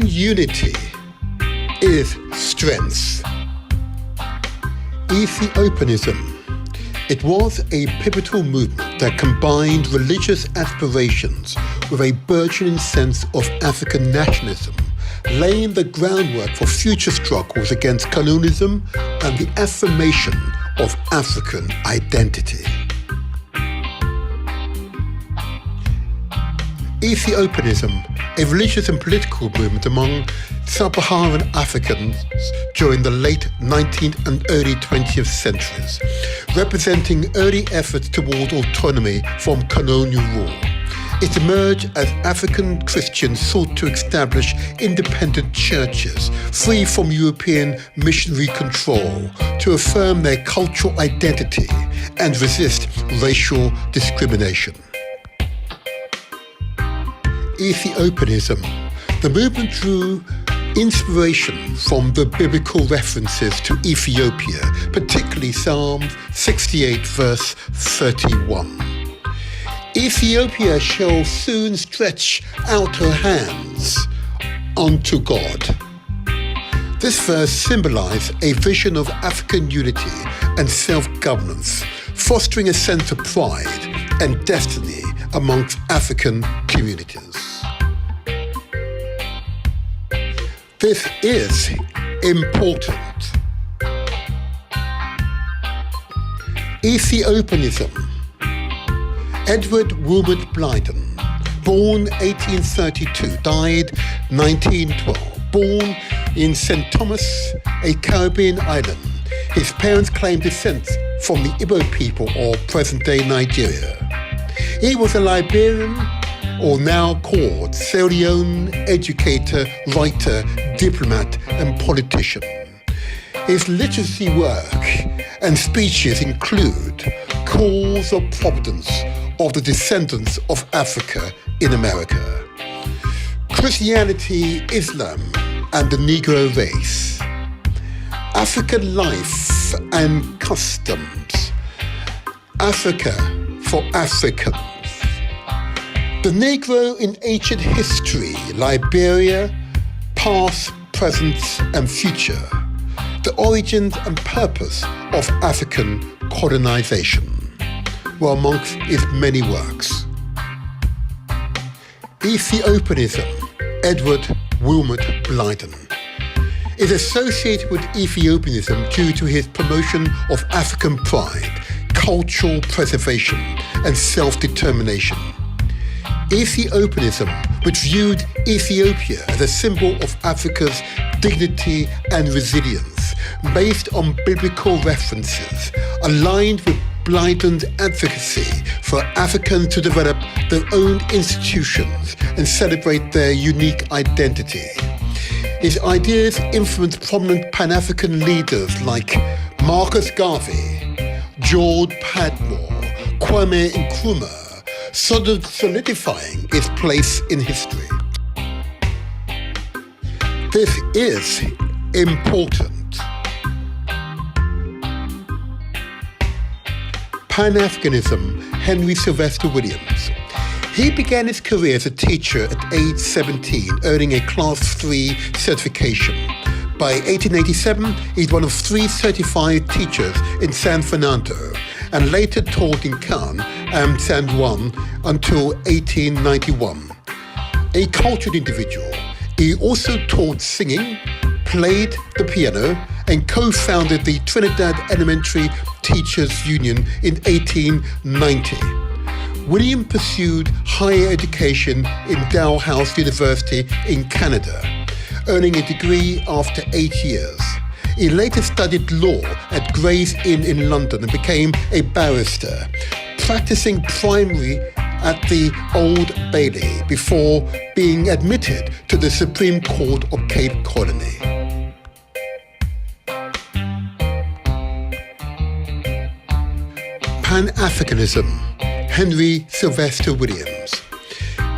Unity is strength. Ethiopianism. It was a pivotal movement that combined religious aspirations with a burgeoning sense of African nationalism, laying the groundwork for future struggles against colonialism and the affirmation of African identity. Ethiopianism, a religious and political movement among sub-Saharan Africans during the late 19th and early 20th centuries, representing early efforts toward autonomy from colonial rule. It emerged as African Christians sought to establish independent churches free from European missionary control to affirm their cultural identity and resist racial discrimination. Ethiopianism. The movement drew inspiration from the biblical references to Ethiopia, particularly Psalm 68 verse 31. Ethiopia shall soon stretch out her hands unto God. This verse symbolized a vision of African unity and self-governance, fostering a sense of pride and destiny amongst African communities. This is important. Ethiopianism. Edward Wilmot Blyden, born 1832, died 1912. Born in St. Thomas, a Caribbean island, his parents claimed descent from the Igbo people of present-day Nigeria. He was a Liberian, or now called Sierra Leone, educator, writer, diplomat, and politician. His literacy work and speeches include Calls of Providence of the Descendants of Africa in America, Christianity, Islam, and the Negro Race, African Life and Customs, Africa for Africans, the Negro in Ancient History, Liberia, Past, Present, and Future, the Origins and Purpose of African Colonization, were amongst his many works. Ethiopianism, Edward Wilmot Blyden, is associated with Ethiopianism due to his promotion of African pride, cultural preservation, and self-determination. Ethiopianism, which viewed Ethiopia as a symbol of Africa's dignity and resilience, based on biblical references, aligned with Blyden's advocacy for Africans to develop their own institutions and celebrate their unique identity. His ideas influenced prominent Pan-African leaders like Marcus Garvey, George Padmore, Kwame Nkrumah, solidifying its place in history. This is important. Pan-Africanism, Henry Sylvester Williams. He began his career as a teacher at age 17, earning a Class 3 certification. By 1887, he's one of 3 certified teachers in San Fernando, and later taught in Cannes and San Juan until 1891. A cultured individual, he also taught singing, played the piano, and co-founded the Trinidad Elementary Teachers Union in 1890. William pursued higher education in Dalhousie University in Canada, earning a degree after 8 years. He later studied law at Gray's Inn in London and became a barrister, practicing primary at the Old Bailey before being admitted to the Supreme Court of Cape Colony. Pan-Africanism, Henry Sylvester Williams.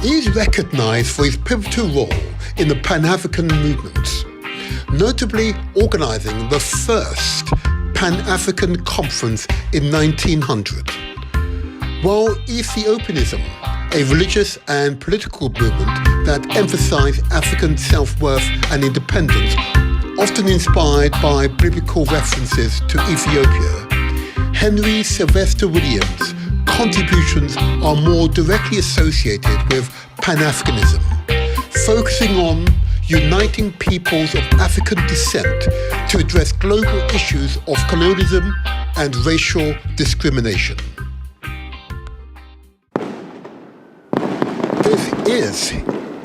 He is recognized for his pivotal role in the Pan-African movement, notably organizing the first Pan-African Conference in 1900. While Ethiopianism, a religious and political movement that emphasize African self-worth and independence, often inspired by biblical references to Ethiopia. Henry Sylvester Williams' contributions are more directly associated with Pan-Africanism, focusing on uniting peoples of African descent to address global issues of colonialism and racial discrimination. This is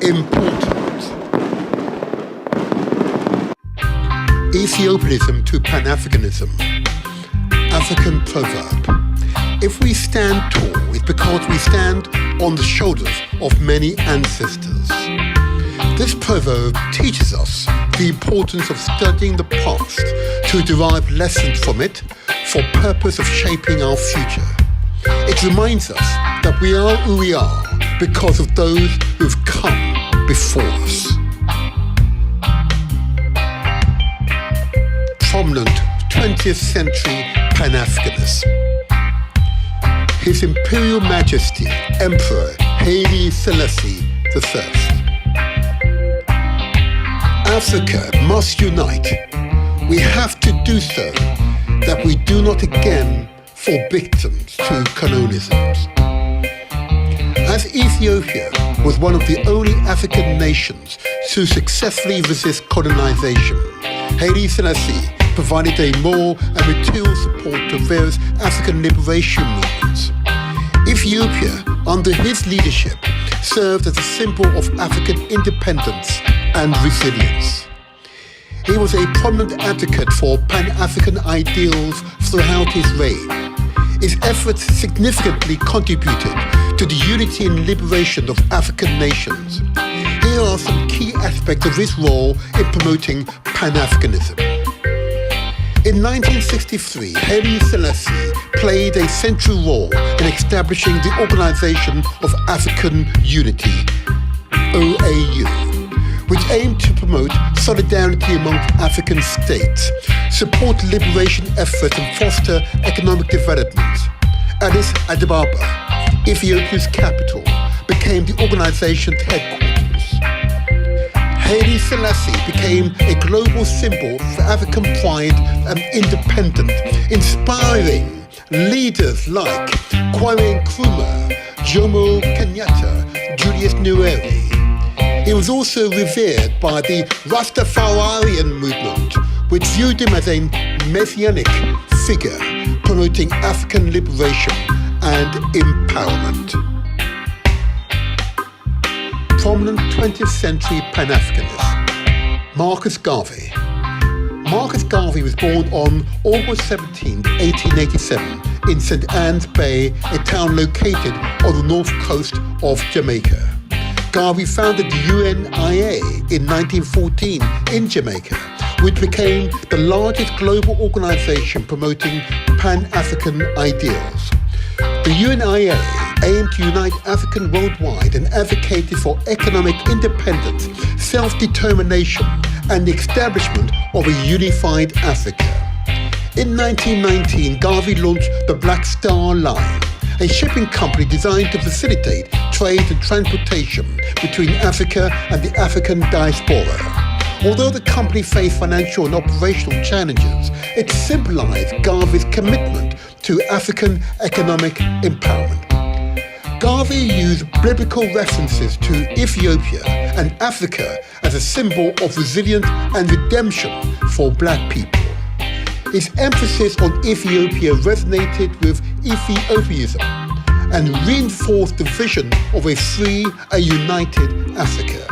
important. Ethiopianism to Pan-Africanism. African proverb. If we stand tall, it's because we stand on the shoulders of many ancestors. This proverb teaches us the importance of studying the past to derive lessons from it for purpose of shaping our future. It reminds us that we are who we are because of those who've come before us. Prominent 20th century Pan-Africanist. His Imperial Majesty Emperor Haile Selassie I. Africa must unite. We have to do so that we do not again fall victims to colonialisms. As Ethiopia was one of the only African nations to successfully resist colonization, Haile Selassie provided a moral and material support to various African liberation movements. Ethiopia, under his leadership, served as a symbol of African independence and resilience. He was a prominent advocate for Pan-African ideals throughout his reign. His efforts significantly contributed to the unity and liberation of African nations. Here are some key aspects of his role in promoting Pan-Africanism. In 1963, Haile Selassie played a central role in establishing the Organization of African Unity, OAU, which aimed to promote solidarity among African states, support liberation efforts and foster economic development. Addis Ababa, Ethiopia's capital, became the organization's headquarters. Haile Selassie became a global symbol for African pride and independence, inspiring leaders like Kwame Nkrumah, Jomo Kenyatta, Julius Nyerere. He was also revered by the Rastafarian movement, which viewed him as a messianic figure promoting African liberation and empowerment. Prominent 20th century Pan-Africanist, Marcus Garvey. Marcus Garvey was born on August 17, 1887 in St. Anne's Bay, a town located on the north coast of Jamaica. Garvey founded the UNIA in 1914 in Jamaica, which became the largest global organization promoting Pan-African ideals. The UNIA aimed to unite Africans worldwide and advocated for economic independence, self-determination, and the establishment of a unified Africa. In 1919, Garvey launched the Black Star Line, a shipping company designed to facilitate trade and transportation between Africa and the African diaspora. Although the company faced financial and operational challenges, it symbolized Garvey's commitment to African economic empowerment. Garvey used biblical references to Ethiopia and Africa as a symbol of resilience and redemption for black people. His emphasis on Ethiopia resonated with Ethiopianism and reinforced the vision of a free and united Africa.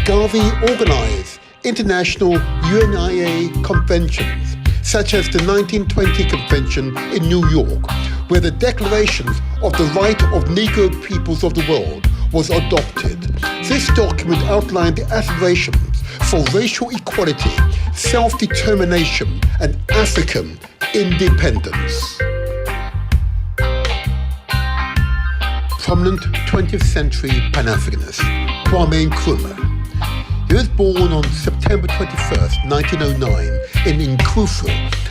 Garvey organized international UNIA conventions, such as the 1920 convention in New York, where the Declaration of the Right of Negro Peoples of the World was adopted. This document outlined the aspirations for racial equality, self-determination, and African independence. Prominent 20th century Pan-Africanist, Kwame Nkrumah. He was born on September 21st, 1909 in Nkufu,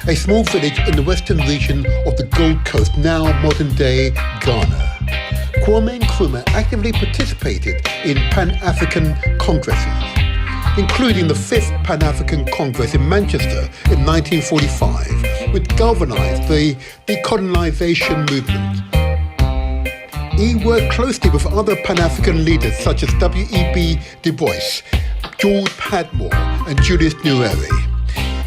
a small village in the western region of the Gold Coast, now modern-day Ghana. Kwame Nkrumah actively participated in Pan-African congresses, including the 5th Pan-African Congress in Manchester in 1945, which galvanized the decolonization movement. He worked closely with other Pan-African leaders such as W.E.B. Du Bois, George Padmore, and Julius Nyerere.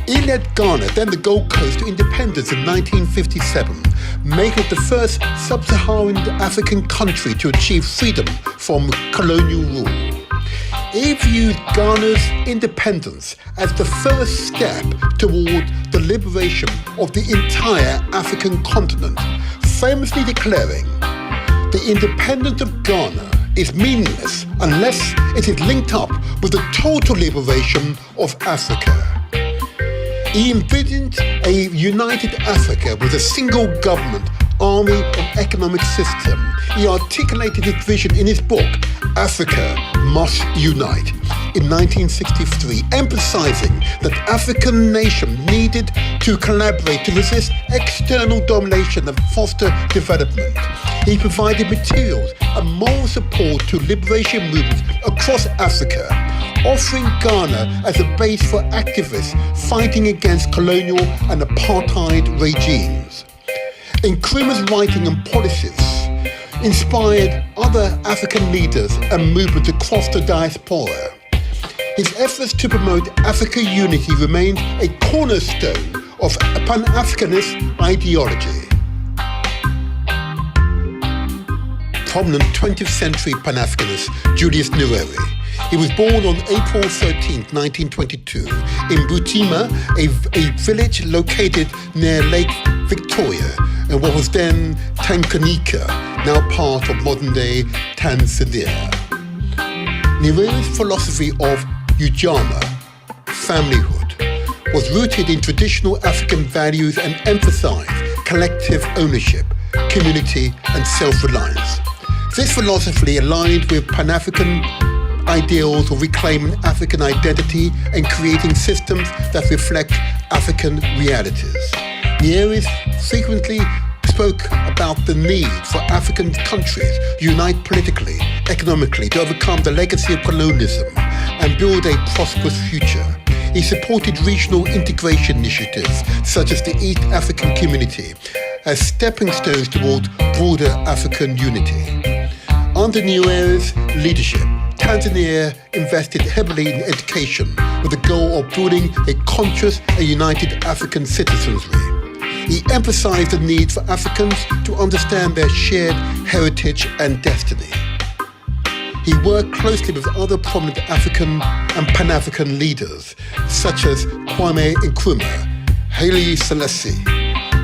He led Ghana, then the Gold Coast, to independence in 1957, making it the first sub-Saharan African country to achieve freedom from colonial rule. He viewed Ghana's independence as the first step toward the liberation of the entire African continent, famously declaring, "The independence of Ghana is meaningless unless it is linked up with the total liberation of Africa." He envisioned a united Africa with a single government, army, and economic system. He articulated his vision in his book, Africa Must Unite, in 1963, emphasizing that African nations needed to collaborate to resist external domination and foster development. He provided materials and moral support to liberation movements across Africa, offering Ghana as a base for activists fighting against colonial and apartheid regimes. Nkrumah's writing and policies inspired other African leaders and movements across the diaspora. His efforts to promote African unity remained a cornerstone of Pan-Africanist ideology. Prominent 20th century Pan-Africanist Julius Nyerere. He was born on April 13, 1922, in Butima, a village located near Lake Victoria, in what was then Tanganyika, now part of modern-day Tanzania. Nyerere's philosophy of Ujamaa, familyhood, was rooted in traditional African values and emphasized collective ownership, community, and self-reliance. This philosophy aligned with Pan-African ideals of reclaiming African identity and creating systems that reflect African realities. Nyerere frequently spoke about the need for African countries to unite politically, economically, to overcome the legacy of colonialism and build a prosperous future. He supported regional integration initiatives such as the East African Community as stepping stones toward broader African unity. Under Nyerere's leadership, Tanzania invested heavily in education with the goal of building a conscious and united African citizenry. He emphasized the need for Africans to understand their shared heritage and destiny. He worked closely with other prominent African and Pan-African leaders, such as Kwame Nkrumah, Haile Selassie,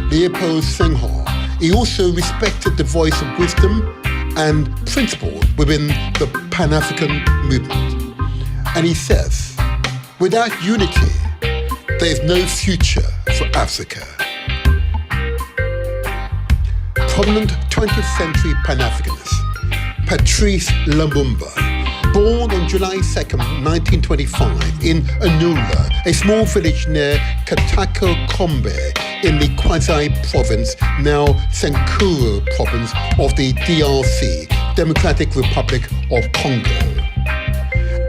Leopold Senghor. He also respected the voice of wisdom and principles within the Pan-African movement. And he says, "Without unity, there is no future for Africa." Prominent 20th century Pan-Africanist, Patrice Lumumba, born on July 2nd, 1925 in Anula, a small village near Katako-Kombe in the Kwazai province, now Sankuru province of the DRC, Democratic Republic of Congo.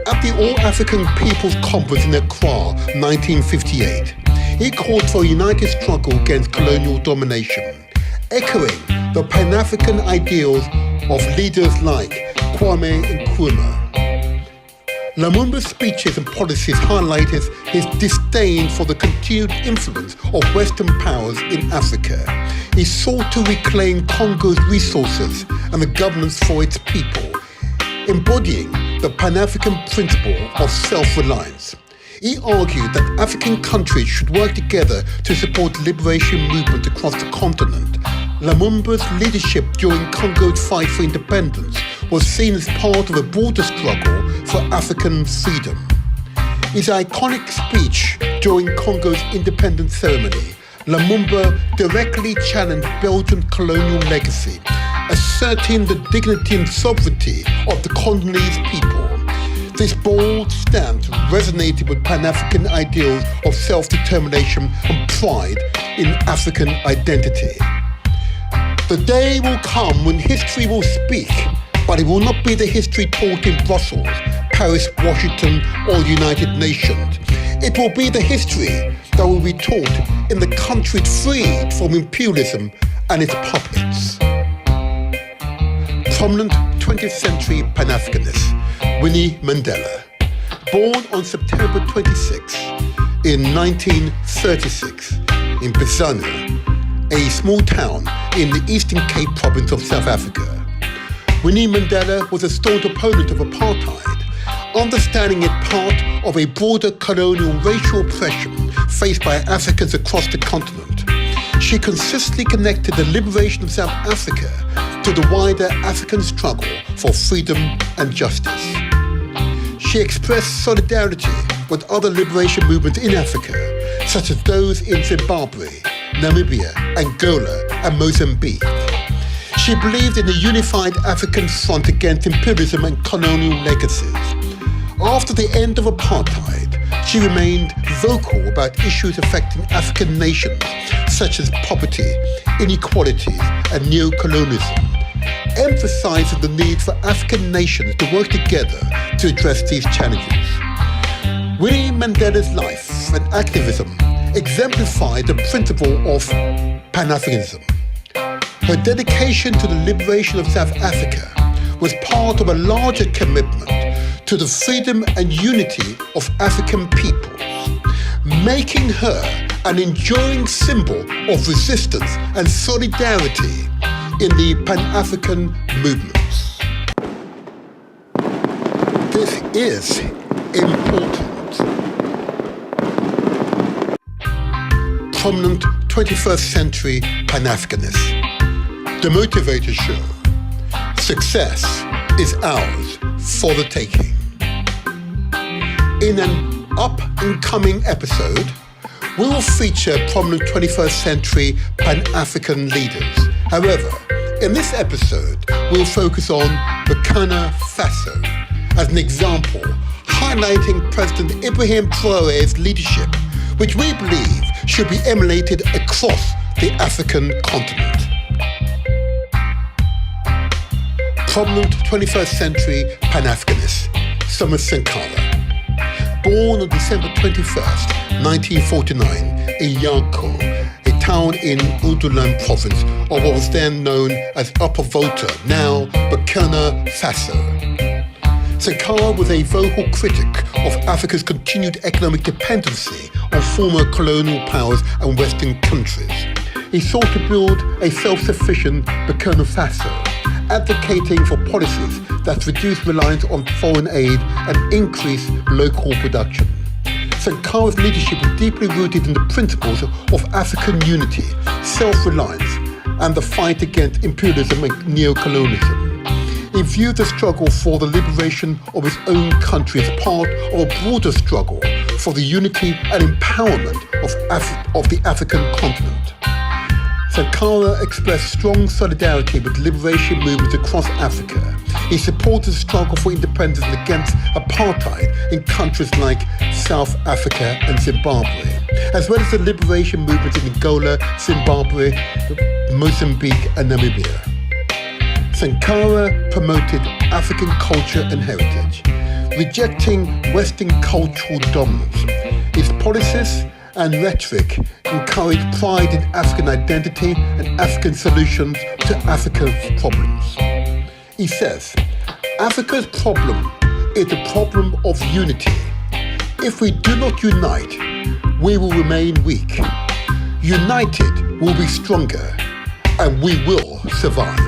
At the All-African People's Conference in Accra, 1958, he called for a united struggle against colonial domination, echoing the Pan-African ideals of leaders like Kwame Nkrumah. Lumumba's speeches and policies highlighted his disdain for the continued influence of Western powers in Africa. He sought to reclaim Congo's resources and the governance for its people, embodying the Pan-African principle of self-reliance. He argued that African countries should work together to support liberation movements across the continent. Lumumba's leadership during Congo's fight for independence was seen as part of a broader struggle for African freedom. His iconic speech during Congo's independence ceremony, Lumumba directly challenged Belgian colonial legacy, asserting the dignity and sovereignty of the Congolese people. This bold stance resonated with Pan-African ideals of self-determination and pride in African identity. The day will come when history will speak, but it will not be the history taught in Brussels, Paris, Washington, or the United Nations. It will be the history that will be taught in the countries freed from imperialism and its puppets. Prominent 20th century Pan-Africanist Winnie Mandela, born on September 26 in 1936 in Bizana, a small town in the Eastern Cape province of South Africa. Winnie Mandela was a staunch opponent of apartheid, understanding it part of a broader colonial racial oppression faced by Africans across the continent. She consistently connected the liberation of South Africa to the wider African struggle for freedom and justice. She expressed solidarity with other liberation movements in Africa, such as those in Zimbabwe, Namibia, Angola, and Mozambique. She believed in a unified African front against imperialism and colonial legacies. After the end of apartheid, she remained vocal about issues affecting African nations, such as poverty, inequality, and neo-colonialism, emphasizing the need for African nations to work together to address these challenges. Winnie Mandela's life and activism exemplified the principle of Pan-Africanism. Her dedication to the liberation of South Africa was part of a larger commitment to the freedom and unity of African peoples, making her an enduring symbol of resistance and solidarity in the Pan-African movements. This is important. Prominent 21st century Pan-Africanist. Demotivatorshow. Success is ours for the taking. In an up-and-coming episode, we will feature prominent 21st century Pan-African leaders. However, in this episode, we'll focus on Burkina Faso as an example, highlighting President Ibrahim Traore's leadership, which we believe should be emulated across the African continent. Prominent 21st century Pan-Africanist Thomas Sankara, born on December 21st, 1949 in Yanko, a town in Oudoulane province of what was then known as Upper Volta, now Burkina Faso. Sankara was a vocal critic of Africa's continued economic dependency on former colonial powers and Western countries. He sought to build a self-sufficient Burkina Faso, advocating for policies that reduce reliance on foreign aid and increase local production. Sankara's leadership was deeply rooted in the principles of African unity, self-reliance, and the fight against imperialism and neo-colonialism. He viewed the struggle for the liberation of his own country as part of a broader struggle for the unity and empowerment of the African continent. Sankara expressed strong solidarity with liberation movements across Africa. He supported the struggle for independence against apartheid in countries like South Africa and Zimbabwe, as well as the liberation movements in Angola, Zimbabwe, Mozambique, and Namibia. Sankara promoted African culture and heritage, rejecting Western cultural dominance. His policies and rhetoric encouraged pride in African identity and African solutions to Africa's problems. He says, Africa's problem is the problem of unity. If we do not unite, we will remain weak. United, we'll be stronger, and we will survive.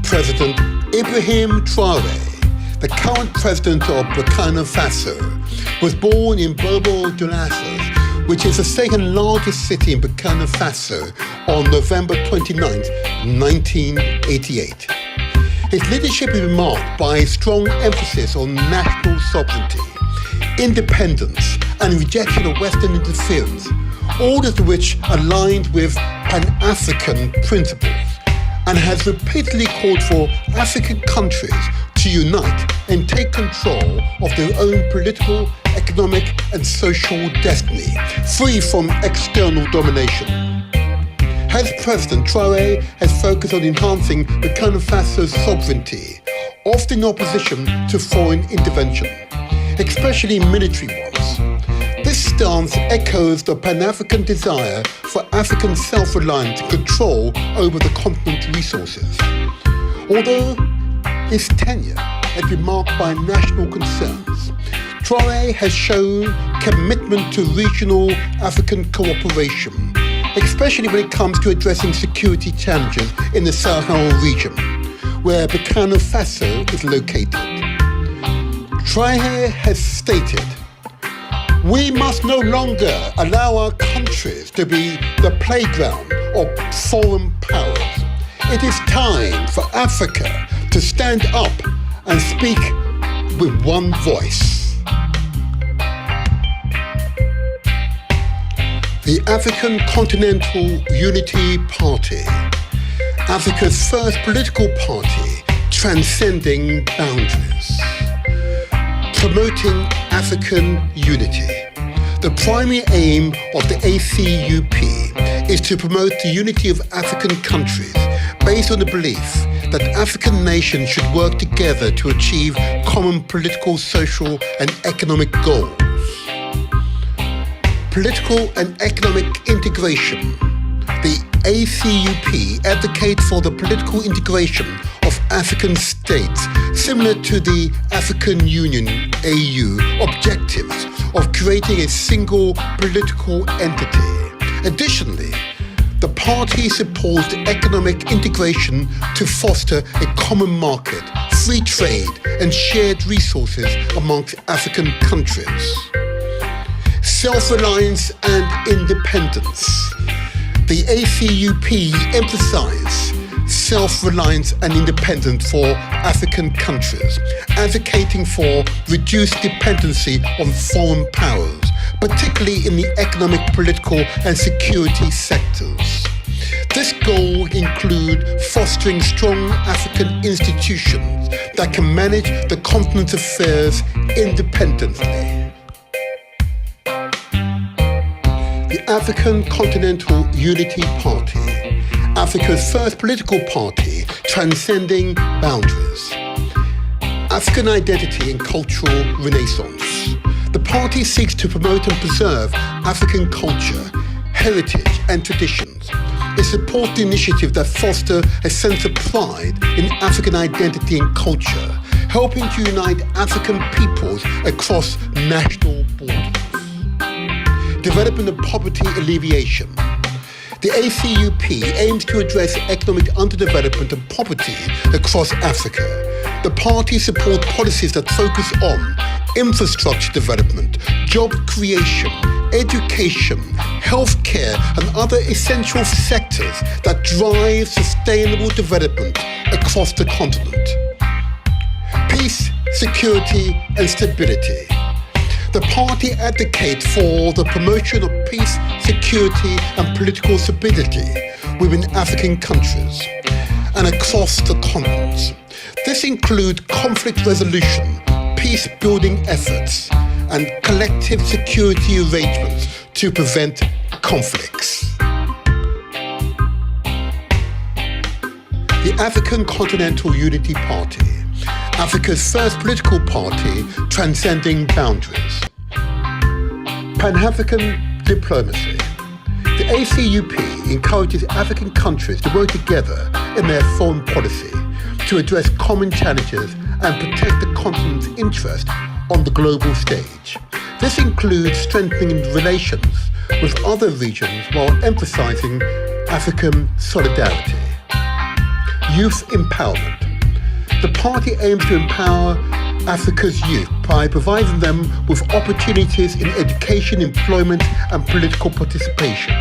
President Ibrahim Traore, the current president of Burkina Faso, was born in Bobo Dioulasso, which is the second largest city in Burkina Faso, on November 29, 1988. His leadership is marked by a strong emphasis on national sovereignty, independence, and rejection of Western interference, all of which aligned with Pan-African principles, and has repeatedly called for African countries to unite and take control of their own political, economic, and social destiny, free from external domination. As president, Traoré has focused on enhancing Burkina Faso's sovereignty, often in opposition to foreign intervention, especially military ones. This stance echoes the Pan-African desire for African self-reliance and control over the continent's resources. Although his tenure has been marked by national concerns, Traoré has shown commitment to regional African cooperation, especially when it comes to addressing security challenges in the Sahel region, where Burkina Faso is located. Traoré has stated, "We must no longer allow our countries to be the playground of foreign powers. It is time for Africa to stand up and speak with one voice." The African Continental Unity Party, Africa's first political party transcending boundaries, promoting African unity. The primary aim of the ACUP is to promote the unity of African countries based on the belief that African nations should work together to achieve common political, social, and economic goals. Political and economic integration. The ACUP advocates for the political integration of African states, similar to the African Union (AU) objectives of creating a single political entity. Additionally, the party supports economic integration to foster a common market, free trade, and shared resources amongst African countries. Self-reliance and independence. The ACUP emphasizes self-reliance and independence for African countries, advocating for reduced dependency on foreign powers, particularly in the economic, political, and security sectors. This goal includes fostering strong African institutions that can manage the continent's affairs independently. The African Continental Unity Party, Africa's first political party transcending boundaries. African identity and cultural renaissance. The party seeks to promote and preserve African culture, heritage, and traditions. It supports the initiatives that foster a sense of pride in African identity and culture, helping to unite African peoples across national borders. Development of poverty alleviation. The ACUP aims to address economic underdevelopment and poverty across Africa. The party supports policies that focus on infrastructure development, job creation, education, healthcare, and other essential sectors that drive sustainable development across the continent. Peace, security, and stability. The party advocates for the promotion of peace, security, and political stability within African countries and across the continent. This includes conflict resolution, peace-building efforts, and collective security arrangements to prevent conflicts. The African Continental Unity Party, Africa's first political party transcending boundaries. Pan-African diplomacy. The ACUP encourages African countries to work together in their foreign policy to address common challenges and protect the continent's interest on the global stage. This includes strengthening relations with other regions while emphasizing African solidarity. Youth empowerment. The party aims to empower Africa's youth by providing them with opportunities in education, employment, and political participation.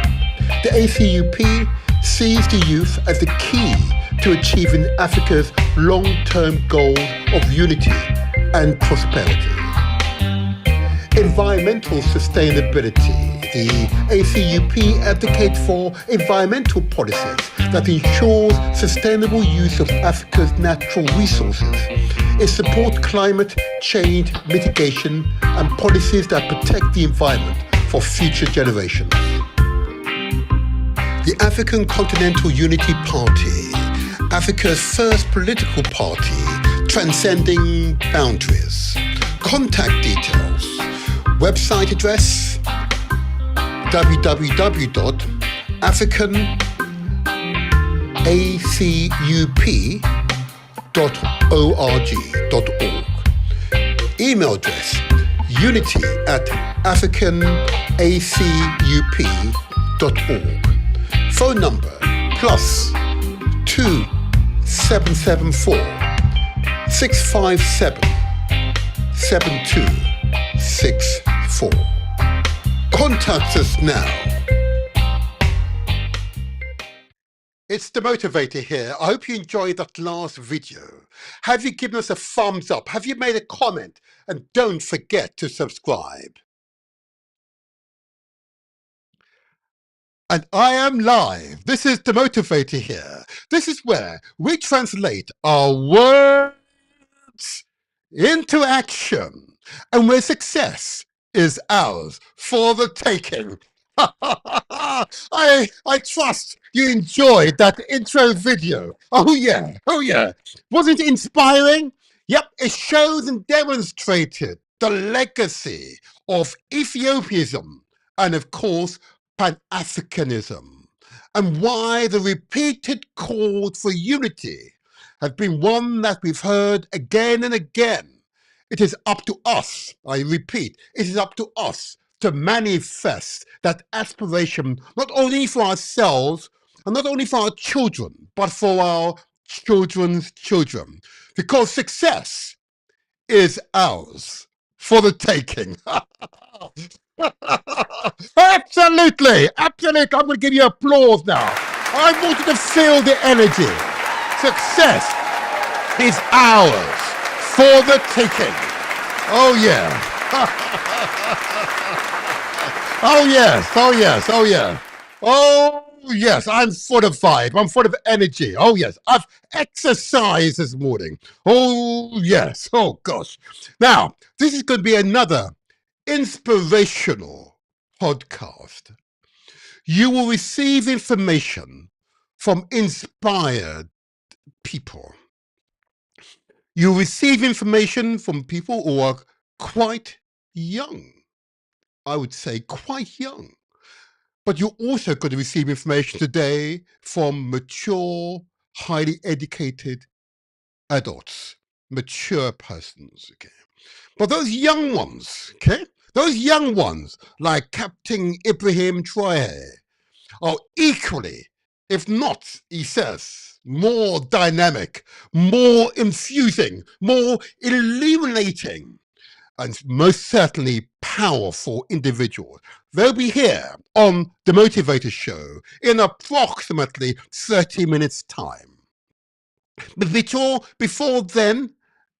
The ACUP sees the youth as the key to achieving Africa's long-term goal of unity and prosperity. Environmental sustainability. The ACUP advocates for environmental policies that ensures sustainable use of Africa's natural resources. It supports climate change mitigation and policies that protect the environment for future generations. The African Continental Unity Party, Africa's first political party transcending boundaries. Contact details. Website address www.africanacup.org. Email address unity@africanacup.org. Phone number +2774 657 7264. Contact us now. It's the Motivator here. I hope you enjoyed that last video. Have you given us a thumbs up? Have you made a comment? And don't forget to subscribe. And I am live. This is the Motivator here. This is where we translate our words into action, and where success is ours for the taking. I trust you enjoyed that intro video. Oh yeah. Wasn't it inspiring? Yep, it shows and demonstrated the legacy of Ethiopianism and of course Pan-Africanism, and why the repeated calls for unity have been one that we've heard again and again. It is up to us, I repeat, it is up to us to manifest that aspiration, not only for ourselves and not only for our children, but for our children's children. Because success is ours for the taking. Absolutely. I'm going to give you applause now. I want you to feel the energy. Success is ours for the taking. Oh yeah. Oh yes, I'm full of vibe. I'm full of energy. Oh yes, I've exercised this morning. Oh yes, oh gosh. Now, this is going to be another inspirational podcast. You will receive information from inspired people. You receive information from people who are quite young. I would say quite young. But you're also going to receive information today from mature, highly educated adults, mature persons, okay? But those young ones, okay? Those young ones, like Captain Ibrahim Traore, are equally, if not, he says, more dynamic, more infusing, more illuminating, and most certainly powerful individuals. They'll be here on the Demotivatorshow in approximately 30 minutes' time. But before then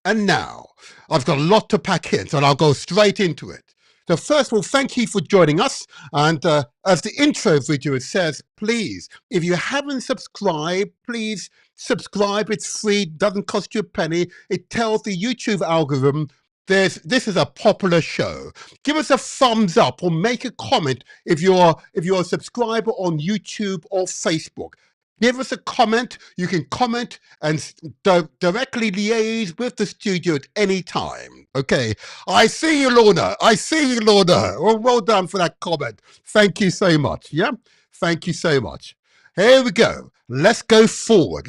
and now, I've got a lot to pack in, so I'll go straight into it. So first of all, thank you for joining us. And as the intro video says, please, if you haven't subscribed, please subscribe. It's free, doesn't cost you a penny. It tells the YouTube algorithm this is a popular show. Give us a thumbs up or make a comment if you're a subscriber on YouTube or Facebook. Give us a comment. You can comment and directly liaise with the studio at any time. Okay. I see you, Lorna. Well done for that comment. Thank you so much. Yeah. Thank you so much. Here we go. Let's go forward.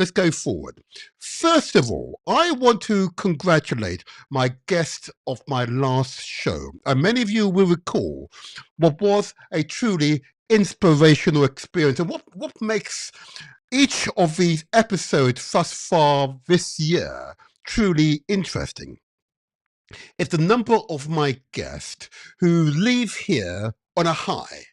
First of all, I want to congratulate my guest of my last show. And many of you will recall what was a truly inspirational experience. And what makes each of these episodes thus far this year truly interesting is the number of my guests who leave here on a high.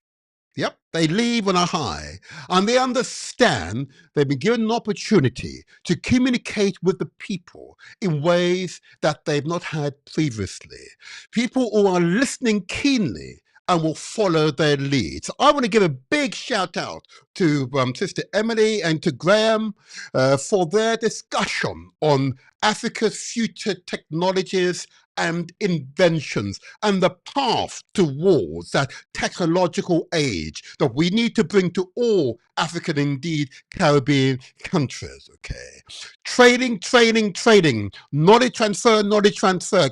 Yep, they leave on a high, and they understand they've been given an opportunity to communicate with the people in ways that they've not had previously. People who are listening keenly and will follow their lead. So I want to give a big shout out to Sister Emily and to Graham for their discussion on Africa's future technologies and inventions and the path towards that technological age that we need to bring to all African, indeed Caribbean countries, okay? Trading, knowledge transfer,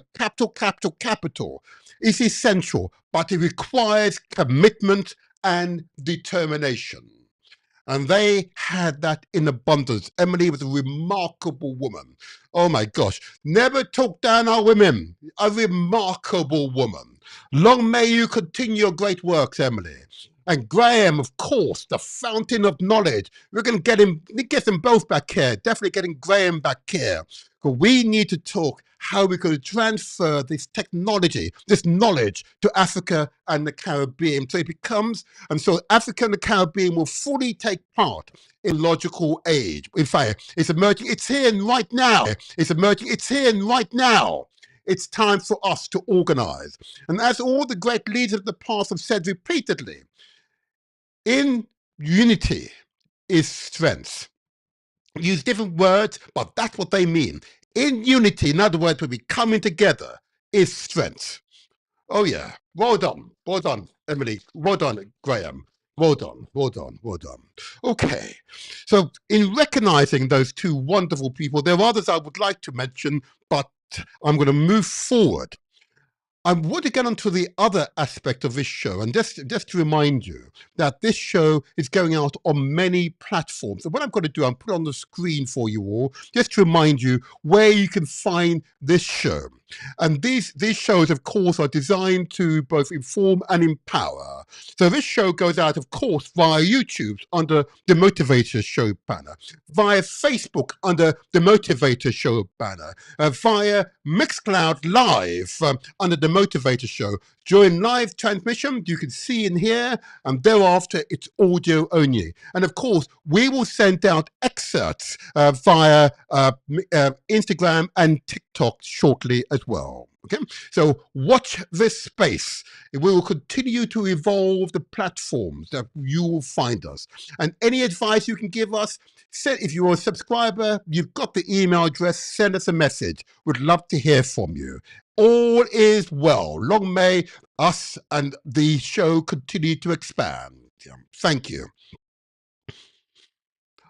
capital is essential, but it requires commitment and determination. And they had that in abundance. Emily was a remarkable woman. Oh my gosh. Never talk down our women. A remarkable woman. Long may you continue your great works, Emily. And Graham, of course, the fountain of knowledge. We're going to get them both back here. Definitely getting Graham back here. But we need to talk how we're going to transfer this technology, this knowledge to Africa and the Caribbean. So it becomes, and so Africa and the Caribbean will fully take part in logical age. In fact, it's emerging, it's here and right now. It's emerging, it's here and right now. It's time for us to organize. And as all the great leaders of the past have said repeatedly, in unity is strength. Use different words, but that's what they mean. In unity, in other words, when we coming together, is strength. Oh yeah, well done, Emily, well done, Graham, well done. Okay, so in recognizing those two wonderful people, there are others I would like to mention, but I'm going to move forward. I want to get onto the other aspect of this show, and just to remind you that this show is going out on many platforms. And what I'm going to do, I'll put on the screen for you all, just to remind you where you can find this show. And these shows, of course, are designed to both inform and empower. So this show goes out, of course, via YouTube under the Demotivatorshow banner, via Facebook under the Demotivatorshow banner, via Mixcloud Live under the Demotivatorshow. During live transmission, you can see and hear, and thereafter it's audio only. And of course, we will send out excerpts via Instagram and TikTok shortly as well. Okay, so watch this space. We will continue to evolve the platforms that you will find us. And any advice you can give us, if you're a subscriber, you've got the email address, send us a message. We'd love to hear from you. All is well. Long may us and the show continue to expand. Thank you.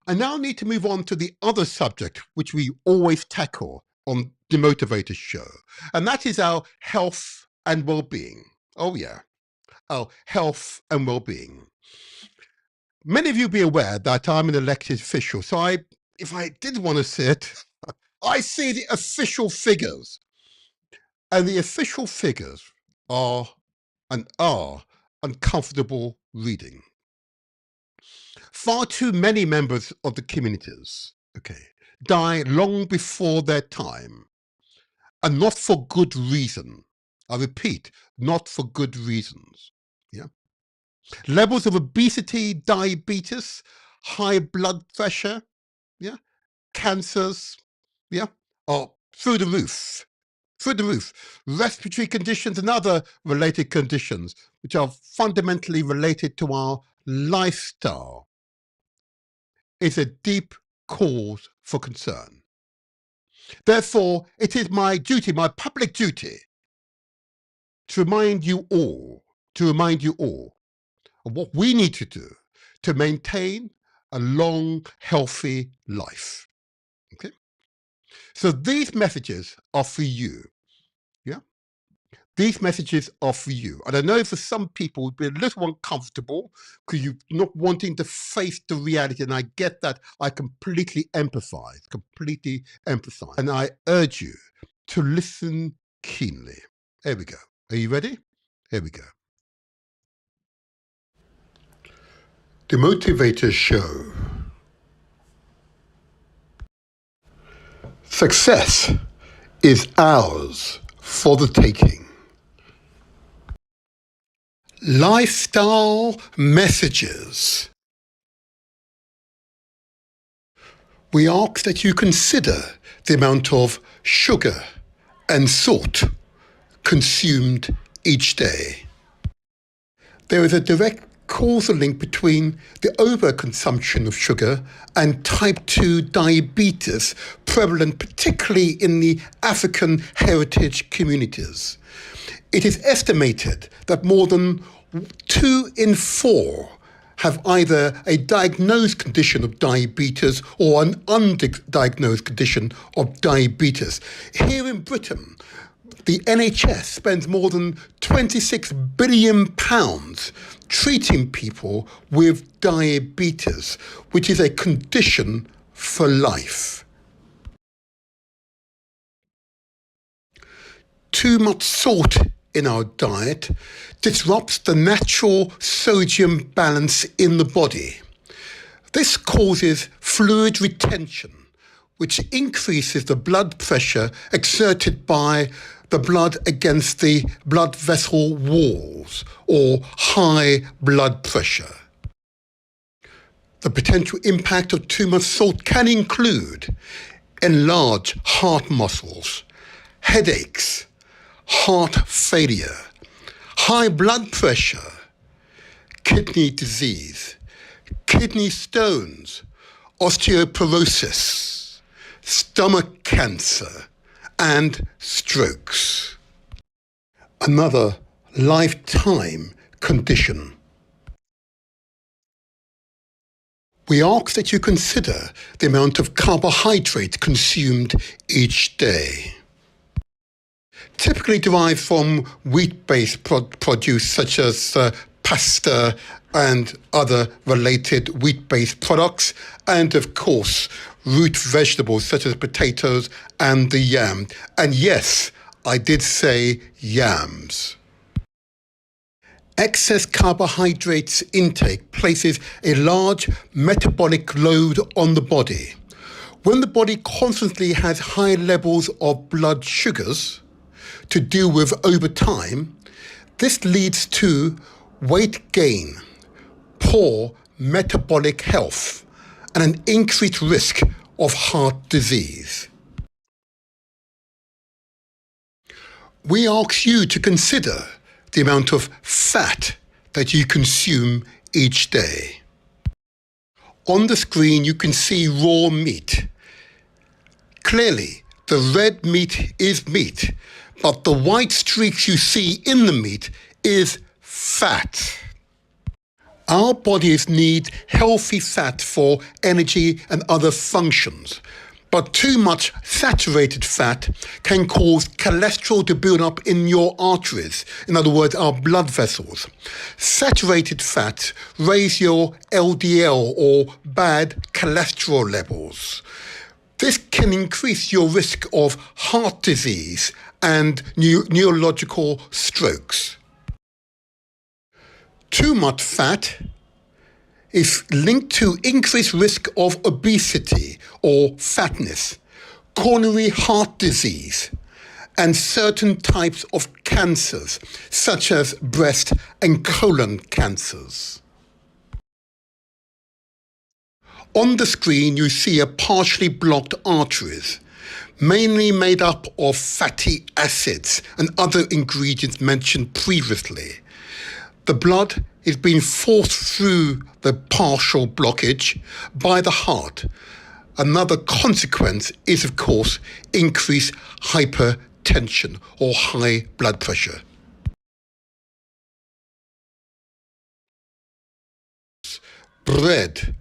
I now need to move on to the other subject, which we always tackle on the Demotivators Show, and that is our health and well-being. Oh yeah, our health and well-being. Many of you be aware that I'm an elected official, so if I did want to sit, I see the official figures. And the official figures are uncomfortable reading. Far too many members of the communities, die long before their time, and not for good reason. I repeat, not for good reasons. Levels of obesity, diabetes, high blood pressure, cancers, are through the roof. Respiratory conditions and other related conditions, which are fundamentally related to our lifestyle, is a deep cause for concern. Therefore, it is my duty, my public duty, to remind you all of what we need to do to maintain a long, healthy life. Okay? So these messages are for you. These messages are for you. And I know for some people it'll be a little uncomfortable because you're not wanting to face the reality. And I get that. I completely empathize. And I urge you to listen keenly. Here we go. Are you ready? Here we go. The Motivators Show. Success is ours for the taking. Lifestyle messages. We ask that you consider the amount of sugar and salt consumed each day. There is a direct causal link between the overconsumption of sugar and type 2 diabetes, prevalent particularly in the African heritage communities. It is estimated that more than 2 in 4 have either a diagnosed condition of diabetes or an undiagnosed condition of diabetes. Here in Britain, the NHS spends more than £26 billion treating people with diabetes, which is a condition for life. Too much salt in our diet disrupts the natural sodium balance in the body. This causes fluid retention, which increases the blood pressure exerted by the blood against the blood vessel walls, or high blood pressure. The potential impact of too much salt can include enlarged heart muscles, headaches, heart failure, high blood pressure, kidney disease, kidney stones, osteoporosis, stomach cancer, and strokes. Another lifetime condition. We ask that you consider the amount of carbohydrate consumed each day. Typically derived from wheat-based produce such as pasta and other related wheat-based products, and of course root vegetables such as potatoes and the yam. And yes, I did say yams. Excess carbohydrates intake places a large metabolic load on the body. When the body constantly has high levels of blood sugars to deal with over time, this leads to weight gain, poor metabolic health, and an increased risk of heart disease. We ask you to consider the amount of fat that you consume each day. On the screen, you can see raw meat. Clearly, the red meat is meat, but the white streaks you see in the meat is fat. Our bodies need healthy fat for energy and other functions, but too much saturated fat can cause cholesterol to build up in your arteries, in other words, our blood vessels. Saturated fat raise your LDL, or bad cholesterol levels. This can increase your risk of heart disease and neurological strokes. Too much fat is linked to increased risk of obesity or fatness, coronary heart disease, and certain types of cancers, such as breast and colon cancers. On the screen, you see a partially blocked arteries, mainly made up of fatty acids and other ingredients mentioned previously. The blood is being forced through the partial blockage by the heart. Another consequence is, of course, increased hypertension or high blood pressure. Bread,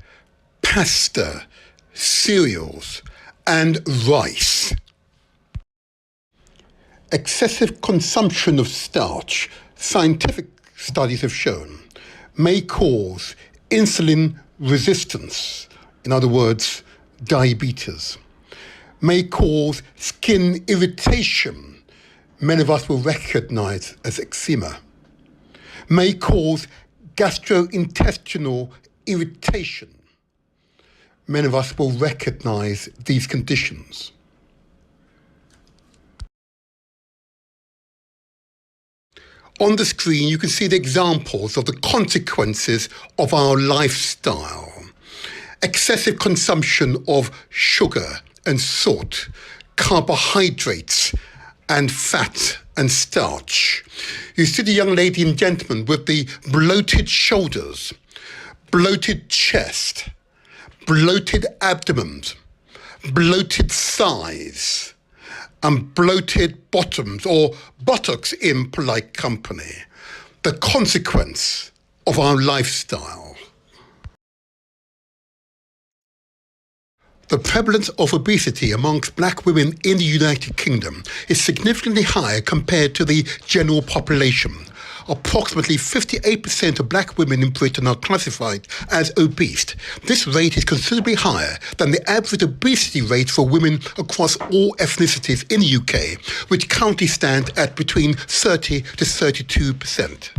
pasta, cereals, and rice. Excessive consumption of starch, scientific studies have shown, may cause insulin resistance, in other words, diabetes, may cause skin irritation, many of us will recognize as eczema, may cause gastrointestinal irritation, many of us will recognize these conditions. On the screen, you can see the examples of the consequences of our lifestyle. Excessive consumption of sugar and salt, carbohydrates and fat and starch. You see the young lady and gentleman with the bloated shoulders, bloated chest, bloated abdomens, bloated thighs, and bloated bottoms, or buttocks in polite company. The consequence of our lifestyle. The prevalence of obesity amongst black women in the United Kingdom is significantly higher compared to the general population. Approximately 58% of black women in Britain are classified as obese. This rate is considerably higher than the average obesity rate for women across all ethnicities in the UK, which currently stands at between 30 to 32%.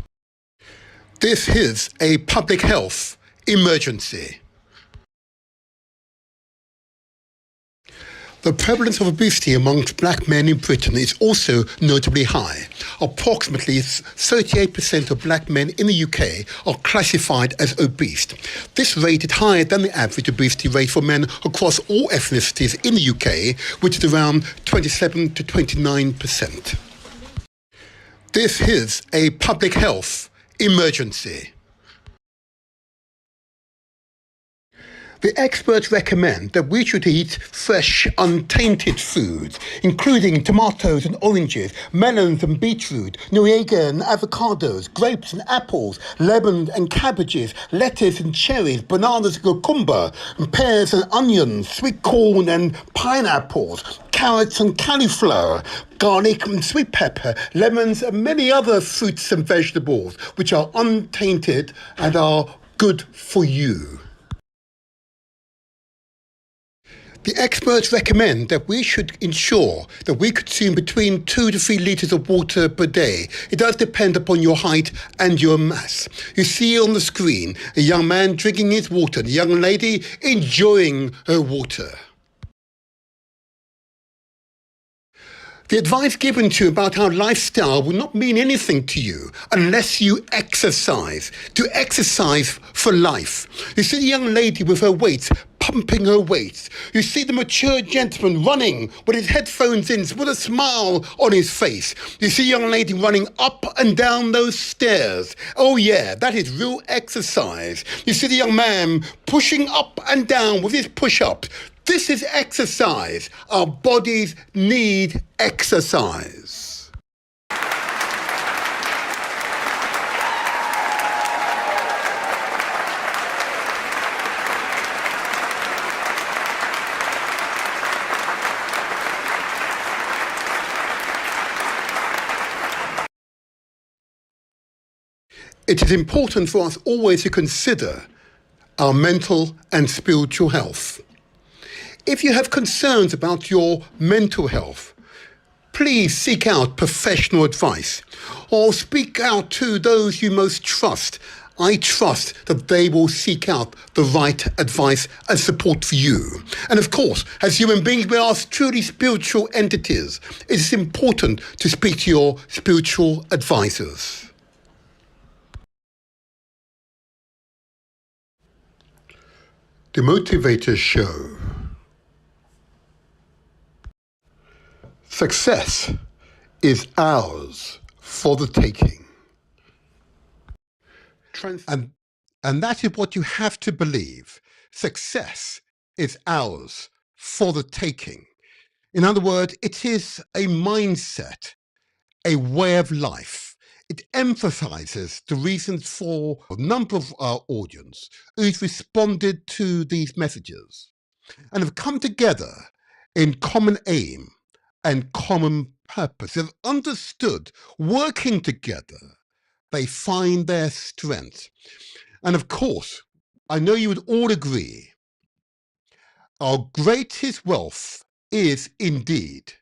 This is a public health emergency. The prevalence of obesity amongst black men in Britain is also notably high. Approximately 38% of black men in the UK are classified as obese. This rate is higher than the average obesity rate for men across all ethnicities in the UK, which is around 27 to 29%. This is a public health emergency. The experts recommend that we should eat fresh, untainted foods, including tomatoes and oranges, melons and beetroot, noriega and avocados, grapes and apples, lemons and cabbages, lettuce and cherries, bananas and cucumber, and pears and onions, sweet corn and pineapples, carrots and cauliflower, garlic and sweet pepper, lemons and many other fruits and vegetables, which are untainted and are good for you. The experts recommend that we should ensure that we consume between 2 to 3 litres of water per day. It does depend upon your height and your mass. You see on the screen a young man drinking his water, the young lady enjoying her water. The advice given to you about our lifestyle will not mean anything to you unless you exercise. To exercise for life. You see the young lady with her weights, pumping her weights. You see the mature gentleman running with his headphones in, with a smile on his face. You see a young lady running up and down those stairs. Oh yeah, that is real exercise. You see the young man pushing up and down with his push-ups. This is exercise. Our bodies need exercise. It is important for us always to consider our mental and spiritual health. If you have concerns about your mental health, please seek out professional advice or speak out to those you most trust. I trust that they will seek out the right advice and support for you. And of course, as human beings, we are truly spiritual entities. It is important to speak to your spiritual advisors. Demotivatorshow. Success is ours for the taking. And that is what you have to believe. Success is ours for the taking. In other words, it is a mindset, a way of life. It emphasizes the reasons for a number of our audience who's responded to these messages and have come together in common aim and common purpose. They've understood working together, they find their strength. And of course, I know you would all agree, our greatest wealth is indeed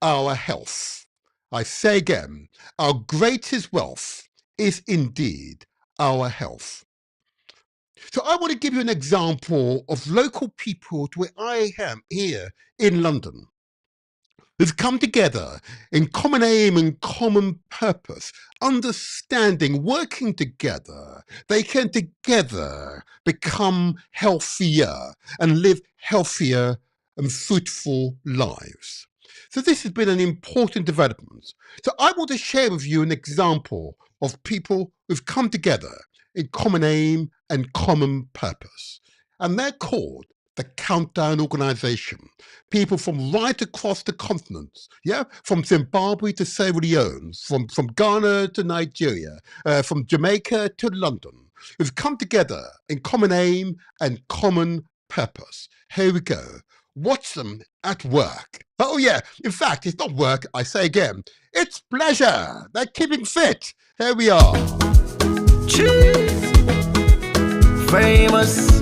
our health. I say again, our greatest wealth is indeed our health. So I want to give you an example of local people to where I am here in London, who've come together in common aim and common purpose, understanding, working together. They can together become healthier and live healthier and fruitful lives. So this has been an important development. So I want to share with you an example of people who've come together in common aim and common purpose. And they're called the Countdown Organization. People from right across the continents, yeah, from Zimbabwe to Sierra Leone, from Ghana to Nigeria, from Jamaica to London, who've come together in common aim and common purpose. Here we go. Watch them at work. Oh yeah, in fact, it's not work, I say again, it's pleasure. They're keeping fit. Here we are. Cheese. Famous.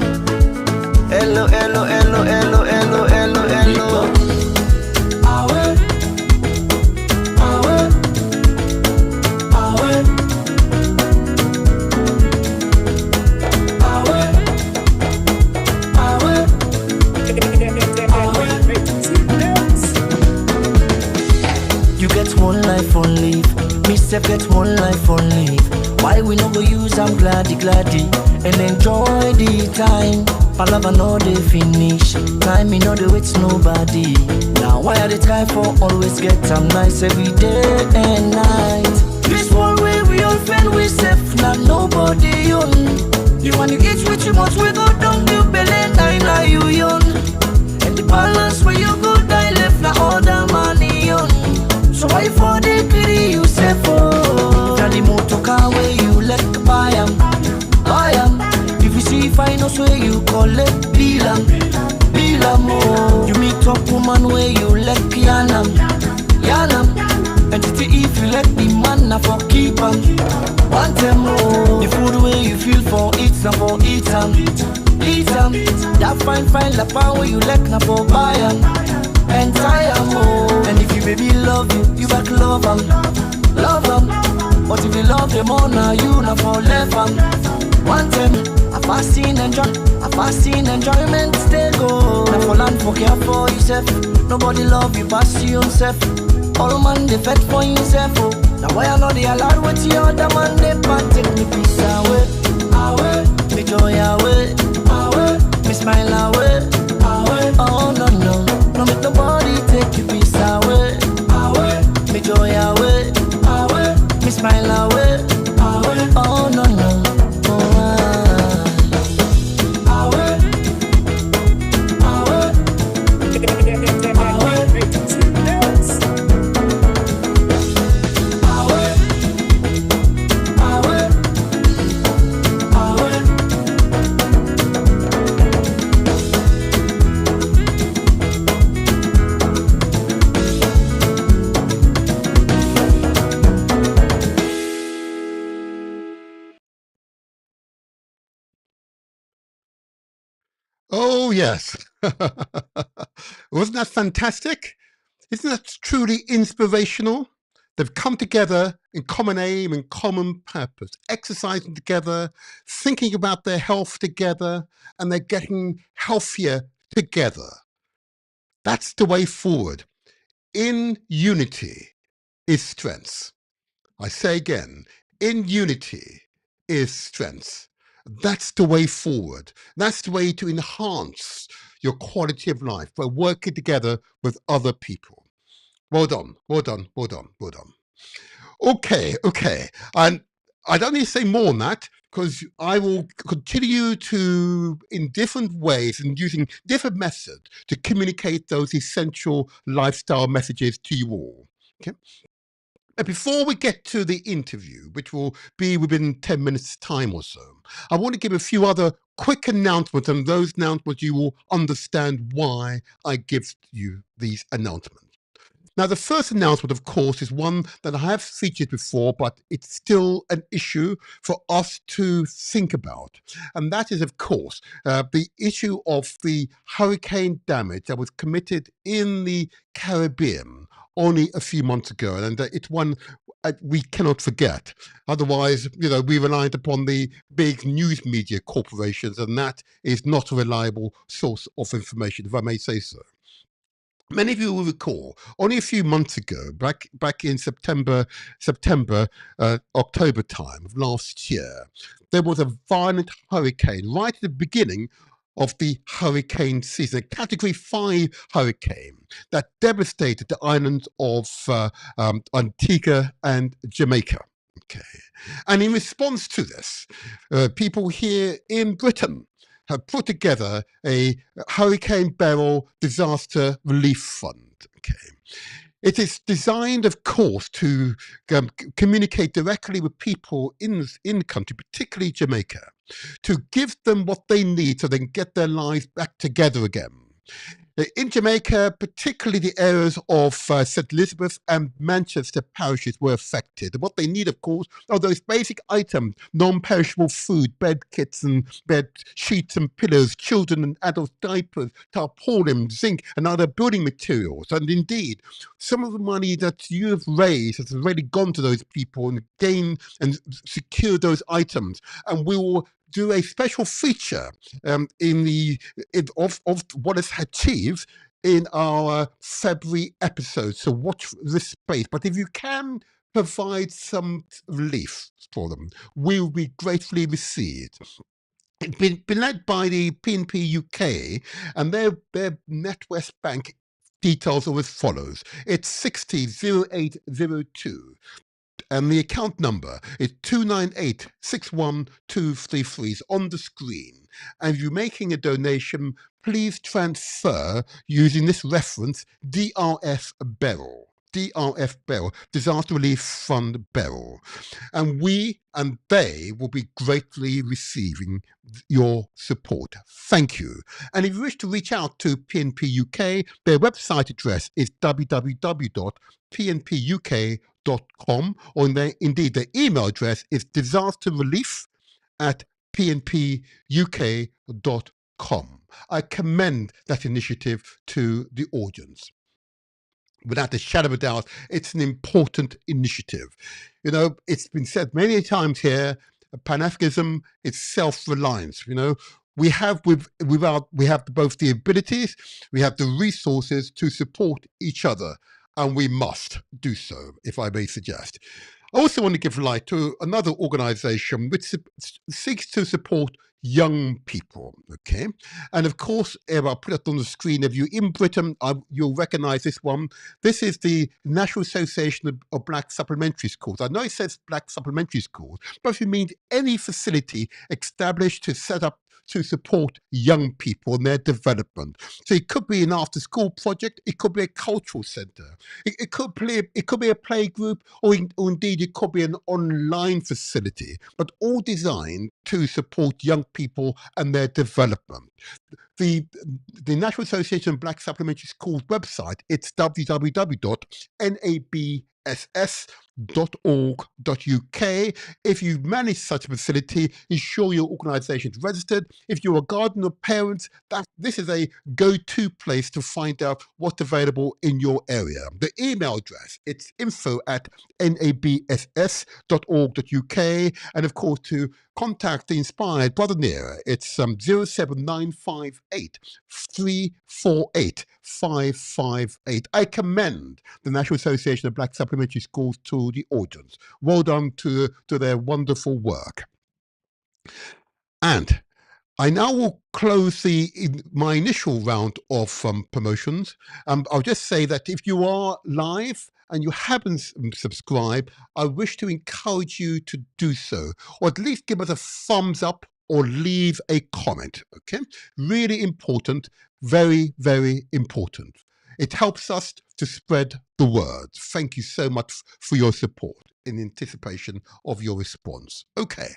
Hello, hello, hello, hello, hello, hello, hello. Awe. Awe. Awe. Awe. You get one life on leave, me self get one life on leave. Why we no go use am gladdy and enjoy the time? Palava no dey finish, time me no dey wait nobody. Now why I dey try for always get am nice every day and night? This one way we all fend we safe, not nobody own. You want to eat with you much we go down you belly nine you young. And the balance where you go die left na all the money on. So why for the greedy you say for? Now the motor car where you let buy am. If you see finance where you collect bilam, oh. You meet up woman where you let yanam. And if you let the man na for keep am, want them more. The food where you feel for eat na for eat am. That fine lapa where you let na for buy am. And tie am oh. And if you baby love you back love am. But if you love them all now you na for left am. Want them, a fasting enjoyment stay go. Now for land for care for yourself. Nobody love you pass you yourself. All man they fed for himself oh. Now why I know they allowed with the other man they can't take me peace away, me joy away, me smile away. Oh no, make nobody take you peace away, me joy away, me smile away. Oh no. Oh, yes. Wasn't that fantastic? Isn't that truly inspirational? They've come together in common aim and common purpose, exercising together, thinking about their health together, and they're getting healthier together. That's the way forward. In unity is strength. I say again, in unity is strength. That's the way forward. That's the way to enhance your quality of life by working together with other people. Well done. Okay. And I don't need to say more than that because I will continue to, in different ways and using different methods to communicate those essential lifestyle messages to you all. Okay. But before we get to the interview, which will be within 10 minutes time or so, I want to give a few other quick announcements, and those announcements you will understand why I give you these announcements. Now, the first announcement, of course, is one that I have featured before, but it's still an issue for us to think about. And that is, of course, the issue of the hurricane damage that was committed in the Caribbean only a few months ago. And it's one we cannot forget. Otherwise, we relied upon the big news media corporations, and that is not a reliable source of information, if I may say so. Many of you will recall, only a few months ago, back in September, October time of last year, there was a violent hurricane right at the beginning of the hurricane season, a Category 5 hurricane that devastated the islands of Antigua and Jamaica. Okay. And in response to this, people here in Britain have put together a Hurricane Beryl Disaster Relief Fund. Okay. It is designed, of course, to communicate directly with people in the country, particularly Jamaica, to give them what they need so they can get their lives back together again. In Jamaica, particularly the areas of St. Elizabeth and Manchester parishes were affected. And what they need, of course, are those basic items, non-perishable food, bed kits and bed sheets and pillows, children and adult diapers, tarpaulin, zinc and other building materials. And indeed, some of the money that you have raised has already gone to those people and gained and secured those items. And we will do a special feature of what is achieved in our February episode. So watch this space. But if you can provide some relief for them, we will be gratefully received. It's been led by the PNP UK, and their NatWest Bank details are as follows. It's 600802. And the account number is 298-61233. It's on the screen. And if you're making a donation, please transfer using this reference, DRF Beryl. DRF Beryl, Disaster Relief Fund Beryl. And we and they will be greatly receiving your support. Thank you. And if you wish to reach out to PNP UK, their website address is www.pnpuk.com, or indeed their email address is disasterrelief@pnpuk.com. I commend that initiative to the audience. Without a shadow of a doubt, it's an important initiative. You know, it's been said many times here, Pan-Africanism is self-reliance. You know, we have both the abilities, we have the resources to support each other, and we must do so, if I may suggest. I also want to give light to another organization which seeks to support young people, okay? And of course, I'll put it on the screen. If you're in Britain, you'll recognize this one. This is the National Association of Black Supplementary Schools. I know it says Black Supplementary Schools, but if you mean any facility established to set up to support young people and their development. So it could be an after-school project, it could be a cultural centre, it could be a play group, or indeed it could be an online facility, but all designed to support young people and their development. The National Association of Black Supplementary Schools website, it's www.nabss.org.uk. If you manage such a facility, ensure your organisation is registered. If you're a guardian or parent, this is a go-to place to find out what's available in your area. The email address, it's info@nabss.org.uk. And of course, to contact the Inspired Brother Nera, it's 07958 348 558. I commend the National Association of Black Supplementary Schools to the audience. Well done to their wonderful work. And I now will close my initial round of promotions. I'll just say that if you are live and you haven't subscribed, I wish to encourage you to do so, or at least give us a thumbs up or leave a comment, okay? Really important, very, very important. It helps us to spread the word. Thank you so much for your support in anticipation of your response. Okay.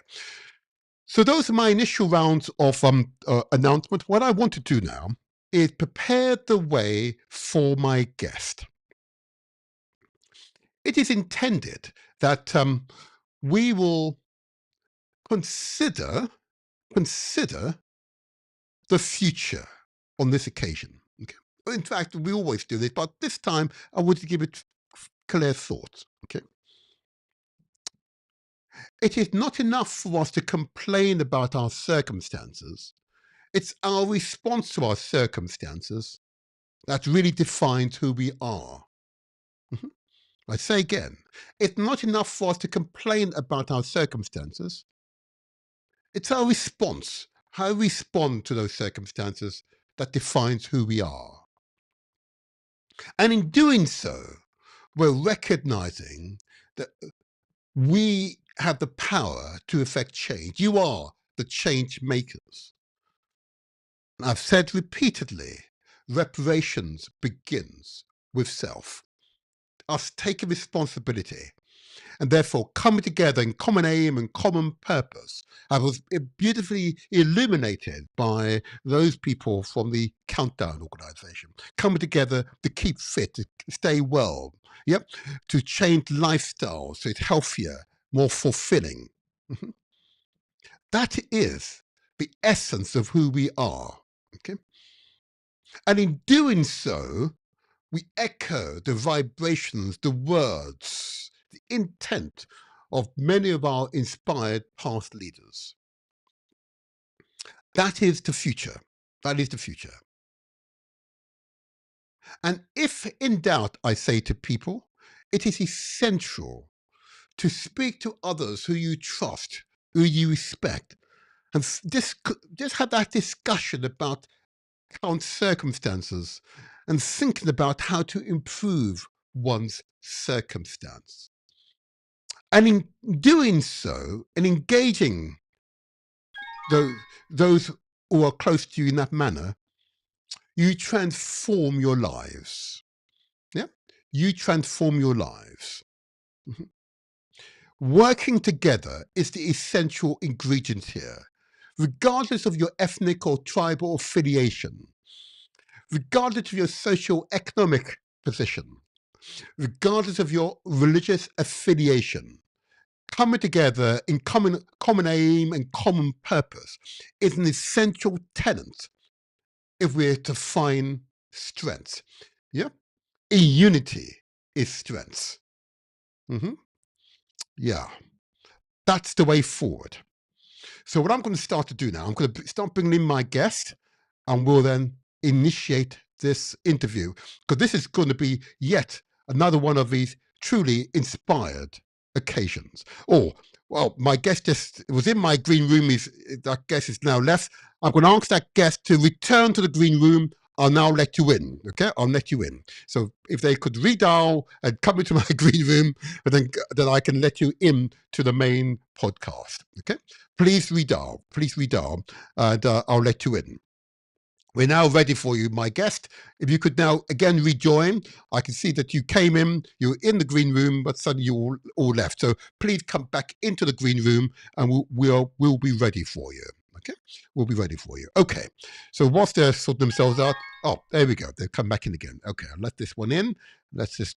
So those are my initial rounds of announcement. What I want to do now is prepare the way for my guest. It is intended that we will consider the future on this occasion. Okay. In fact, we always do this, but this time I want to give it clear thoughts. Okay. It is not enough for us to complain about our circumstances. It's our response to our circumstances that really defines who we are. I say again, it's not enough for us to complain about our circumstances. It's our response, how we respond to those circumstances that defines who we are. And in doing so, we're recognizing that we have the power to effect change. You are the change makers. And I've said repeatedly, reparations begins with self. Us taking responsibility and therefore coming together in common aim and common purpose. I was beautifully illuminated by those people from the Countdown organization, coming together to keep fit, to stay well, to change lifestyles so it's healthier, more fulfilling. That is the essence of who we are. Okay, and in doing so, we echo the vibrations, the words, the intent of many of our inspired past leaders. That is the future. That is the future. And if in doubt, I say to people, it is essential to speak to others who you trust, who you respect, and just have that discussion about current circumstances and thinking about how to improve one's circumstance. And in doing so, and engaging those who are close to you in that manner, you transform your lives. Yeah, you transform your lives. Working together is the essential ingredient here, regardless of your ethnic or tribal affiliation, regardless of your socio-economic position, regardless of your religious affiliation. Coming together in common aim and common purpose is an essential tenet if we're to find strength. Yeah, in unity is strength. Yeah, that's the way forward. So what I'm going to start to do now, I'm going to start bringing in my guest, and we'll then initiate this interview, because this is going to be yet another one of these truly inspired occasions. Oh, well, my guest just was in my green room. That guest is now left. I'm going to ask that guest to return to the green room. I'll now let you in. Okay, I'll let you in. So if they could redial and come into my green room, and then I can let you in to the main podcast. Okay, please redial, and I'll let you in. We're now ready for you, my guest. If you could now again rejoin, I can see that you came in, you were in the green room, but suddenly you all left. So please come back into the green room, and we'll be ready for you. Okay, we'll be ready for you. Okay, so whilst they're sorting themselves out, oh, there we go. They've come back in again. Okay, I'll let this one in. Let's just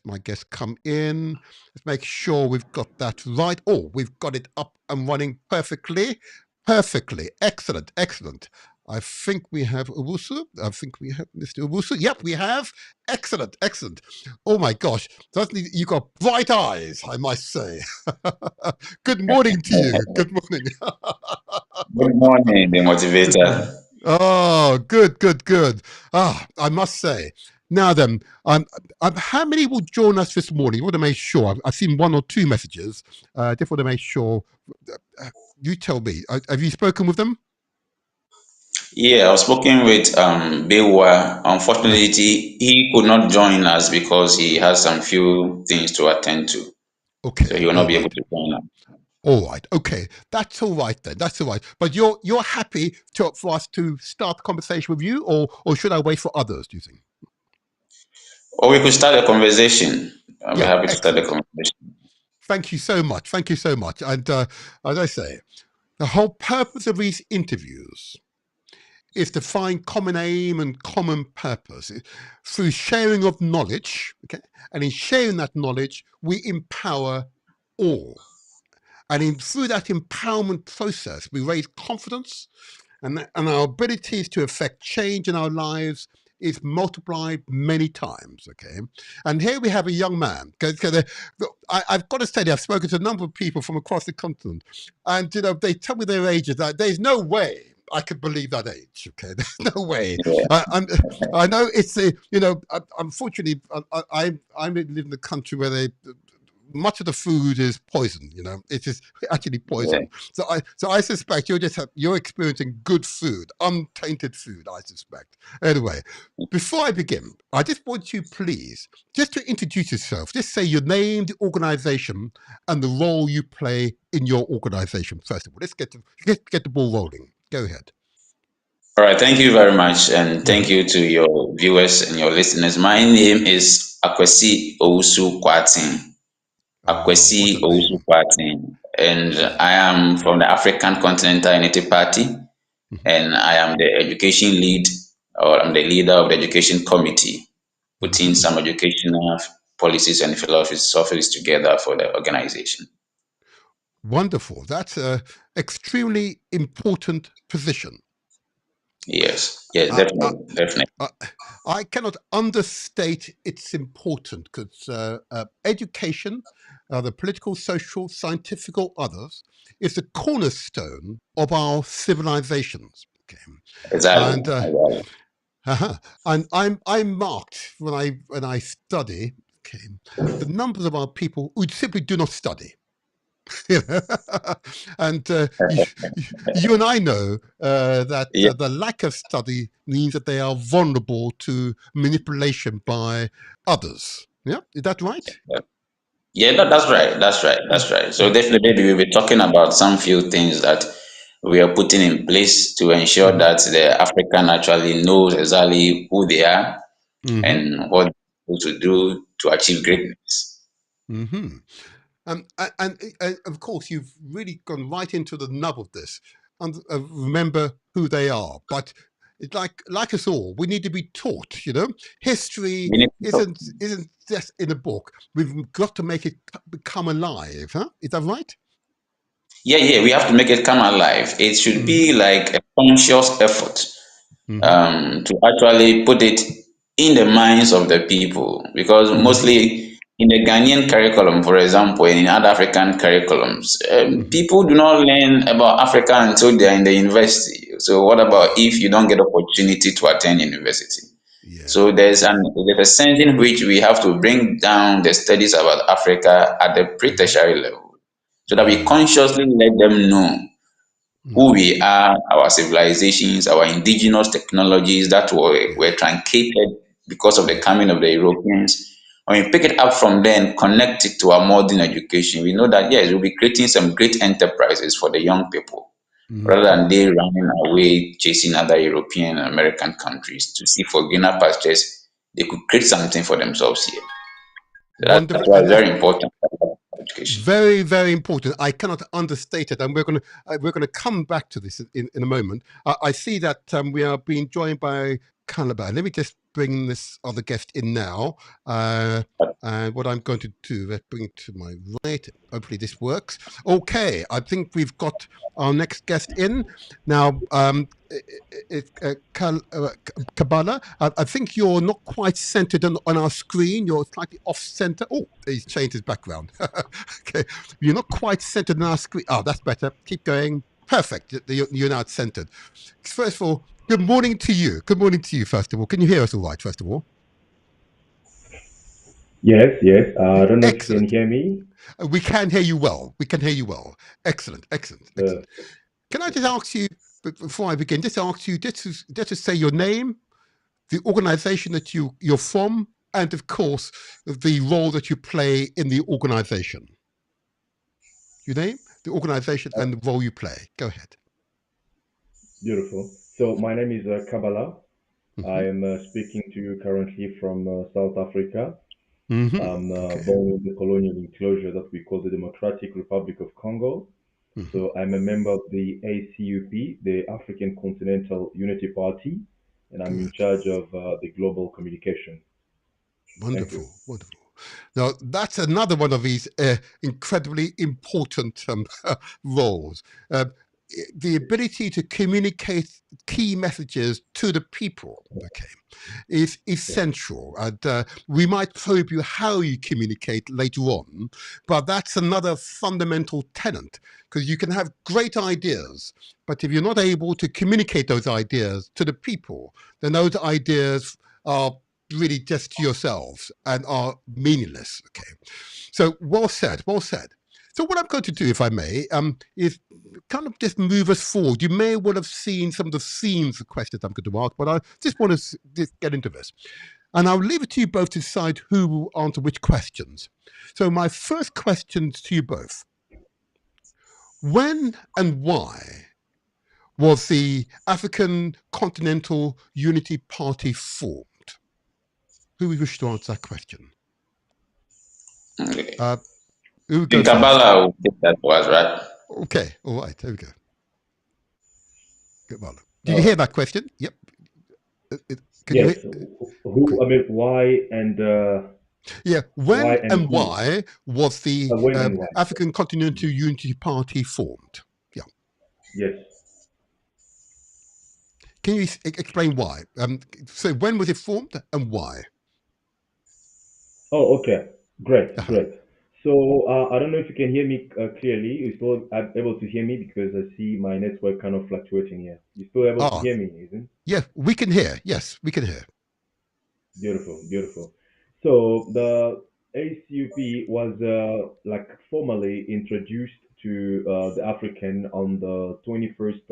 my guest come in. Let's make sure we've got that right. Oh, we've got it up and running perfectly. Excellent. I think we have Owusu. I think we have Mr. Owusu. Yep, we have. Excellent. Oh my gosh, you've got bright eyes, I must say. Good morning to you. Good morning. Good morning, the motivator. Oh, good. I must say. Now then, how many will join us this morning? I want to make sure. I've seen one or two messages. Just want to make sure. You tell me. Have you spoken with them? Yeah, I've spoken with Bewa. Unfortunately, he could not join us because he has some few things to attend to. Okay. So he will not be able to join us. All right. Okay. That's all right then. That's all right. But you're happy for us to start the conversation with you, or should I wait for others, do you think? Or we could start a conversation. I'll be happy to start a conversation. Thank you so much. And as I say, the whole purpose of these interviews is to find common aim and common purpose through sharing of knowledge. Okay, and in sharing that knowledge, we empower all. And through that empowerment process, we raise confidence, and our abilities to effect change in our lives is multiplied many times. Okay, and here we have a young man. I've got to say, I've spoken to a number of people from across the continent, and they tell me their ages. There's no way I could believe that age. Okay, there's no way. Yeah. I know it's unfortunately, I live in a country where much of the food is poison. You know, it is actually Yeah. poison. So I suspect you're experiencing good food, untainted food. I suspect. Anyway, before I begin, I just want you, please, just to introduce yourself. Just say your name, the organization, and the role you play in your organization. First of all, let's get the ball rolling. Go ahead. All right. Thank you very much, and Mm-hmm. thank you to your viewers and your listeners. My name is Akwesi Owusu Kwatin. Oh, what a Akwesi Owusu name. Kwatin, and I am from the African Continental Unity Party, Mm-hmm. and I am the education lead, or I'm the leader of the education committee, putting Mm-hmm. some educational policies and philosophies together for the organization. Wonderful. That's a extremely important position. Yes, yes, I, I, definitely, definitely. I, I cannot understate its importance because education, the political, social, scientific, or others, is the cornerstone of our civilizations. Okay. Exactly, And exactly. and I'm marked when I study. Okay, the numbers of our people who simply do not study. You know? And you and I know that Yeah, the lack of study means that they are vulnerable to manipulation by others. Yeah, is that right? yeah, that's right, that's right, Mm, that's right. So mm, definitely, maybe we'll be talking about some few things that we are putting in place to ensure mhm, that the African actually knows exactly who they are mhm, and what to do to achieve greatness. mhm. And of course, you've really gone right into the nub of this, and remember who they are. But it's like us all, we need to be taught. You know, history We need to talk. isn't just in a book. We've got to make it become alive. Huh? Is that right? Yeah, yeah, we have to make it come alive. It should Mm-hmm. be like a conscious effort Mm-hmm. to actually put it in the minds of the people because Mm-hmm. mostly in the Ghanaian curriculum, for example, and in other African curriculums, Mm-hmm. people do not learn about Africa until they are in the university. So what about if you don't get opportunity to attend university? Yeah. So there's a sense in which we have to bring down the studies about Africa at the Mm-hmm. pre-tertiary level so that we Right. consciously let them know who Mm-hmm. we are, our civilizations, our indigenous technologies that were Yes. truncated because of the Yes. coming of the Europeans. When we pick it up from there and connect it to our modern education, we know that yes, we'll be creating some great enterprises for the young people rather Mm-hmm. than they running away chasing other European and American countries to see for greener pastures. They could create something for themselves here. So Wonderful. that's why And it's that's very important education. very, very important. I cannot understate it, and we're going to come back to this in a moment. I see that we are being joined by Calabar. Let me just bring this other guest in now. And what I'm going to do, let's bring it to my right. Hopefully, this works. Okay, I think we've got our next guest in now. Kabbalah, I think you're not quite centered on our screen. You're slightly off center. Oh, he's changed his background. Okay, you're not quite centered on our screen. Oh, that's better. Keep going. Perfect. You're now centered. First of all, good morning to you. Good morning to you, first of all. Can you hear us all right, first of all? Yes, yes. I don't know if you can Excellent. hear me. We can hear you well. We can hear you well. Excellent, excellent, Uh, excellent. Can I just ask you, before I begin, just ask you just to say your name, the organization that you're from, and of course, the role that you play in the organization. Your name, the organization, and the role you play. Go ahead. Beautiful. So my name is Kabbalah. I Mm-hmm. am speaking to you currently from South Africa. Mm-hmm. I'm Okay. born in the colonial enclosure that we call the Democratic Republic of Congo. Mm-hmm. So I'm a member of the ACUP, the African Continental Unity Party, and I'm in Good. charge of the global communication. Thank you. Wonderful. Wonderful. Now, that's another one of these incredibly important roles. Uh, the ability to communicate key messages to the people, okay, is Yeah. essential. And we might probe you how you communicate later on, but that's another fundamental tenet because you can have great ideas, but if you're not able to communicate those ideas to the people, then those ideas are really just to yourselves and are meaningless. Okay. So well said, well said. So what I'm going to do, if I may, is kind of just move us forward. You may well have seen some of the themes of questions I'm going to ask, but I just want to just get into this. And I'll leave it to you both to decide who will answer which questions. So my first question to you both. When and why was the African Continental Unity Party formed? Who wishes to answer that question? Okay. Uh, who would In go first? Kabbalah, will take that was right. Okay, all right, there we go. Good one. Did All you hear right. that question? Yep. Can you Yes. hear? Who? I mean, Yeah. why When and and who? why was the When and why? African Continental Unity Party formed? Yeah. Yes. Can you explain why? So when was it formed and why? Oh, okay. Great, Uh-huh. great. So I don't know if you can hear me clearly. You still able to hear me because I see my network kind of fluctuating here. You still able to Ah, hear me, isn't? yeah, we can hear. Yes, we can hear. Beautiful, beautiful. So the ACUP was like formally introduced to the African on the 21st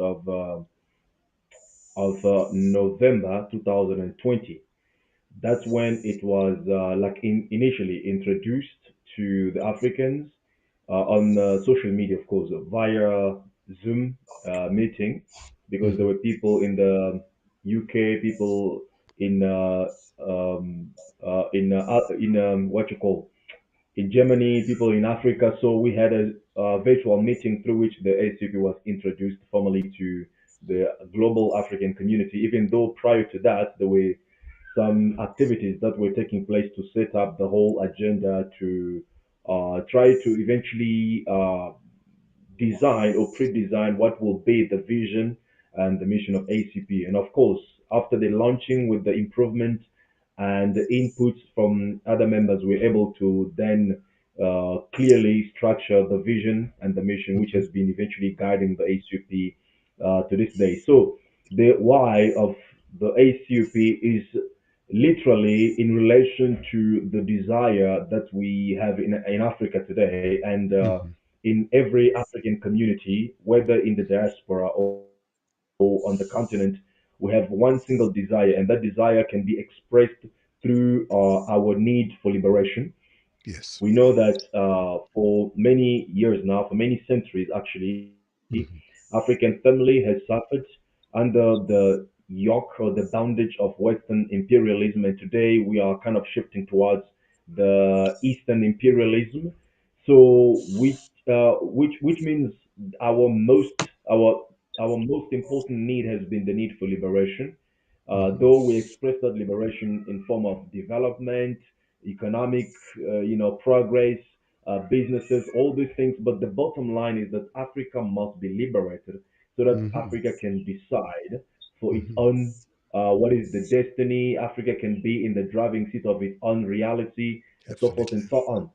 of November 2020. That's when it was initially introduced to the Africans on social media, of course, via Zoom meeting, because there Hmm. were people in the UK, people in um, what you call in Germany, people in Africa. So we had a virtual meeting through which the ACP was introduced formally to the global African community. Even though prior to that, there were some activities that were taking place to set up the whole agenda to try to eventually design or pre-design what will be the vision and the mission of ACP. And of course, after the launching with the improvement and the inputs from other members, we're able to then clearly structure the vision and the mission, which Hmm. has been eventually guiding the ACP to this day. So the why of the ACP is literally in relation to the desire that we have in Africa today and Hmm. in every African community, whether in the diaspora or on the continent, we have one single desire, and that desire can be expressed through our need for liberation. Yes. We know that for many years now, for many centuries actually, Hmm. African family has suffered under the yoke or the bondage of Western imperialism, and today we are kind of shifting towards the Eastern imperialism. So, which means our most our our most important need has been the need for liberation. Hmm. Though we express that liberation in form of development, economic, progress, businesses, all these things. But the bottom line is that Africa must be liberated so that Hmm. Africa can decide for its Hmm. own what is the destiny. Africa can be in the driving seat of its own reality, and so forth Absolutely. and so on.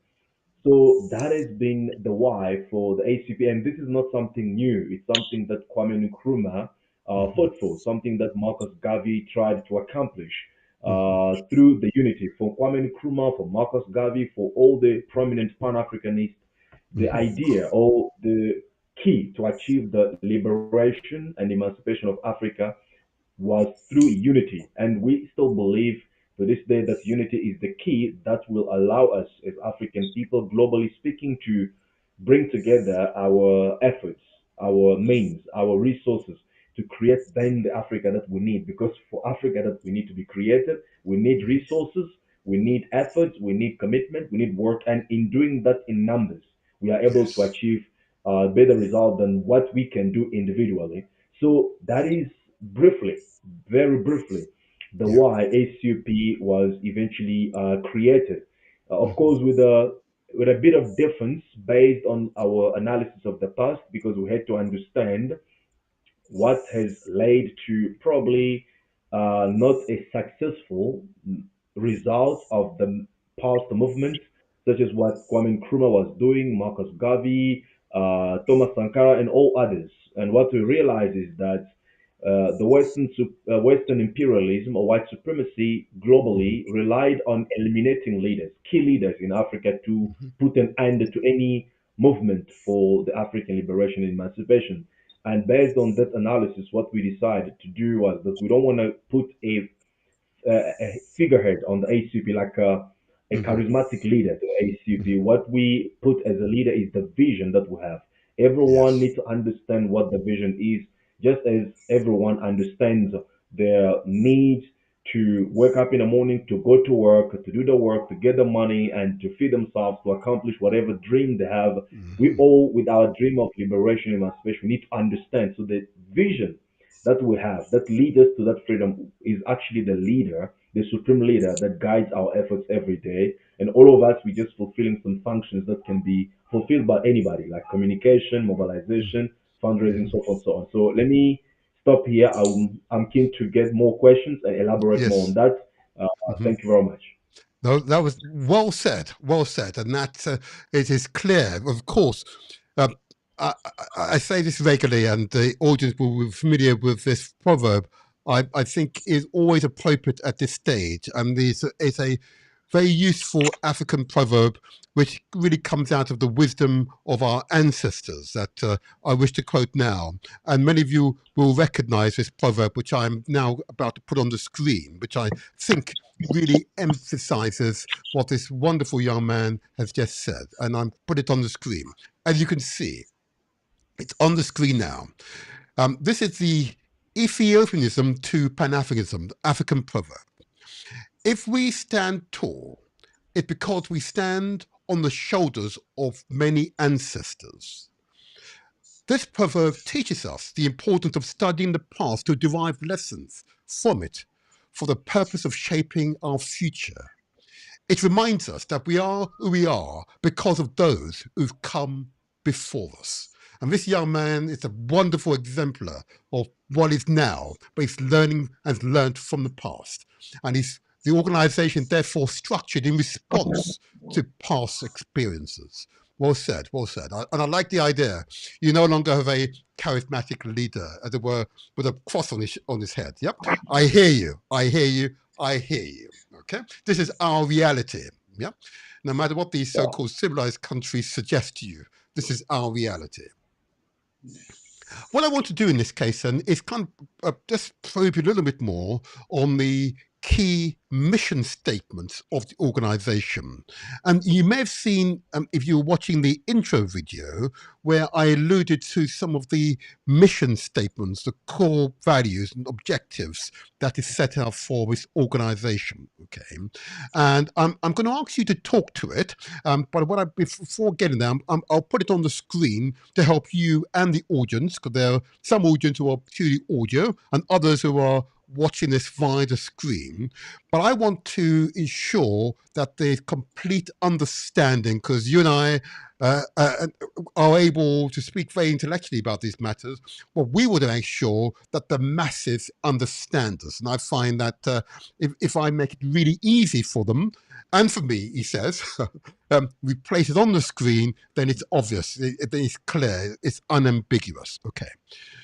So that has been the why for the ACP, and this is not something new. It's something that Kwame Nkrumah Hmm. fought for, something that Marcus Garvey tried to accomplish Hmm. through the unity. For Kwame Nkrumah, for Marcus Garvey, for all the prominent Pan-Africanists, the Hmm. idea or the key to achieve the liberation and emancipation of Africa was through unity. And we still believe to this day that unity is the key that will allow us as African people, globally speaking, to bring together our efforts, our means, our resources to create then the Africa that we need. Because for Africa that we need to be created, we need resources, we need efforts, we need commitment, we need work. And in doing that in numbers, we are able to Yes. achieve better result than what we can do individually. So that is briefly, very briefly, the Yeah. why ACUP was eventually created. Of Hmm. course, with a bit of difference based on our analysis of the past, because we had to understand what has led to probably not a successful result of the past movements, such as what Kwame Nkrumah was doing, Marcus Garvey, Thomas Sankara, and all others. And what we realize is that Western imperialism or white supremacy globally relied on eliminating leaders, key leaders in Africa, to put an end to any movement for the African liberation and emancipation. And based on that analysis, what we decided to do was that we don't want to put a figurehead on the ACP, like a Hmm. charismatic leader to ACP. What we put as a leader is the vision that we have. Everyone Yes. needs to understand what the vision is, just as everyone understands their needs to wake up in the morning, to go to work, to do the work, to get the money, and to feed themselves, to accomplish whatever dream they have. We Hmm. all, with our dream of liberation, emancipation, we need to understand. So the vision that we have that leads us to that freedom is actually the leader, the supreme leader that guides our efforts every day. And all of us, we just fulfilling some functions that can be fulfilled by anybody, like communication, mobilization, fundraising, Hmm. so forth and so on. So let me stop here. I'm keen to get more questions and elaborate more on Yes. that. Hmm. Thank you very much. No, that was well said, and that it is clear. Of course, um, I say this regularly, and the audience will be familiar with this proverb. I think is always appropriate at this stage, and it's a very useful African proverb, which really comes out of the wisdom of our ancestors that I wish to quote now. And many of you will recognize this proverb, which I'm now about to put on the screen, which I think really emphasizes what this wonderful young man has just said. And I'm put it on the screen. As you can see, it's on the screen now. This is the Ethiopianism to Pan-Africanism, the African proverb. If we stand tall, it's because we stand on the shoulders of many ancestors. This proverb teaches us the importance of studying the past to derive lessons from it for the purpose of shaping our future. It reminds us that we are who we are because of those who've come before us. And this young man is a wonderful exemplar of what is now, but he's learning and learned from the past. And the organization therefore structured in response to past experiences. Well said, well said. And I like the idea. You no longer have a charismatic leader, as it were, with a cross on his head. Yep. I hear you. I hear you. I hear you. Okay, this is our reality. Yeah, no matter what these Yeah. so-called civilized countries suggest to you, this is our reality. What I want to do in this case then is kind of just probe you a little bit more on the key mission statements of the organization. And you may have seen, if you were watching the intro video, where I alluded to some of the mission statements, the core values and objectives that is set out for this organization. Okay. And I'm going to ask you to talk to it. But before getting there, I'll put it on the screen to help you and the audience, because there are some audience who are purely audio and others who are watching this via the screen. But I want to ensure that there's complete understanding, because you and I are able to speak very intellectually about these matters. Well, we want to make sure that the masses understand us. And I find that if I make it really easy for them, and for me, he says, we place it on the screen, then it's obvious, then it's clear, it's unambiguous. Okay.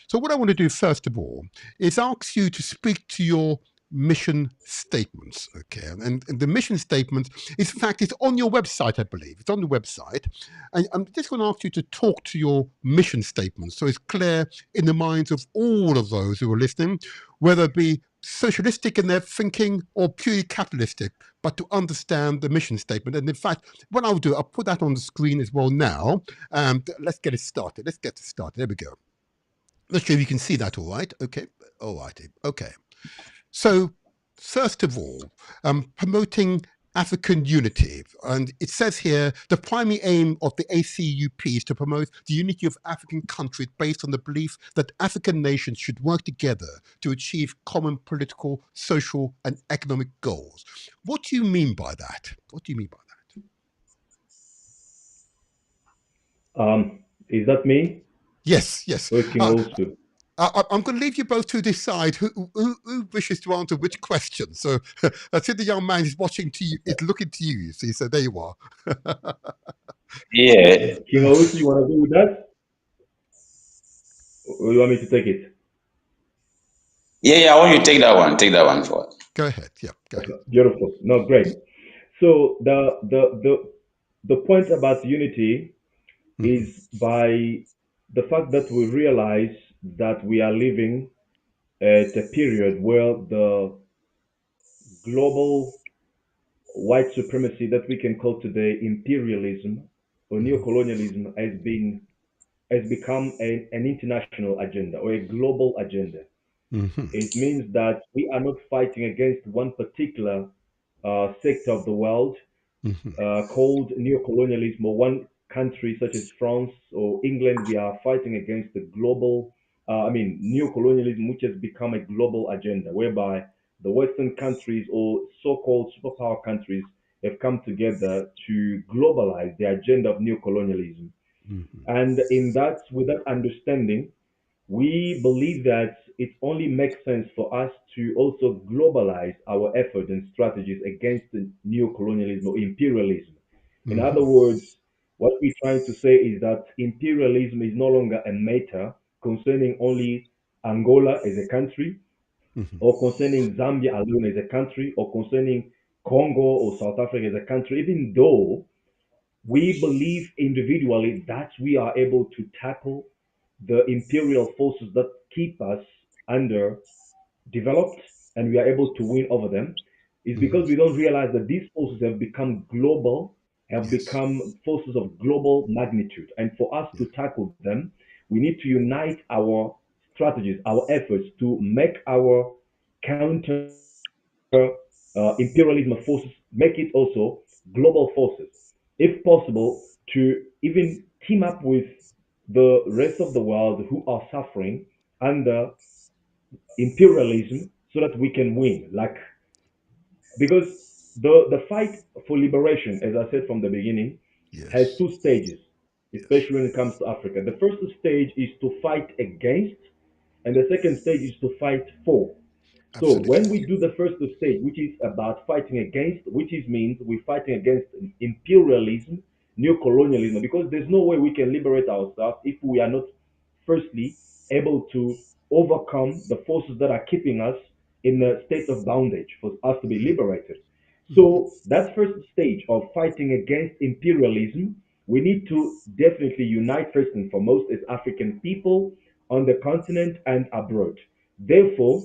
So what I want to do first of all is ask you to speak to your mission statements. Okay. And the mission statement is, in fact, it's on your website, I believe. It's on the website. And I'm just going to ask you to talk to your mission statements so it's clear in the minds of all of those who are listening, whether it be socialistic in their thinking or purely capitalistic, but to understand the mission statement. And in fact, what I'll do, I'll put that on the screen as well now. And let's get it started. Let's get it started. There we go. Not sure if you can see that all right. Okay. All righty. Okay. So, first of all, promoting African unity. And it says here the primary aim of the ACUP is to promote the unity of African countries based on the belief that African nations should work together to achieve common political, social, and economic goals. What do you mean by that? What do you mean by that? Is that me? Yes, yes. Working also. I'm going to leave you both to decide who wishes to answer which question. So I see the young man is watching to you, is looking to you. You see, so there you are. Yeah, King also, you want to go with that? Or you want me to take it? Yeah, I want you to take that one. Take that one for us. Go ahead. Yeah, go ahead. Beautiful. No, great. So the point about unity is by the fact that we realize that we are living at a period where the global white supremacy that we can call today imperialism or neocolonialism has become an international agenda or a global agenda. Hmm. It means that we are not fighting against one particular sector of the world called neocolonialism, or one country such as France or England. We are fighting against the global, neocolonialism, which has become a global agenda, whereby the Western countries or so-called superpower countries have come together to globalize the agenda of neocolonialism. And in that, with that understanding, we believe that it only makes sense for us to also globalize our effort and strategies against the neocolonialism or imperialism. In other words, what we're trying to say is that imperialism is no longer a matter concerning only Angola as a country, or concerning Zambia alone as a country, or concerning Congo or South Africa as a country, even though we believe individually that we are able to tackle the imperial forces that keep us under developed and we are able to win over them, is because we don't realize that these forces have become global, have Yes. become forces of global magnitude. And for us Yeah. to tackle them, we need to unite our strategies, our efforts to make our counter imperialism forces, make it also global forces. If possible, to even team up with the rest of the world who are suffering under imperialism so that we can win. Like, because the fight for liberation, as I said from the beginning, has Yes. two stages, Yes. especially when it comes to Africa. The first stage is to fight against, and the second stage is to fight for. So when we Absolutely. do the first stage, which is about fighting against, which is means we're fighting against imperialism, neo-colonialism, because there's no way we can liberate ourselves if we are not firstly able to overcome the forces that are keeping us in a state of bondage for us to be liberated. So that first stage of fighting against imperialism, we need to definitely unite first and foremost as African people on the continent and abroad. Therefore,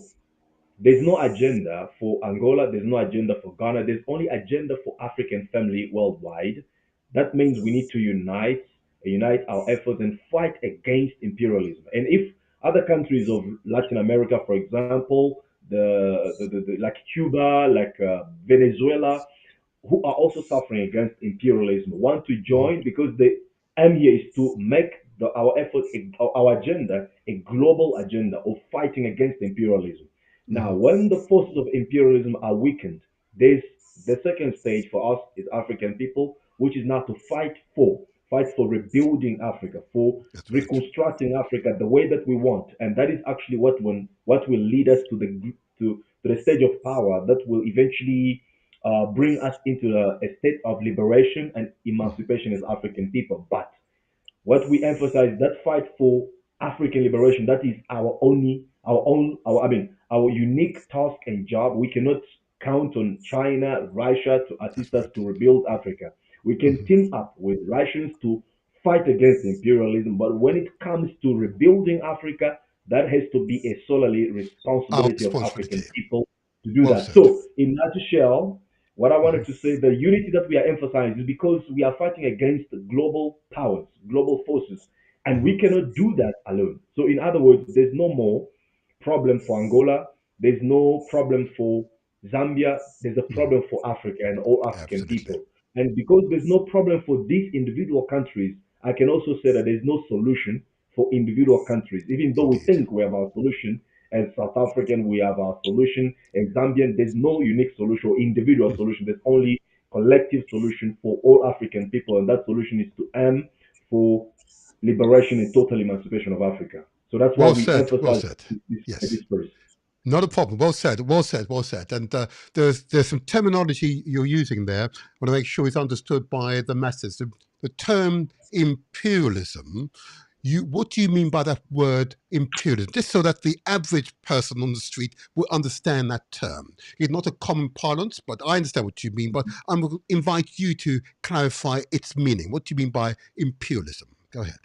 there's no agenda for Angola. There's no agenda for Ghana. There's only agenda for African family worldwide. That means we need to unite our efforts and fight against imperialism. And if other countries of Latin America, for example, like Cuba, like Venezuela, who are also suffering against imperialism want to join, because the aim here is to make our effort, our agenda, a global agenda of fighting against imperialism. Now, when the forces of imperialism are weakened, there's the second stage for us as African people, which is now to fight for rebuilding Africa, for That's right. reconstructing Africa the way that we want, and that is actually what will lead us to the stage of power that will eventually bring us into a state of liberation and emancipation as African people. But what we emphasize, that fight for African liberation, that is our unique task and job. We cannot count on China, Russia to assist That's us right. to rebuild Africa. We can team up with Russians to fight against imperialism, but when it comes to rebuilding Africa, that has to be a solely Our responsibility of African responsibility. people to do Well that. said. So, in a nutshell, what I wanted to say, the unity that we are emphasizing is because we are fighting against global powers, global forces, and we cannot do that alone. So, in other words, there's no more problem for Angola, there's no problem for Zambia, there's a problem for Africa and all African Absolutely. people. And because there's no problem for these individual countries, I can also say that there's no solution for individual countries. Even though we Indeed. think we have our solution, as South African, we have our solution. As Zambian, there's no unique solution or individual solution. There's only collective solution for all African people, and that solution is to aim for liberation and total emancipation of Africa. So that's why Well we said. Well emphasize said. this Yes. first. Not a problem. Well said. Well said. Well said. And there's some terminology you're using there. I want to make sure it's understood by the masses. The term imperialism what do you mean by that word imperialism? Just so that the average person on the street will understand that term. It's not a common parlance, but I understand what you mean. But I will invite you to clarify its meaning. What do you mean by imperialism? Go ahead.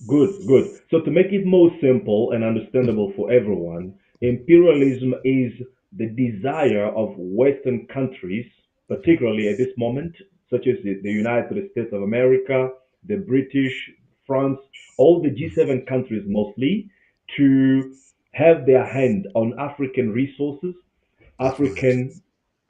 Good, good. So to make it more simple and understandable for everyone, imperialism is the desire of Western countries, particularly at this moment, such as the United States of America, the British, France, all the G7 countries mostly, to have their hand on African resources, That's right.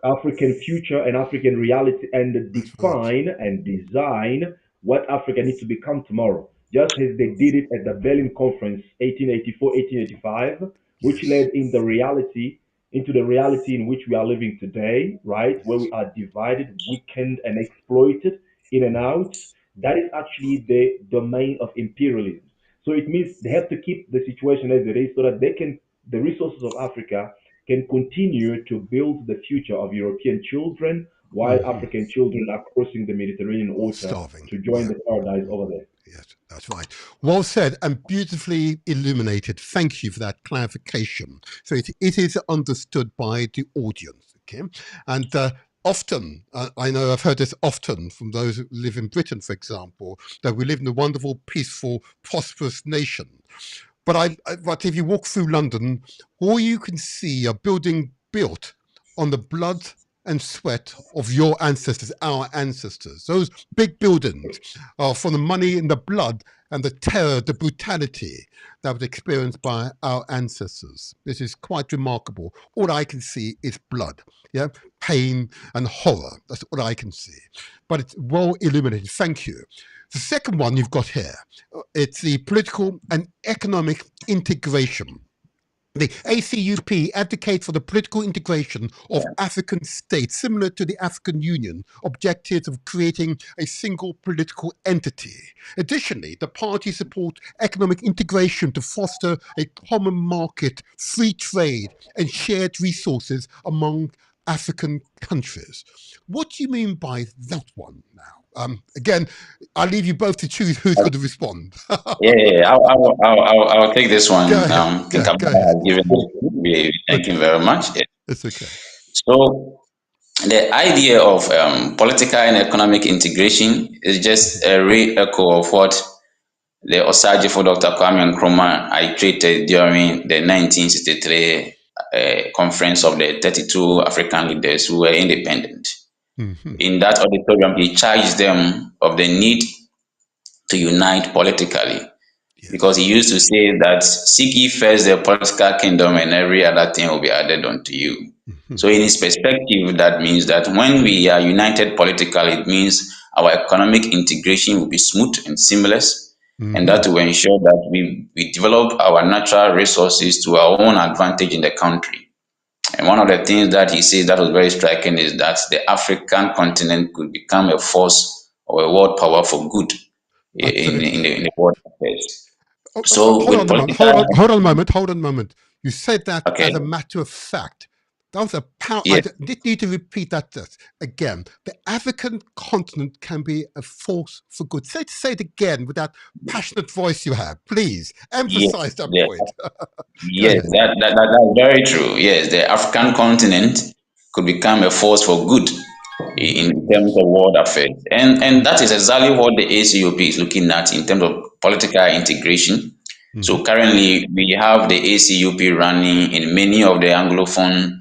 African future and African reality, and That's right. define and design what Africa needs to become tomorrow. Just as they did it at the Berlin Conference 1884, 1885, which Yes. led into the reality in which we are living today, right? Where Yes. we are divided, weakened, and exploited in and out. That is actually the domain of imperialism. So it means they have to keep the situation as it is so that the resources of Africa can continue to build the future of European children while Mm-hmm. African children are crossing the Mediterranean water Starving. to join Yeah. the paradise over there. Yes, that's right. Well said and beautifully illuminated. Thank you for that clarification. So it is understood by the audience. Okay. And often, I know I've heard this often from those who live in Britain, for example, that we live in a wonderful, peaceful, prosperous nation. But if you walk through London, all you can see are buildings built on the blood and sweat of your ancestors, our ancestors. Those big buildings are from the money and the blood and the terror, the brutality that was experienced by our ancestors. This is quite remarkable. All I can see is blood, yeah, pain and horror. That's all I can see. But it's well illuminated. Thank you. The second one you've got here, it's the political and economic integration. The ACUP advocates for the political integration of African states, similar to the African Union, objectives of creating a single political entity. Additionally, the party supports economic integration to foster a common market, free trade, and shared resources among African countries. What do you mean by that one now? Again, I'll leave you both to choose who's going to respond. Yeah, I'll take this one. Go ahead. King Go Kamara ahead. has given it. We thank him Okay, very much. Yeah. it's okay. So the idea of political and economic integration is just a re-echo of what the Osagifo Dr. Kwame Nkrumah iterated during the 1963 conference of the 32 African leaders who were independent. Mm-hmm. In that auditorium, he charged them of the need to unite politically, because Yes. he used to say that seek ye first the political kingdom and every other thing will be added unto you. Mm-hmm. So in his perspective, that means that when we are united politically, it means our economic integration will be smooth and seamless, and Mm-hmm. that will ensure that we develop our natural resources to our own advantage in the country. And one of the things that he said that was very striking is that the African continent could become a force or a world power for good Absolutely. in the world affairs. So Hold with on a moment. Hold political, on a moment. Hold on a moment. You said that okay, as a matter of fact. That was a power. I yes, did need to repeat that again. The African continent can be a force for good. Say it again with that passionate voice you have. Please yes, emphasize that the, point. Go yes, ahead. that's very true. Yes, the African continent could become a force for good Mm-hmm. in terms of world affairs, and that is exactly what the ACOP is looking at in terms of political integration. Mm-hmm. So currently, we have the ACUP running in many of the Anglophone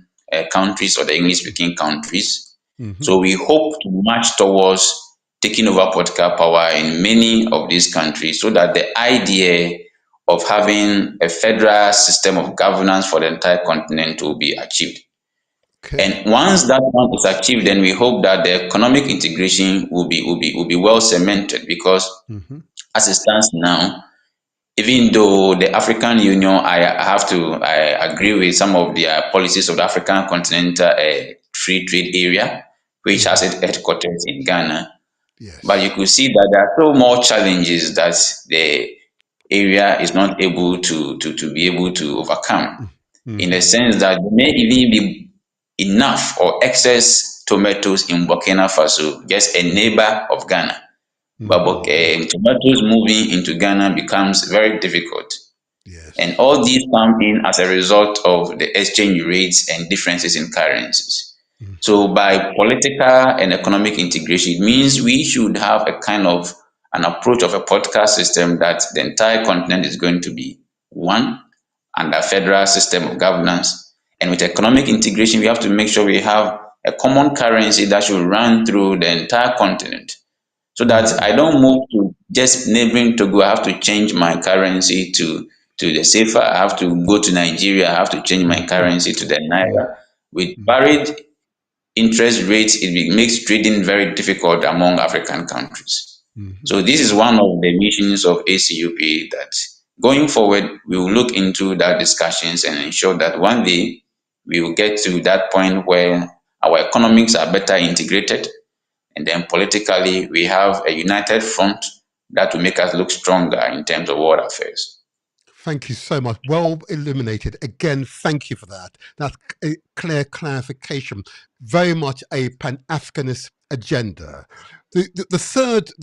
countries or the English-speaking countries. Mm-hmm. So we hope to march towards taking over political power in many of these countries, so that the idea of having a federal system of governance for the entire continent will be achieved. Okay. And once that one is achieved, then we hope that the economic integration will be well cemented, because Mm-hmm. as it stands now, even though the African Union, I agree with some of their policies of the African Continental Free Trade Area, which has Mm-hmm. its headquarters in Ghana. But you Yes. could see that there are still more challenges that the area is not able to be able to overcome, in the Mm-hmm. sense that there may even be enough or excess tomatoes in Burkina Faso, just a neighbor of Ghana. But tomatoes moving into Ghana becomes very difficult. And Yes. all these come in as a result of the exchange rates and differences in currencies. Mm-hmm. So by political and economic integration, it means we should have a kind of an approach of a political system that the entire continent is going to be one under federal system of governance. And with economic integration, we have to make sure we have a common currency that should run through the entire continent so that Mm-hmm. I don't move to just neighboring Togo. I have to change my currency to the safer. I have to go to Nigeria. I have to change my Mm-hmm. currency to the naira. With Mm-hmm. varied interest rates, makes trading very difficult among African countries. Mm-hmm. So this is one of the missions of ACUP that going forward we will look into that discussions and ensure that one day we will get to that point where our economics are better integrated and then politically we have a united front that will make us look stronger in terms of world affairs. Thank you so much. Well illuminated. Again, thank you for that. That's a clear clarification. Very much a Pan-Africanist agenda. The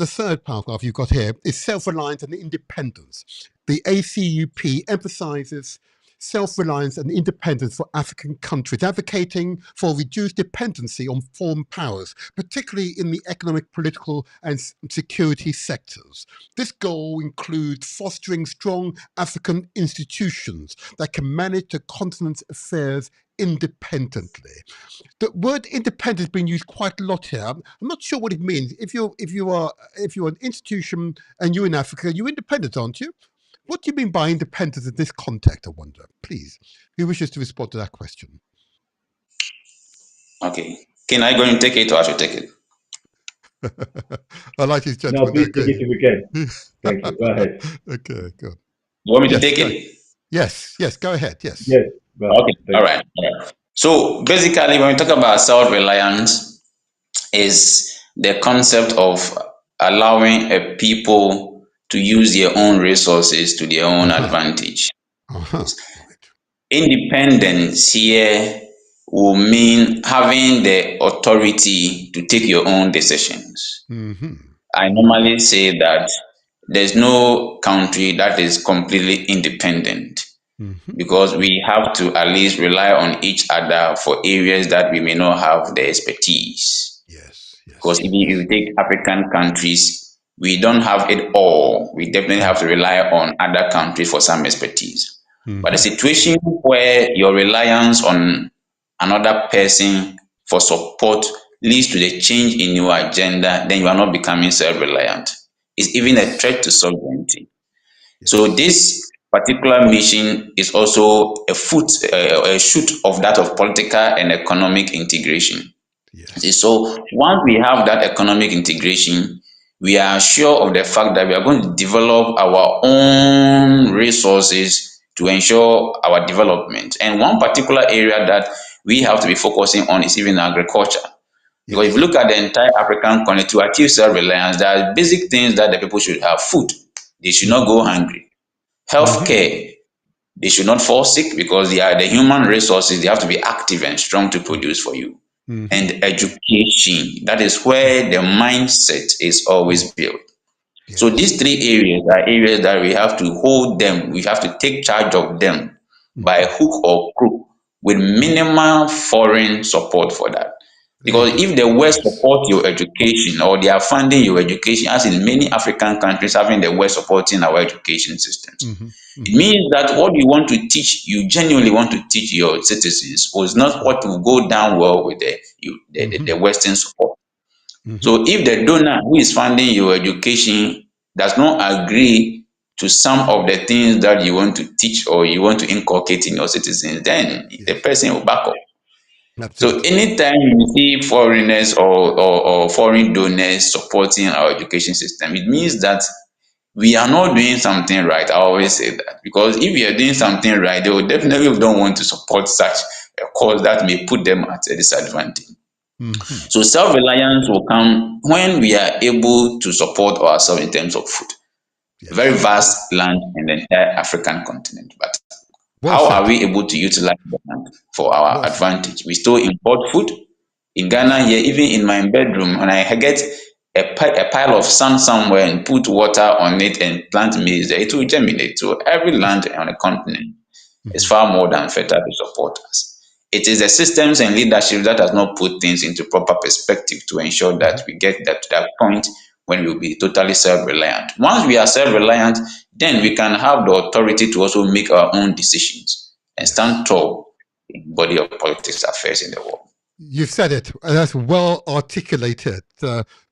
third paragraph you've got here is self-reliance and independence. The ACUP emphasizes self-reliance and independence for African countries, advocating for reduced dependency on foreign powers, particularly in the economic, political, and security sectors. This goal includes fostering strong African institutions that can manage the continent's affairs independently. The word independent has been used quite a lot here. I'm not sure what it means. If you're an institution and you're in Africa, you're independent, aren't you? What do you mean by independence in this context, I wonder? Please, who wishes to respond to that question? Okay. Can I go and take it or I should take it? I like these No, gentlemen, they're please take it good. if we can. Thank you. Go ahead. Okay, good. You want me to Yes, take go. it? Yes, go ahead, yes. Yes, go ahead. Okay, Thank all you. right. All right. So basically, when we talk about self-reliance, is the concept of allowing a people to use their own resources to their own Uh-huh, advantage. right. Independence here will mean having the authority to take your own decisions. Mm-hmm, I mm-hmm, normally say that there's no country that is completely independent mm-hmm. because we have to at least rely on each other for areas that we may not have the expertise. Yes, Because yes, if you yes. take African countries, we don't have it all. We definitely have to rely on other countries for some expertise. But the Mm-hmm. situation where your reliance on another person for support leads to the change in your agenda, then you are not becoming self-reliant. It's even a Yes, threat to sovereignty. So yes, this particular mission is also a shoot of that of political and economic integration. yes. So once we have that economic integration, we are sure of the fact that we are going to develop our own resources to ensure our development. And one particular area that we have to be focusing on is even agriculture. Because if you Yes. look at the entire African continent, to achieve self-reliance, there are basic things that the people should have. Food, they should not Mm-hmm. go hungry. Mm-hmm. Healthcare, they should not fall sick because they are the human resources. They have to be active and strong to produce for you. Mm-hmm. And education, that is where the mindset is always built. So these Yes. three areas are areas that we have to hold them, we have to take charge of them by Mm-hmm. hook or crook with minimal foreign support for that. Very Because good. if the West Yes. support your education or they are funding your education, as in many African countries having the West supporting our education systems, Mm-hmm. it Mm-hmm. means that what you want to teach, you genuinely want to teach your citizens, was not what will go down well with Mm-hmm. the Western support. Mm-hmm. So if the donor who is funding your education does not agree to some of the things that you want to teach or you want to inculcate in your citizens, then the Yes. person will back up. So Absolutely. anytime you see foreigners or foreign donors supporting our education system, it means that we are not doing something right. I always say that because if you are doing something right, they will definitely don't want to support such a cause that may put them at a disadvantage. Mm-hmm. So self-reliance will come when we are able to support ourselves in terms of food. Very Yes. vast land in the entire African continent. But Well how are said. we able to utilize the land for our Well said. advantage? We still import food. In Yes. Ghana here, even in my bedroom, when I get a pile of sand somewhere and put water on it and plant maize there, it will germinate. So every land on a continent is far more than fertile to support us. It is the systems and leadership that has not put things into proper perspective to ensure that we get that to that point when we will be totally self-reliant. Once we are self-reliant, then we can have the authority to also make our own decisions and Yes. stand tall in body of politics affairs in the world. You said it, and that's well articulated.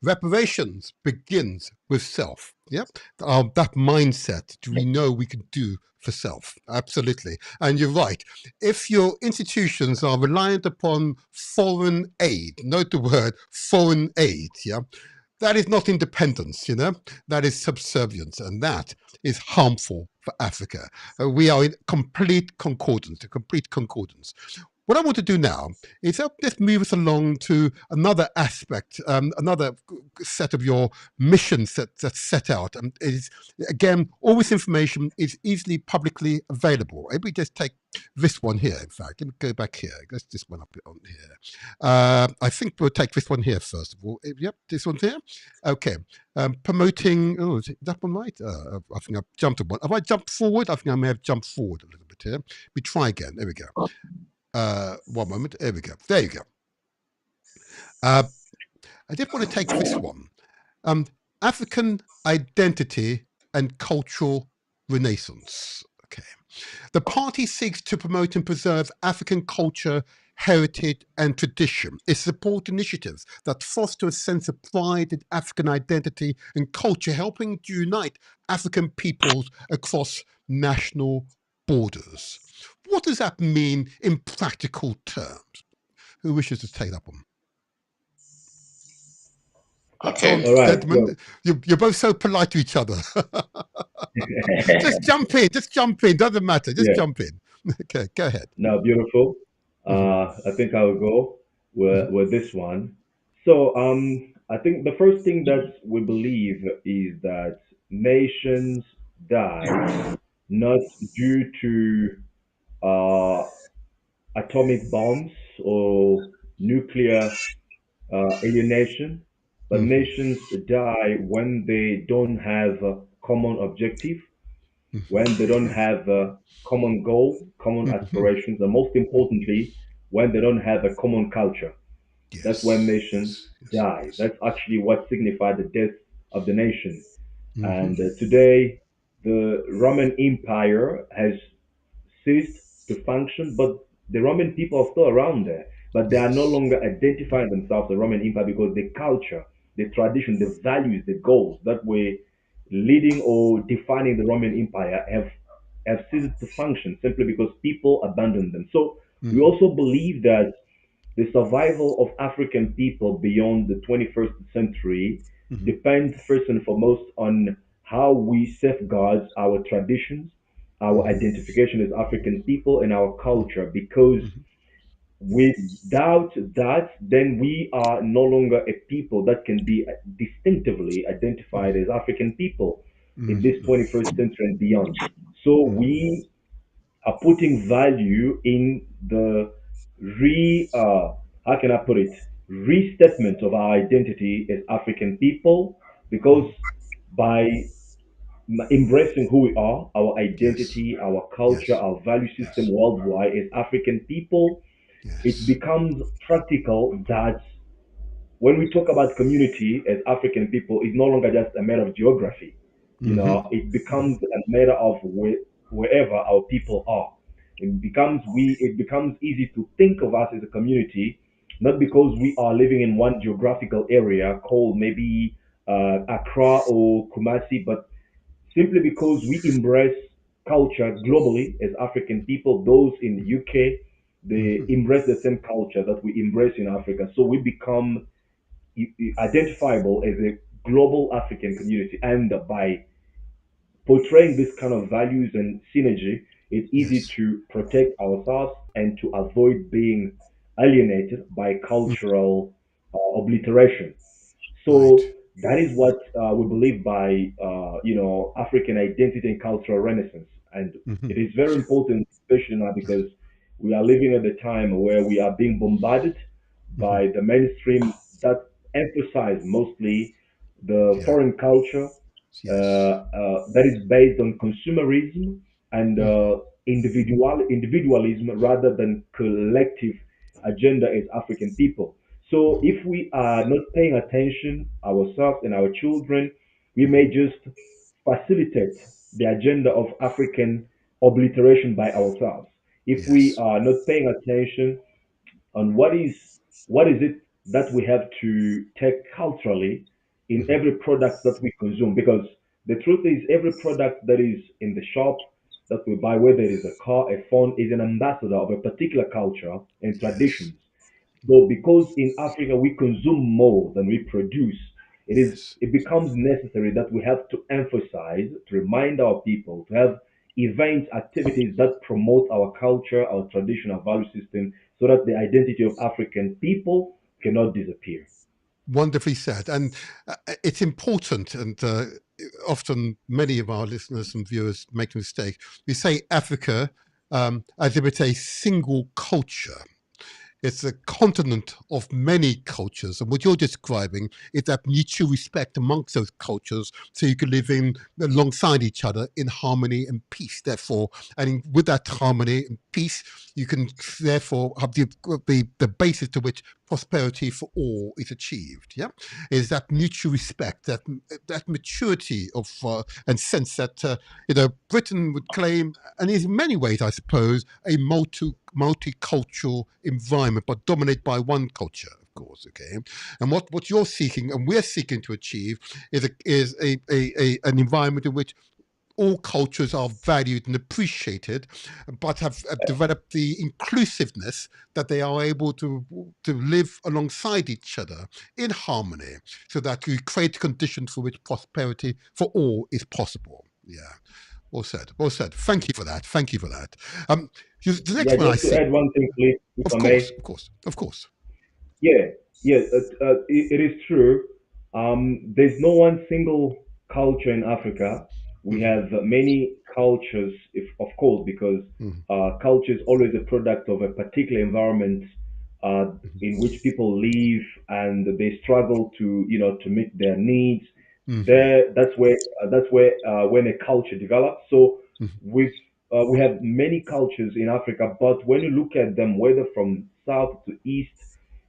Reparations begins with self. Yep, that mindset. Do we know we can do for self? Absolutely, and you're right. If your institutions are reliant upon foreign aid, note the word foreign aid. Yeah, that is not independence. That is subservience, and that is harmful for Africa. We are in complete concordance. A complete concordance. What I want to do now is let's move us along to another aspect, another set of your missions that's set out. And is again, all this information is easily publicly available. Maybe just take this one here. In fact, let me go back here. Let's this one up on here. I think we'll take this one here first of all. Yep, this one's here. Okay, promoting. Oh, is that one right? I think I've jumped a one. Have I jumped forward? I think I may have jumped forward a little bit here. We try again. There we go. One moment. There we go. There you go. I just want to take this one. African identity and cultural renaissance. Okay. The party seeks to promote and preserve African culture, heritage, and tradition. It supports initiatives that foster a sense of pride in African identity and culture, helping to unite African peoples across national borders. What does that mean in practical terms? Who wishes to take that one? Okay. All right. Gentlemen, you're both so polite to each other. Just jump in. Just jump in. Doesn't matter. Just Yeah. jump in. Okay, go ahead. Now, beautiful. I think I will go with this one. So, I think the first thing that we believe is that nations die not due to uh, atomic bombs or nuclear alienation, but Mhm, nations die when they don't have a common objective, mhm, when they don't have a common goal, common mhm. aspirations, and most importantly, when they don't have a common culture. That's when Yes, nations yes, yes, die. yes. That's actually what signified the death of the nation. Mhm, And today, the Roman Empire has ceased to function, but the Roman people are still around there. But they are no yes. longer identifying themselves the Roman Empire because the culture, the tradition, the values, the goals that were leading or defining the Roman Empire have ceased to function simply because people abandoned them. So we Mhm, also believe that the survival of African people beyond the 21st century mhm, depends first and foremost on how we safeguard our traditions, our mhm, identification as African people, and our culture. Because mhm, without that, then we are no longer a people that can be distinctively identified as African people in mhm, this 21st century and beyond. So mhm, we are putting value in the how can I put it, restatement of our identity as African people, because mhm. by embracing who we are, our Yes, identity, our culture, yes, our value system yes, worldwide as African people, it yes. becomes practical that when we talk about community as African people, it's no longer just a matter of geography. You Mhm, know, it becomes a matter of wherever our people are. It becomes easy to think of us as a community, not because we are living in one geographical area called maybe Accra or Kumasi, but simply because we embrace culture globally as African people. Those in UK, they mhm. embrace the same culture that we embrace in Africa. So we become identifiable as a global African community. And by portraying this kind of values and synergy, it's easy Yes. to protect ourselves and to avoid being alienated by Mm, cultural obliteration. right. So that is what we believe by African identity and cultural renaissance, and Mhm, it is very important, especially now because we are living at a time where we are being bombarded mhm, by the mainstream that emphasize mostly the Yeah. foreign culture Yes. that is based on consumerism and Mm. individualism rather than collective agenda as African people. So if we are not paying attention ourselves and our children, we may just facilitate the agenda of African obliteration by ourselves. If we Yes. are not paying attention on what is it that we have to take culturally in every product that we consume, because the truth is every product that is in the shop that we buy, whether it is a car, a phone, is an ambassador of a particular culture and Yes. traditions. So because in Africa we consume more than we produce, Yes. it becomes necessary that we have to emphasize, to remind our people to have events, activities that promote our culture, our tradition, our value system, so that the identity of African people cannot disappear. Wonderfully said. And it's important, and often many of our listeners and viewers make a mistake. We say Africa as if it's a single culture. It's a continent of many cultures. And what you're describing is that mutual respect amongst those cultures so you can live in alongside each other in harmony and peace. Therefore, with that harmony and peace, you can therefore have the basis to which prosperity for all is achieved. Yeah, is that mutual respect, that maturity of and sense that Britain would claim, and is in many ways, I suppose, a multicultural environment, but dominated by one culture, of course. Okay, and what you're seeking and we're seeking to achieve is an environment in which all cultures are valued and appreciated, but have developed the inclusiveness that they are able to live alongside each other in harmony, so that you create conditions for which prosperity for all is possible. Yeah, well said. Well said. Thank you for that. Thank you for that. Um, the Yeah, next one I just to see, add one thing, please, if of I course, may. of course, of course. Yeah, yeah, it is true. There's no one single culture in Africa. We Hmm. have many cultures, if of course, because Hmm. culture is always a product of a particular environment in which people live, and they struggle to, to meet their needs. Hmm. That's where when a culture develops. So Hmm. with we have many cultures in Africa, but when you look at them, whether from south to east,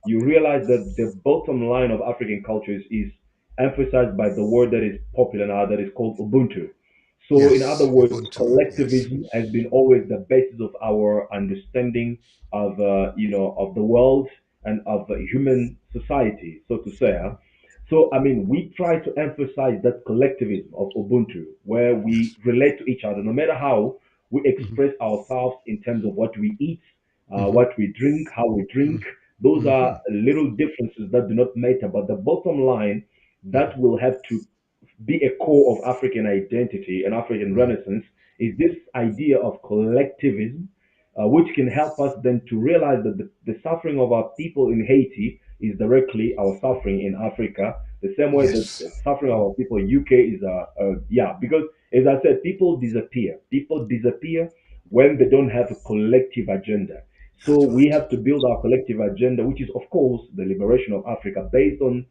you realize that the bottom line of African cultures is emphasized by the word that is popular now, that is called Ubuntu. So, in other Yes, words, Ubuntu. Yes. collectivism has been always the basis of our understanding of, of the world and of human society, so to say. Huh? So, I mean, we try to emphasize that collectivism of Ubuntu, where we Yes. relate to each other, no matter how we Hmm. express ourselves in terms of what we eat, Hmm. what we drink, how we drink. Those Hmm. are little differences that do not matter. But the bottom line that will have to be a core of African identity and African Renaissance is this idea of collectivism, which can help us then to realize that the suffering of our people in Haiti is directly our suffering in Africa. The same way that Yes. the suffering of our people in UK is yeah, because as I said, people disappear. People disappear when they don't have a collective agenda. So That's we right. have to build our collective agenda, which is of course the liberation of Africa, based on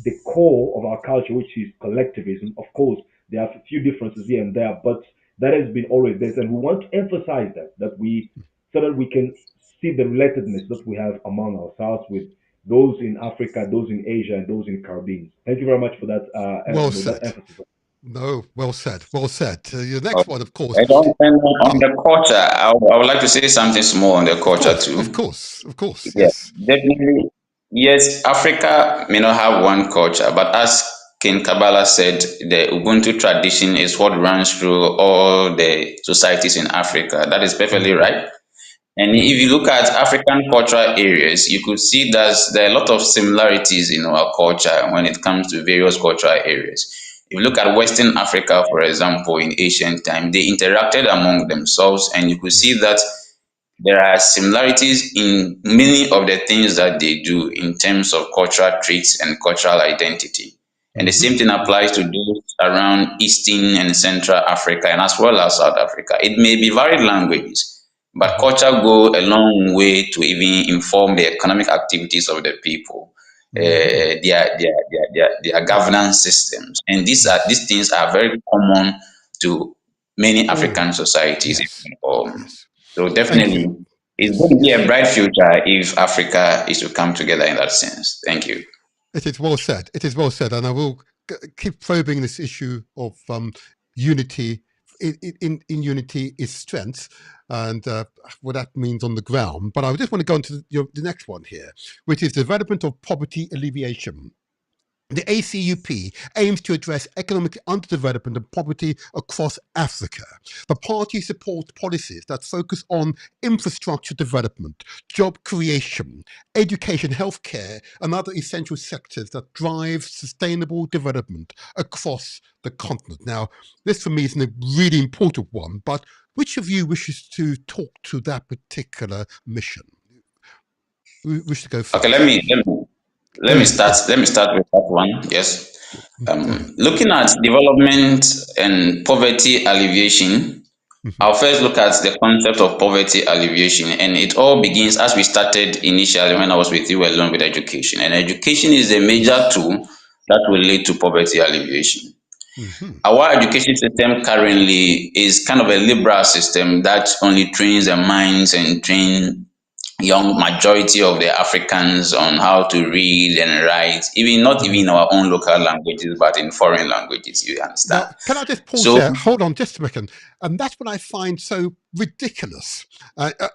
the core of our culture, which is collectivism. Of course, there are a few differences here and there, but that has been always there, and we want to emphasize that we so that we can see the relatedness that we have among ourselves with those in Africa, those in Asia, and those in Caribbean. Thank you very much for that. Well That said. emphasis. No, well said. Well said. The Oh, next one, of course. on the culture, I would like to say something small on the Of culture course, of too. course, of course. Yeah, Yes. definitely. Yes, Africa may not have one culture, but as King Kabbalah said, the Ubuntu tradition is what runs through all the societies in Africa. That is perfectly Hmm. right. And if Hmm. you look at African cultural areas, you could see that there are a lot of similarities in our culture when it comes to various cultural areas. If you look at Western Africa, for example, in ancient time, they interacted among themselves, and you could see Yes. that there are similarities in many of the things that they do in terms of cultural traits and cultural identity. And the same Hmm. thing applies to those around Eastern and Central Africa and as well as South Africa. It may be varied languages, but Hmm. culture go a long way to even inform the economic activities of the people. their governance systems, and these things are very common to many Oh, African societies. yes, yes. So Thank definitely, you. it's Yes, going to be yes. a bright future if Africa is to come together in that sense. Thank you. It is well said. It is well said, and I will keep probing this issue of unity. In unity is strength, and what that means on the ground. But I just want to go into the next one here, which is development of poverty alleviation. The ACUP aims to address economic underdevelopment and poverty across Africa. The party supports policies that focus on infrastructure development, job creation, education, healthcare, and other essential sectors that drive sustainable development across the continent. Now, this for me is a really important one, but which of you wishes to talk to that particular mission? We wish to go Okay, first. let Go me ahead. start. Let me start with that one. Yes. Go ahead. Looking at development and poverty alleviation, Mhm. I'll first look at the concept of poverty alleviation, and it all begins as we started initially when I was with you alone with education. And education is a major Yes. tool that will lead to poverty alleviation. Mhm. Our education system currently is kind of a liberal system that only trains the minds and train young majority of the Africans on how to read and write, even not even in our own local languages, but in foreign languages. You understand? Now, can I just pause So there? Hold on just a second. And that's what I find so ridiculous.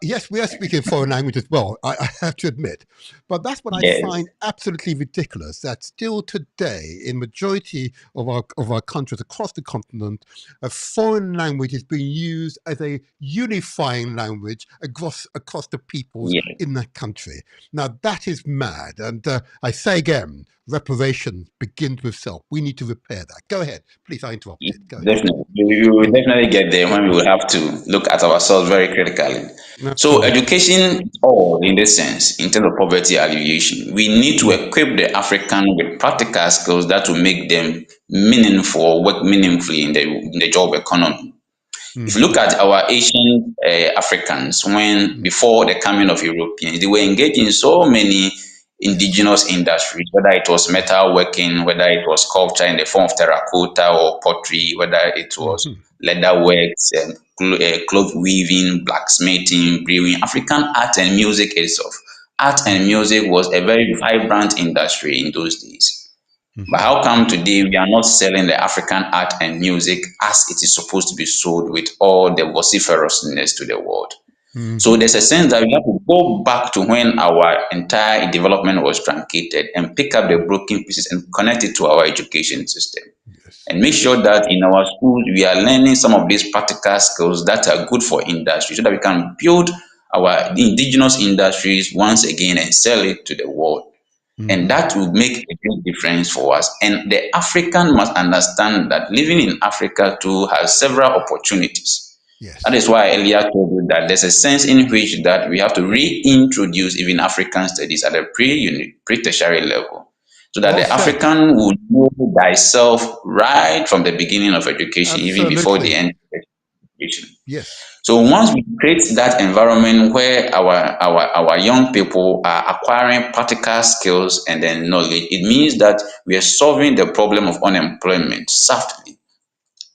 Yes, we are speaking foreign language as well, I have to admit. But that's what I yes, find absolutely ridiculous, that still today, in majority of our countries across the continent, a foreign language is being used as a unifying language across the peoples yes. in that country. Now, that is mad. And I say again, reparation begins with self. We need to repair that. Go ahead. Please, I interrupted. Go ahead. Definitely. We will definitely get there when we will have to look at ourselves very critically. So Absolutely. education is all in this sense, in terms of poverty alleviation. We need to Mm, equip the African with practical skills that will make them meaningful, work meaningfully in the job economy. If you look mhm, at our Asian Africans, when mm, before the coming of Europeans, they were engaged in so many yes. indigenous industries, whether it was Yes. metal working, whether it was sculpture in the form of terracotta or pottery, whether it was Mhm, leather works, cloth weaving, blacksmithing, brewing, African art and music itself. Art and mhm, music was a very vibrant industry in those days. But mhm, how come today we are not selling the African art and music as it is supposed to be sold with all the vociferousness to the world? So mhm. there's a sense that we have to go back to when our entire development was truncated and pick up the Mm, broken pieces and connect it to our education system. yes. And make sure Yes. that in our schools we are learning some of these practical skills that are good for industry so that we can build our indigenous industries once again and sell it to the world. And Mhm, that will make a big difference for us. And the African must understand that living in Africa too has several opportunities. That yes. is why I earlier told you that there's a sense in which that we have to reintroduce even African studies at a pre-tertiary level, so that Well the said. African will know thyself right from the beginning of education, even before the Absolutely. end of education. Yes. So once we create that environment where our young people are acquiring practical skills and then knowledge, it means that we are solving the problem of unemployment softly,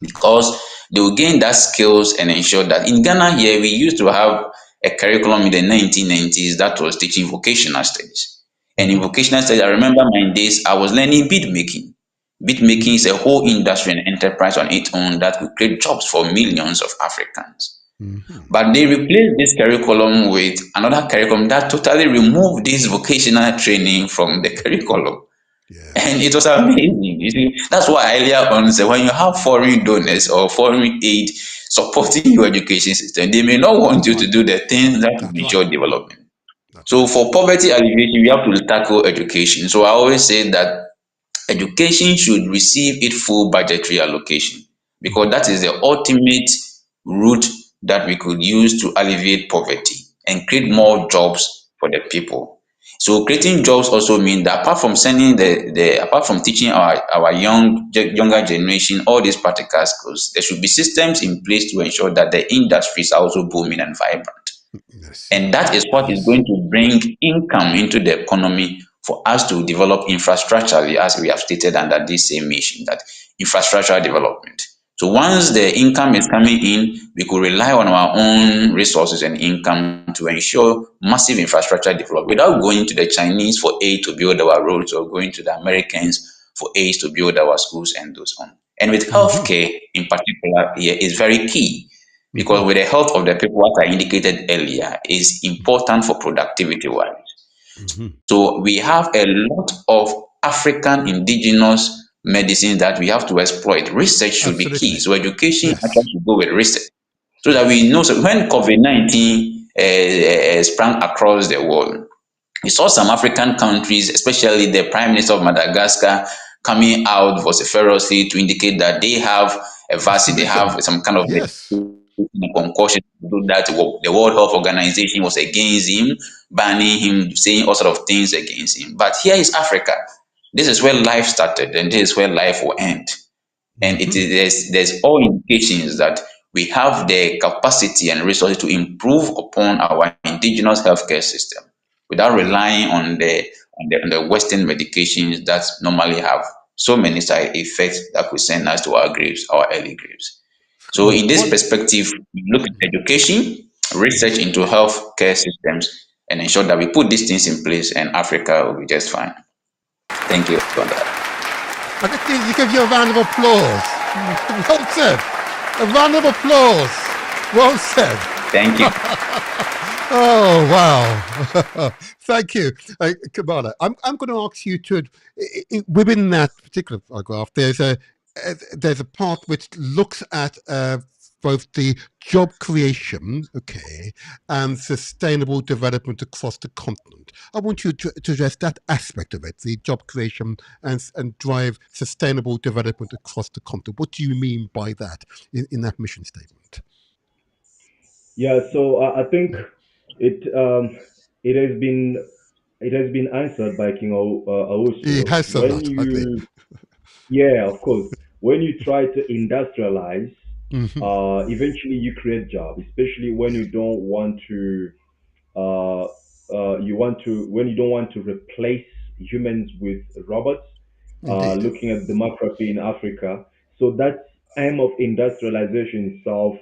because they will gain that skills and ensure that in Ghana here we used to have a curriculum in the 1990s that was teaching vocational studies. And in Mhm, vocational studies, I remember my days I was learning bead making. Bead making is a whole industry and enterprise on its own that will create jobs for millions of Africans. mhm. But they replaced this curriculum with another curriculum that totally removed this vocational training from the curriculum. And it Yes. was amazing. You see, that's why earlier on said when you have foreign donors or foreign aid supporting your education system, they may not want That's you to right. do the things that will That's right. ensure development. That's So right. for poverty alleviation, we have to tackle education. So I always say that education should receive its full budgetary allocation, because Mhm, that is the ultimate route that we could use to alleviate poverty and create mhm. more jobs for the people. So creating jobs also means that apart from sending apart from teaching our younger generation all these practical skills, there should be systems in place to ensure that the industries are also booming and vibrant. Yes. And that is what is Yes. going to bring income into the economy for us to develop infrastructurally, as we have stated under this same mission, that infrastructural development. So once the income is coming in, we could rely on our own resources and income to ensure massive infrastructure development without going to the Chinese for aid to build our roads or going to the Americans for aid to build our schools and those on. And with Mm-hmm. healthcare in particular here is very key Mm-hmm. because with the health of the people, as I indicated earlier, is important for productivity wise. Mm-hmm. So we have a lot of African indigenous medicine that we have to exploit. Research should be key. Absolutely. So education Yes. actually should go with research so that we Yes. know. So when COVID-19 sprang across the world, we saw some African countries, especially the Prime Minister of Madagascar, coming out vociferously to indicate that they have a A vaccine, they solution. have some kind of Yes. concoction to do that. The World Health Organization was against him, banning him, saying all sort of things against him. But here is Africa. This is where life started, and this is where life will end. And it Mm-hmm. is there's all indications that we have the capacity and resources to improve upon our indigenous healthcare system without Yeah. relying on the Western medications that normally have so many side effects that could send us to our graves, our early graves. So Well, in this perspective, we look at education, research mhm. into healthcare systems, and ensure that we put these things in place, and Africa will be just fine. Thank you for that. I just need to give you a round of applause. Well said. A round of applause. Well said. Thank you. Oh, wow. Thank you. Kamala, I'm going to ask you to, within that particular paragraph, there's a part which looks at both the job creation, okay, and sustainable development across the continent. I want you to address that aspect of it, the job creation and drive sustainable development across the continent. What do you mean by that in that mission statement? Yeah, so I think it it has been it has been answered by King He Awusu. has said When that, I think. you, yeah, of course, when you try to industrialize, Hmm. eventually you create jobs, especially when you don't want to uh, when you don't want to replace humans with robots. Indeed. Looking at demography in Africa, so that aim of industrialization itself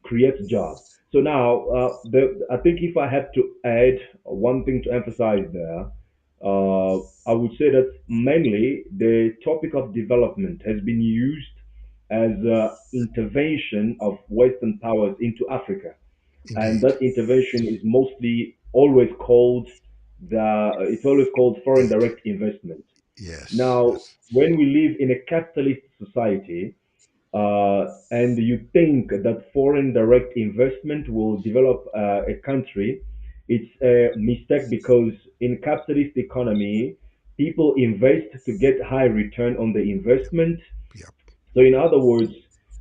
creates jobs. So now, I think if I had to add one thing to emphasize there, I would say that mainly the topic of development has been used as intervention of Western powers into Africa, and Indeed. that intervention is mostly always called it's always called foreign direct investment. Yes. Now, Yes. when we live in a capitalist society, and you think that foreign direct investment will develop a country, it's a mistake because in capitalist economy, people invest to get high return on the investment. Yep. So in other words,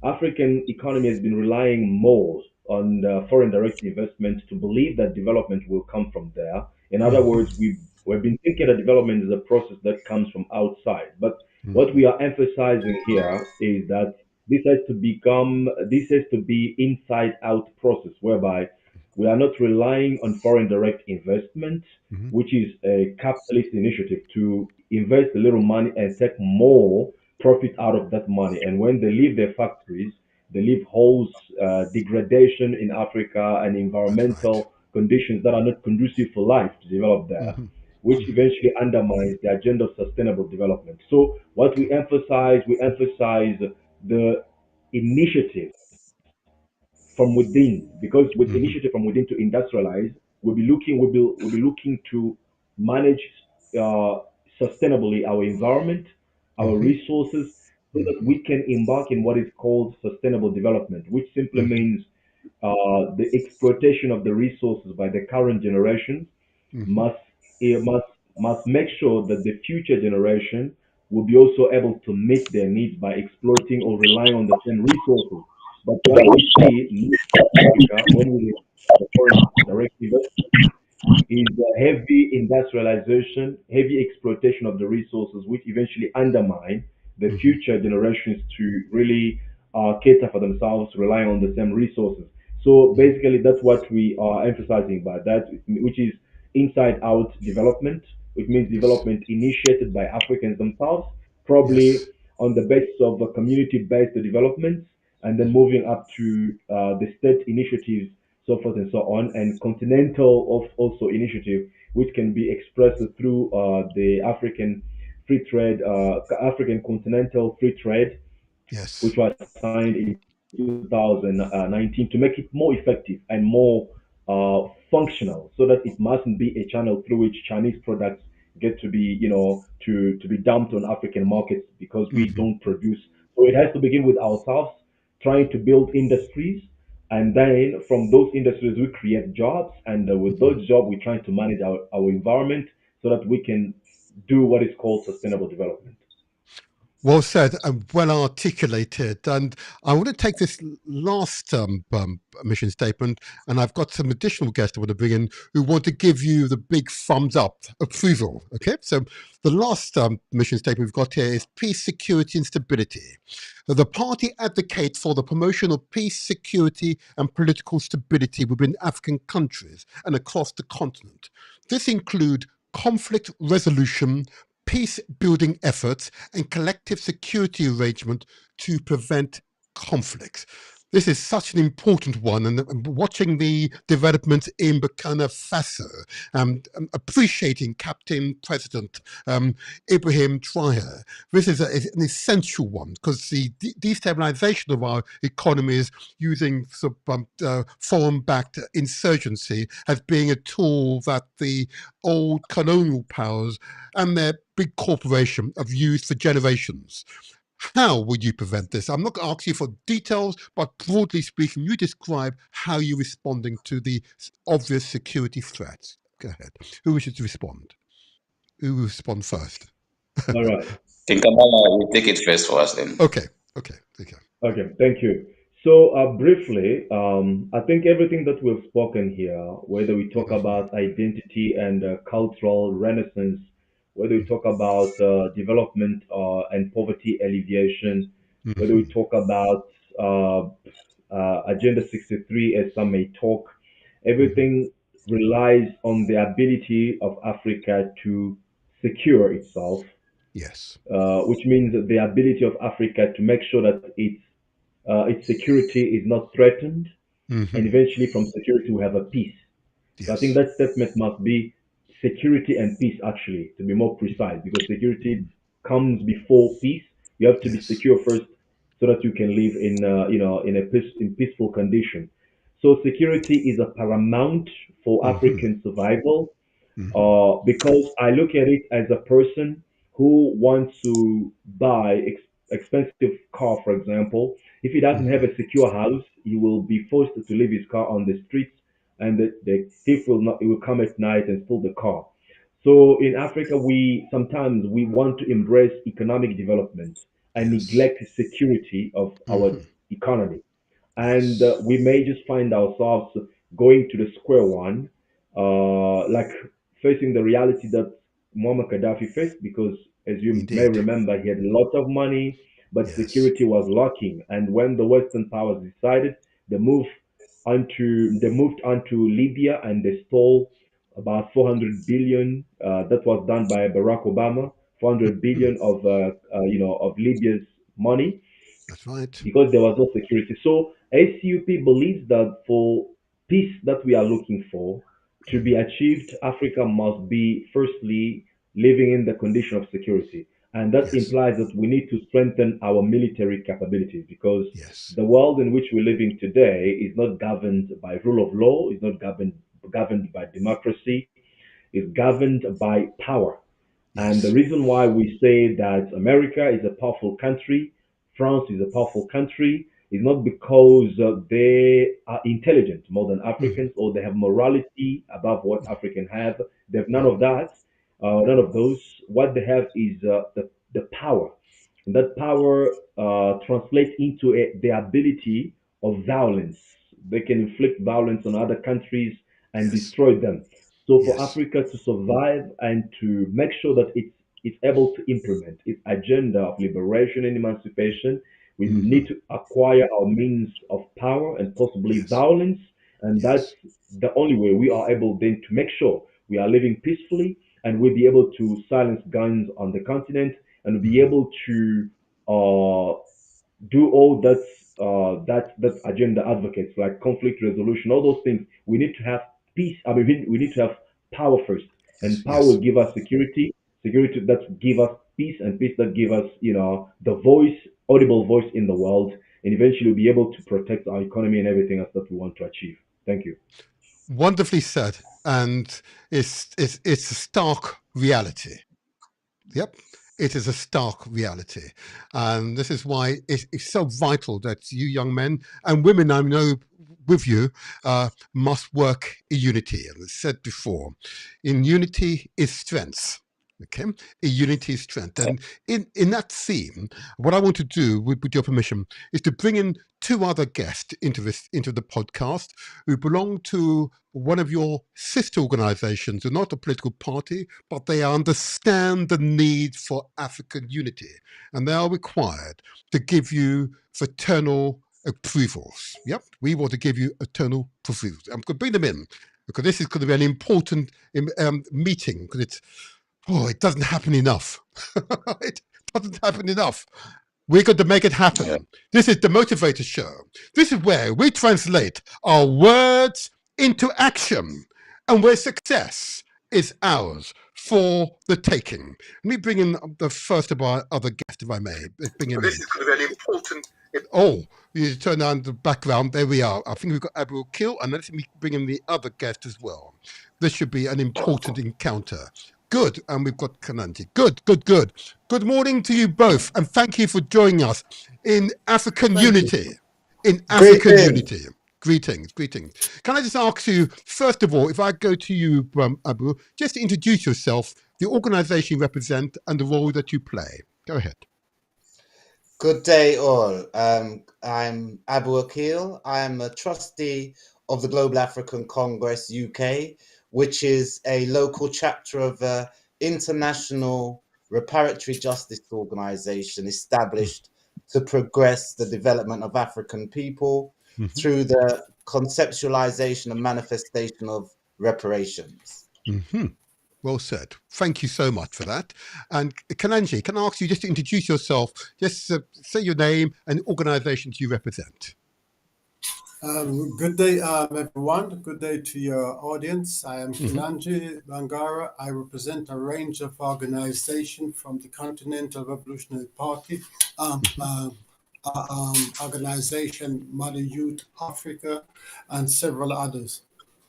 African economy has been relying more on foreign direct investment to believe that development will come from there. In other Hmm. words, we've been thinking that development is a process that comes from outside. But what Hmm. we are emphasizing here is that this has to be inside out process whereby we are not relying on foreign direct investment, Hmm. which is a capitalist initiative to invest a little money and take more profit out of that money. And when they leave their factories, they leave holes, degradation in Africa, and That's right. environmental conditions that are not conducive for life to develop there, Hmm. which Hmm. eventually undermines the agenda of sustainable development. So, what Okay. we emphasize the initiative from within, because with Hmm. initiative from within to industrialize, we'll be looking to manage uh, sustainably our environment, our Hmm. resources, so that Hmm. we can embark in what is called sustainable development, which simply Hmm. means the exploitation of the resources by the current generations Hmm. must it must make sure that the future generation will be also able to meet their needs by exploiting or relying on the same resources. But what we see in Africa when we the foreign direct investment is the heavy industrialization, heavy exploitation of the resources, which eventually undermine the Hmm. future generations to really cater for themselves, relying on the same resources. So basically, that's what we are emphasizing by that, which is inside out development, which means Yes. development initiated by Africans themselves, probably Yes. on the basis of community-based development, and then moving up to the state initiatives, so forth and so on, and continental of also initiative, which can be expressed through the African Continental Free Trade, Yes. which was signed in 2019 to make it more effective and more functional, so that it mustn't be a channel through which Chinese products get to be, to be dumped on African markets because we Hmm. don't produce. So it has to begin with ourselves, trying to build industries, and then from those industries we create jobs, and with those jobs we're trying to manage our environment so that we can do what is called sustainable development. Well said and well articulated. And I want to take this last mission statement, and I've got some additional guests I want to bring in who want to give you the big thumbs up approval. Okay, so the last mission statement we've got here is peace, security, and stability. The party advocates for the promotion of peace, security, and political stability within African countries and across the continent. This includes conflict resolution, peace building efforts, and collective security arrangement to prevent conflicts. This is such an important one, and watching the developments in Burkina Faso, appreciating Captain President Ibrahim Traoré. This is an essential one because the destabilization of our economies using foreign-backed insurgency as being a tool that the old colonial powers and their big corporation have used for generations. How would you prevent this? I'm not going to ask you for details, but broadly speaking, you describe how you're responding to the obvious security threats. Go ahead. Who wishes to respond? Who will respond first? All right. Think about we take it first for us then. Okay. Okay. Okay. Okay, thank you. So, briefly, I think everything that we've spoken here, whether we talk Mm-hmm. about identity and cultural renaissance, whether we talk about development and poverty alleviation, whether we Mm-hmm. talk about Agenda 63, as some may talk, Mm-hmm. everything relies on the ability of Africa to secure itself, Yes. which means the ability of Africa to make sure that its security is not threatened, and Mm-hmm. eventually from security we have a peace. So I think Yes. that statement must be security and peace, actually, to be more precise, because security comes before peace. You have to be Yes. secure first, so that you can live in, in a peaceful condition. So security is a paramount for Mm-hmm. African survival, Mm-hmm. because I look at it as a person who wants to buy expensive car, for example. If he doesn't have Mm-hmm. a secure house, he will be forced to leave his car on the streets, and the thief will not. He will come at night and steal the car. So in Africa, we sometimes we want to embrace economic development and Yes. neglect security of our Mm-hmm. economy, and Yes. we may just find ourselves going to the square one, like facing the reality that Muammar Gaddafi faced, because as you may Indeed. remember, he had a lot of money, but Yes. security was lacking. And when the Western powers decided, they moved they moved onto Libya, and they stole about 400 billion. That was done by Barack Obama. 400 Mm. billion of of Libya's money, That's right. because there was no security. So ACUP believes that for peace that we are looking for to be Mm. achieved, Africa must be firstly living in the condition of security. And that Yes. implies that we need to strengthen our military capabilities, because Yes. the world in which we're living today is not governed by rule of law, is not governed by democracy, is governed by power. And the Yes. reason why we say that America is a powerful country, France is a powerful country, is not because they are intelligent more than Mm. Africans, or they have morality above what Africans have. They have none Mm. of that, none of those. What they have is the power. And that power translates into the ability of violence. They can inflict violence on other countries and Yes. destroy them. So for Yes. Africa to survive and to make sure that it's able to implement its agenda of liberation and emancipation, we Mm-hmm. need to acquire our means of power and possibly Yes. violence. And that's Yes. the only way we are able then to make sure we are living peacefully and we'll be able to silence guns on the continent, and we'll be able to do all that agenda advocates like conflict resolution, all those things. We need to have peace. I mean, we need to have power first, Yes, and power yes. will give us security. Security that give us peace, and peace that give us, the voice, audible voice in the world, and eventually we'll be able to protect our economy and everything else that we want to achieve. Thank you. Wonderfully said. And it's a stark reality. Yep. It is a stark reality. And this is why it's so vital that you young men and women, I know with you, must work in unity. And as said before, in unity is strength. Okay, in unity is strength. And in that theme, what I want to do, with your permission, is to bring in two other guests into the podcast who belong to one of your sister organizations. They're not a political party, but they understand the need for African unity, and they are required to give you fraternal approvals. Yep, we want to give you eternal approvals. I'm going to bring them in because this is going to be an important meeting, because it doesn't happen enough. It doesn't happen enough. We're going to make it happen. Yeah. This is the Motivator Show. This is where we translate our words into action, and where success is ours for the taking. Let me bring in the first of our other guests, if I may. Let's bring him in. This is going to be an important. Oh, you turn on the background. There we are. I think we've got Abu Akil, and let me bring in the other guest as well. This should be an important encounter. Good, and we've got Kananji. Good. Good morning to you both, and thank you for joining us in African Unity. In African Unity. Greetings. Can I just ask you, first of all, if I go to you, Abu, just to introduce yourself, the organization you represent, and the role that you play. Go ahead. Good day, all. I'm Abu Akil. I'm a trustee of the Global African Congress UK, which is a local chapter of an international reparatory justice organization established to progress the development of African people through the conceptualization and manifestation of reparations. Well said. Thank you so much for that. And Kananji, can I ask you just to introduce yourself, just say your name and the organizations you represent. Good day, everyone. Good day to your audience. I am Kinanji Bangara. I represent a range of organizations from the Continental Revolutionary Party, organization Mother Youth Africa, and several others.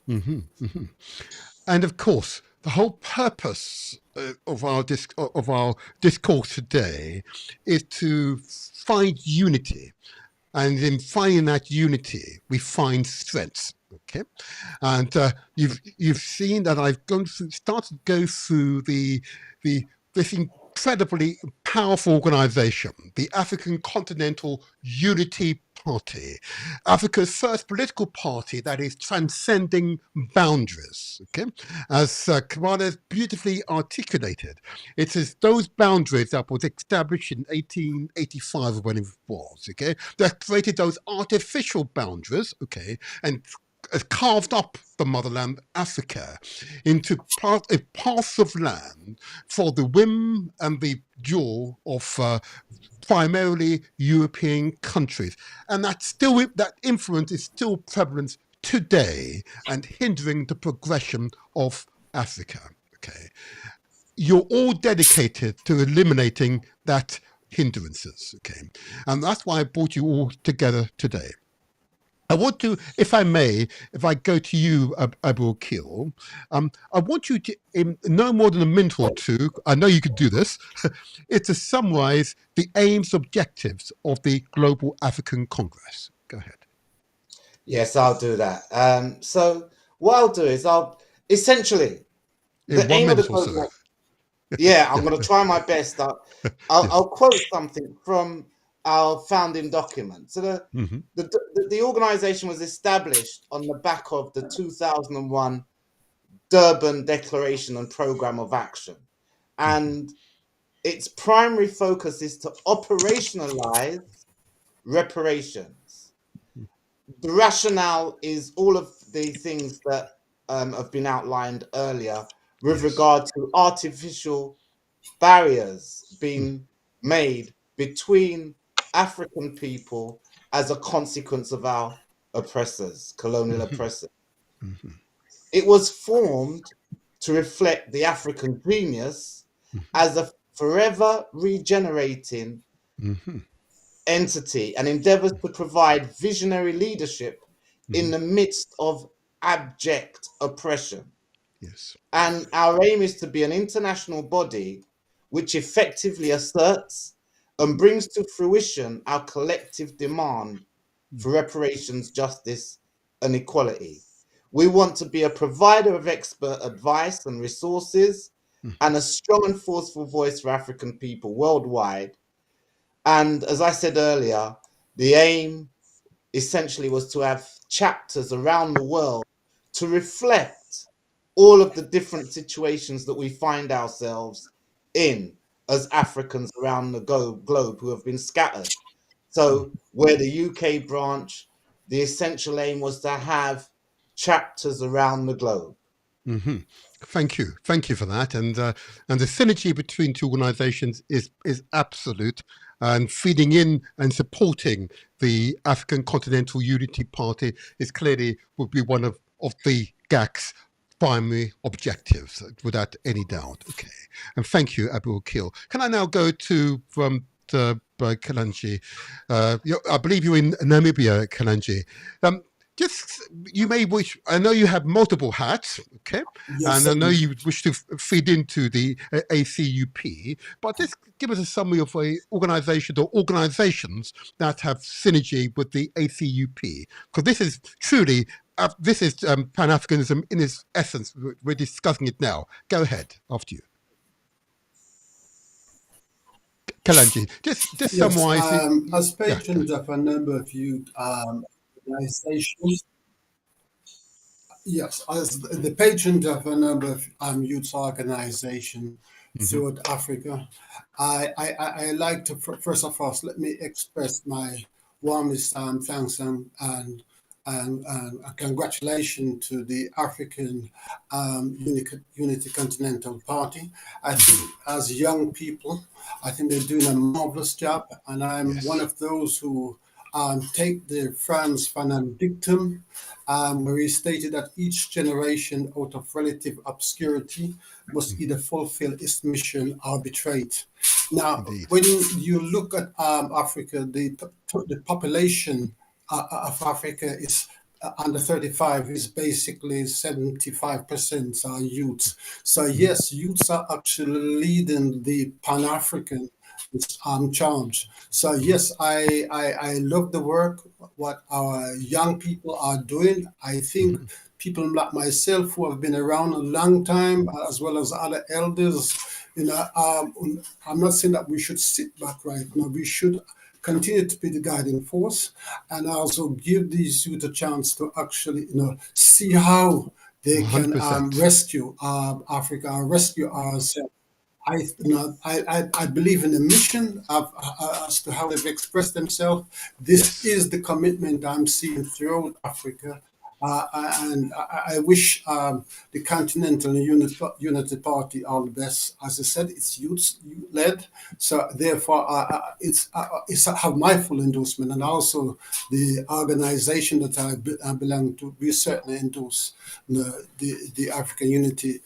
And of course, the whole purpose of our discourse today is to find unity. And in finding that unity, we find strength. Okay, and you've seen that I've started to go through this incredibly powerful organization, the African Continental Unity Party, Africa's first political party that is transcending boundaries. Okay, as Kamala beautifully articulated, it is those boundaries that was established in 1885 when it was. Okay, that created those artificial boundaries. Okay, and carved up the motherland Africa into parts of land for the whim and the jaw of primarily European countries, and that influence is still prevalent today and hindering the progression of Africa. Okay, you're all dedicated to eliminating that hindrances. Okay, and that's why I brought you all together today. I want to, if I may, if I go to you, Abu Akil, I want you to, in no more than a minute or two, I know you could do this, it's to summarize the aims, objectives of the Global African Congress. Go ahead. Yes, I'll do that. So what I'll do is essentially, the aim of the program. Yeah, I'm going to try my best. I'll quote something from our founding document. So the organization was established on the back of the 2001 Durban Declaration and Program of Action. And its primary focus is to operationalize reparations. The rationale is all of the things that have been outlined earlier with regard to artificial barriers being made between African people as a consequence of our oppressors, colonial oppressors. It was formed to reflect the African genius as a forever regenerating entity and endeavors to provide visionary leadership in the midst of abject oppression. Yes. And our aim is to be an international body which effectively asserts and brings to fruition our collective demand for reparations, justice, and equality. We want to be a provider of expert advice and resources and a strong and forceful voice for African people worldwide. And as I said earlier, the aim essentially was to have chapters around the world to reflect all of the different situations that we find ourselves in as Africans around the globe who have been scattered. So where the UK branch, the essential aim was to have chapters around the globe. Thank you for that. And the synergy between two organisations is absolute, and feeding in and supporting the African Continental Unity Party is clearly would be one of the GAC's primary objectives, without any doubt. Okay, and thank you, Abu Akil. Can I now go to Kalanji? I believe you're in Namibia, Kalanji. Just, you may wish, I know you have multiple hats, okay? Yes, and I know you wish to feed into the ACUP, but just give us a summary of a organisation or organisations that have synergy with the ACUP, because this is truly, Pan-Africanism in its essence. We're discussing it now. Go ahead, after you. Kalanji, just summarise. As patrons of a number of youth organizations, yes, as the patrons of a number of youth organizations throughout Africa, I like to, first of all, let me express my warmest thanks and congratulations to the African Unity Continental Party. I think as young people, I think they're doing a marvelous job, and I'm one of those who take the Franz Fanon dictum, where he stated that each generation out of relative obscurity must either fulfill its mission or betray it. Now, when you look at Africa, the population of Africa is under 35 is basically 75% are youths. So yes, youths are actually leading the Pan-African charge. So yes, I love the work what our young people are doing. I think people like myself who have been around a long time, as well as other elders, I'm not saying that we should sit back right now. We should continue to be the guiding force, and also give these youth a chance to actually, see how they can rescue Africa, rescue ourselves. I believe in the mission of as to how they've expressed themselves. This is the commitment I'm seeing throughout Africa. And I wish the Continental Unity Party all the best. As I said, it's youth-led, so therefore it's have my full endorsement, and also the organization that I belong to. We certainly endorse the African Unity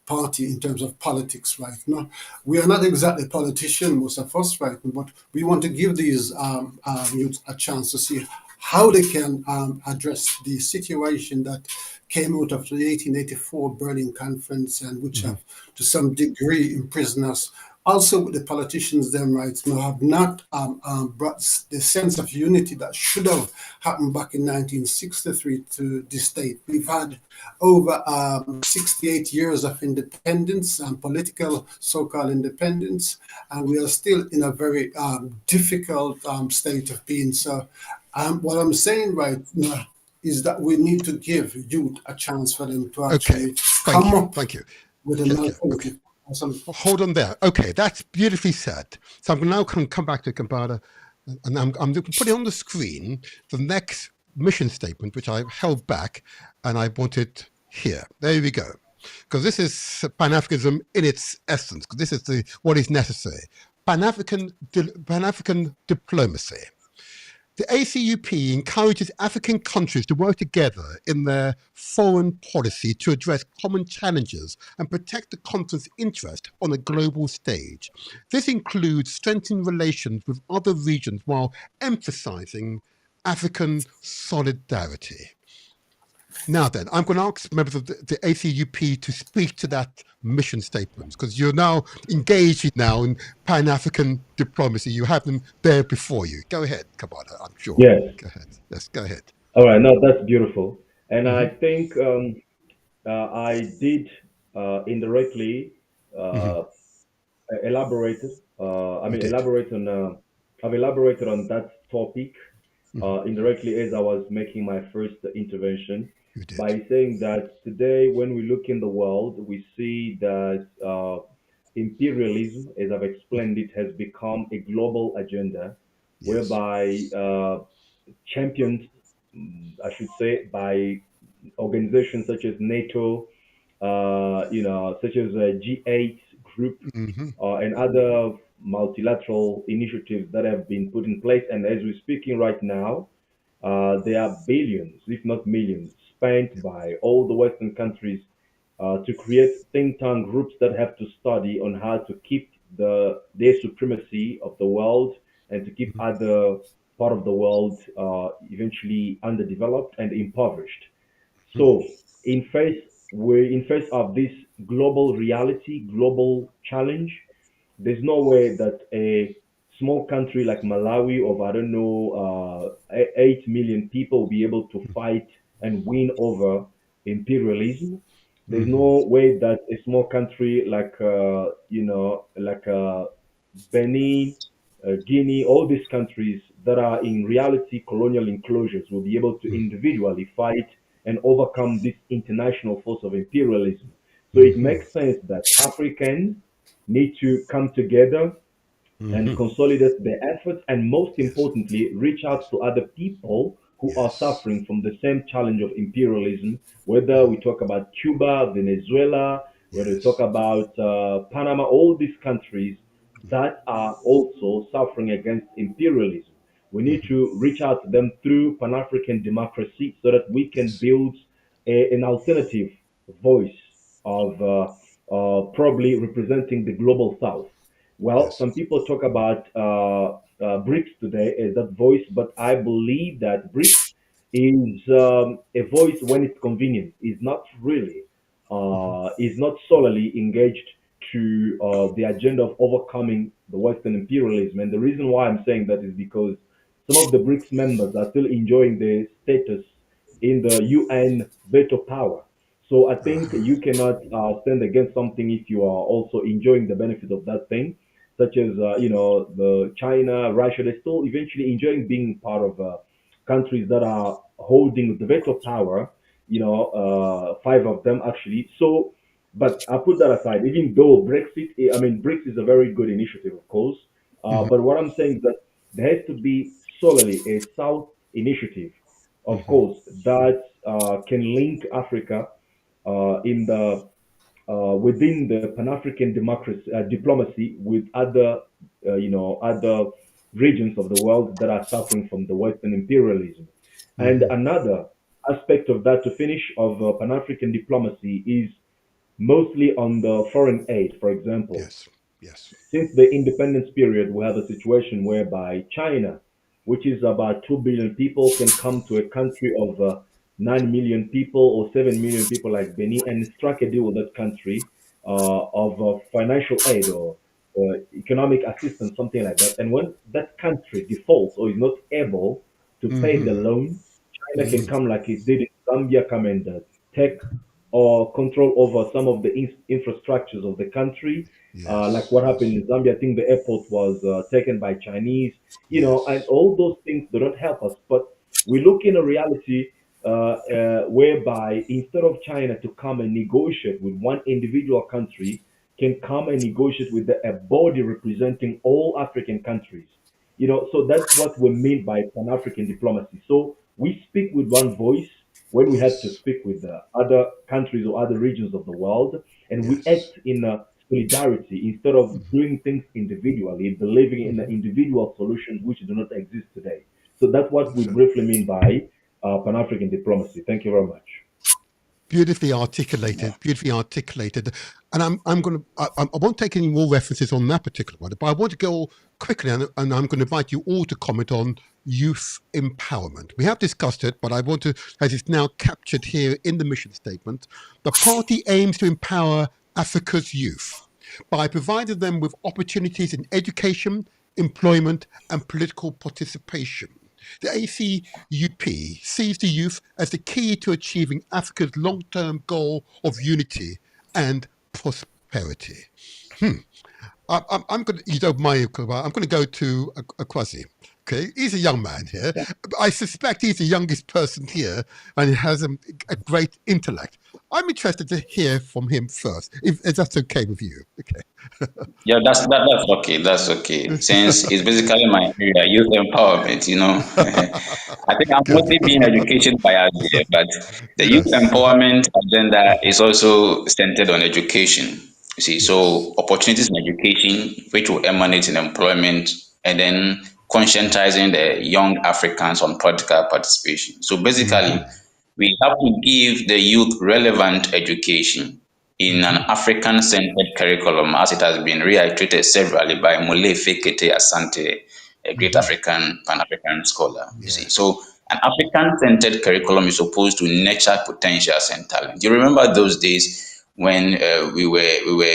Party in terms of politics right now. We are not exactly politicians, most of us right now, but we want to give these youth a chance to see how they can address the situation that came out of the 1884 Berlin Conference, and which have, to some degree, imprisoned us. Also, the politicians, them right now, have not brought the sense of unity that should have happened back in 1963 to the state. We've had over 68 years of independence and political so-called independence, and we are still in a very difficult state of being. So what I'm saying right now is that we need to give youth a chance for them to actually come up with an alternative. Hold on there. Okay, that's beautifully said. So I'm now going to come back to Kambada, and I'm going to put it on the screen, the next mission statement, which I held back, and I want it here. There we go. because this is Pan-Africanism in its essence, because this is what is necessary. Pan-African diplomacy. The ACUP encourages African countries to work together in their foreign policy to address common challenges and protect the continent's interest on a global stage. This includes strengthening relations with other regions while emphasizing African solidarity. Now then, I'm going to ask members of the ACUP to speak to that mission statement, because you're now engaged now in Pan-African diplomacy. You have them there before you. Go ahead, Kabada, I'm sure. Yes. Go ahead. Yes, go ahead. All right. No, that's beautiful. And I Mm-hmm. think I did indirectly Mm-hmm. uh, elaborated. You did. Elaborate on. I've elaborated on that topic Mm-hmm. indirectly as I was making my first intervention You did. by saying that today, when we look in the world, we see that imperialism, as I've explained it, has become a global agenda, Yes. whereby championed, I should say, by organizations such as NATO, such as G8 group, Mm-hmm. and other multilateral initiatives that have been put in place. And as we're speaking right now, there are billions, if not millions, spent by all the Western countries to create think tank groups that have to study on how to keep their supremacy of the world and to keep other part of the world eventually underdeveloped and impoverished. Mm-hmm. So, we're in face of this global reality, global challenge. There's no way that a small country like Malawi of I don't know 8 million people will be able to fight and win over imperialism. There's Mm-hmm. no way that a small country like Benin, Guinea, all these countries that are in reality colonial enclosures will be able to individually fight and overcome this international force of imperialism. So it Mm-hmm. makes sense that Africans need to come together and Mm-hmm. consolidate their efforts, and most Yes. importantly, reach out to other people who are Yes. suffering from the same challenge of imperialism, whether we talk about Cuba, Venezuela, whether we talk Yes. about Panama, all these countries that are also suffering against imperialism. We need Mm-hmm. to reach out to them through Pan African democracy so that we can Yes. build an alternative voice of probably representing the global south. Well, Yes. some people talk about BRICS today as that voice, but I believe that BRICS is a voice when it's convenient. Is not really, is not solely engaged to the agenda of overcoming the Western imperialism. And the reason why I'm saying that is because some of the BRICS members are still enjoying the status in the UN veto power. So I think Uh-huh. you cannot stand against something if you are also enjoying the benefit of that thing, such as the China, Russia. They're still eventually enjoying being part of countries that are holding the veto power. Five of them actually. So, but I put that aside. Even though Brexit, I mean, BRICS is a very good initiative, of course. Mm-hmm. But what I'm saying is that there has to be solely a South initiative, of Mm-hmm. course, that can link Africa in the within the Pan-African democracy diplomacy with other other regions of the world that are suffering from the Western imperialism. And Mm-hmm. another aspect of that to finish of Pan-African diplomacy is mostly on the foreign aid. For example, Yes. Yes. since the independence period, we have a situation whereby China, which is about 2 billion people, can come to a country of 9 million people or 7 million people like Benin and strike a deal with that country of financial aid or economic assistance, something like that. And when that country defaults or is not able to pay the Mm-hmm. loan, China can Mm-hmm. come like it did in Zambia, come and take or control over some of the infrastructures of the country, like Yes. what happened Yes. in Zambia. I think the airport was taken by Chinese, and Yes. all those things do not help us. But we look in a reality whereby instead of China to come and negotiate with one individual country, can come and negotiate with a body representing all African countries. So that's what we mean by Pan-African diplomacy. So we speak with one voice when we had to speak with other countries or other regions of the world, and we Yes. act in solidarity instead of doing things individually, believing in individual solutions which do not exist today. So that's what we So briefly mean by Pan-African diplomacy. Thank you very much. beautifully articulated, beautifully articulated. And I'm going to, I won't take any more references on that particular one, but I want to go quickly and I'm going to invite you all to comment on youth empowerment. We have discussed it, but I want to, as it's now captured here in the mission statement, the party aims to empower Africa's youth by providing them with opportunities in education, employment, and political participation. The ACUP sees the youth as the key to achieving Africa's long-term goal of unity and prosperity. I'm going to, you don't mind, I'm going to go to Kwasi. Okay, he's a young man here. Yeah. I suspect he's the youngest person here and he has a great intellect. I'm interested to hear from him first, if that's okay with you. Okay. Yeah, that's okay. That's okay. Since it's basically my area, youth empowerment. I think I'm Good. mostly being education biased here, but the youth Yes. empowerment agenda is also centered on education. You see, Yes. so opportunities in education, which will emanate in employment, and then conscientizing the young Africans on political participation. So basically, we have to give the youth relevant education in an African-centered curriculum, as it has been reiterated severally by Molefe Kete Asante, a great African Pan-African scholar. You see, Yes. so an African-centered curriculum is supposed to nurture potentials and talent. You remember those days when we were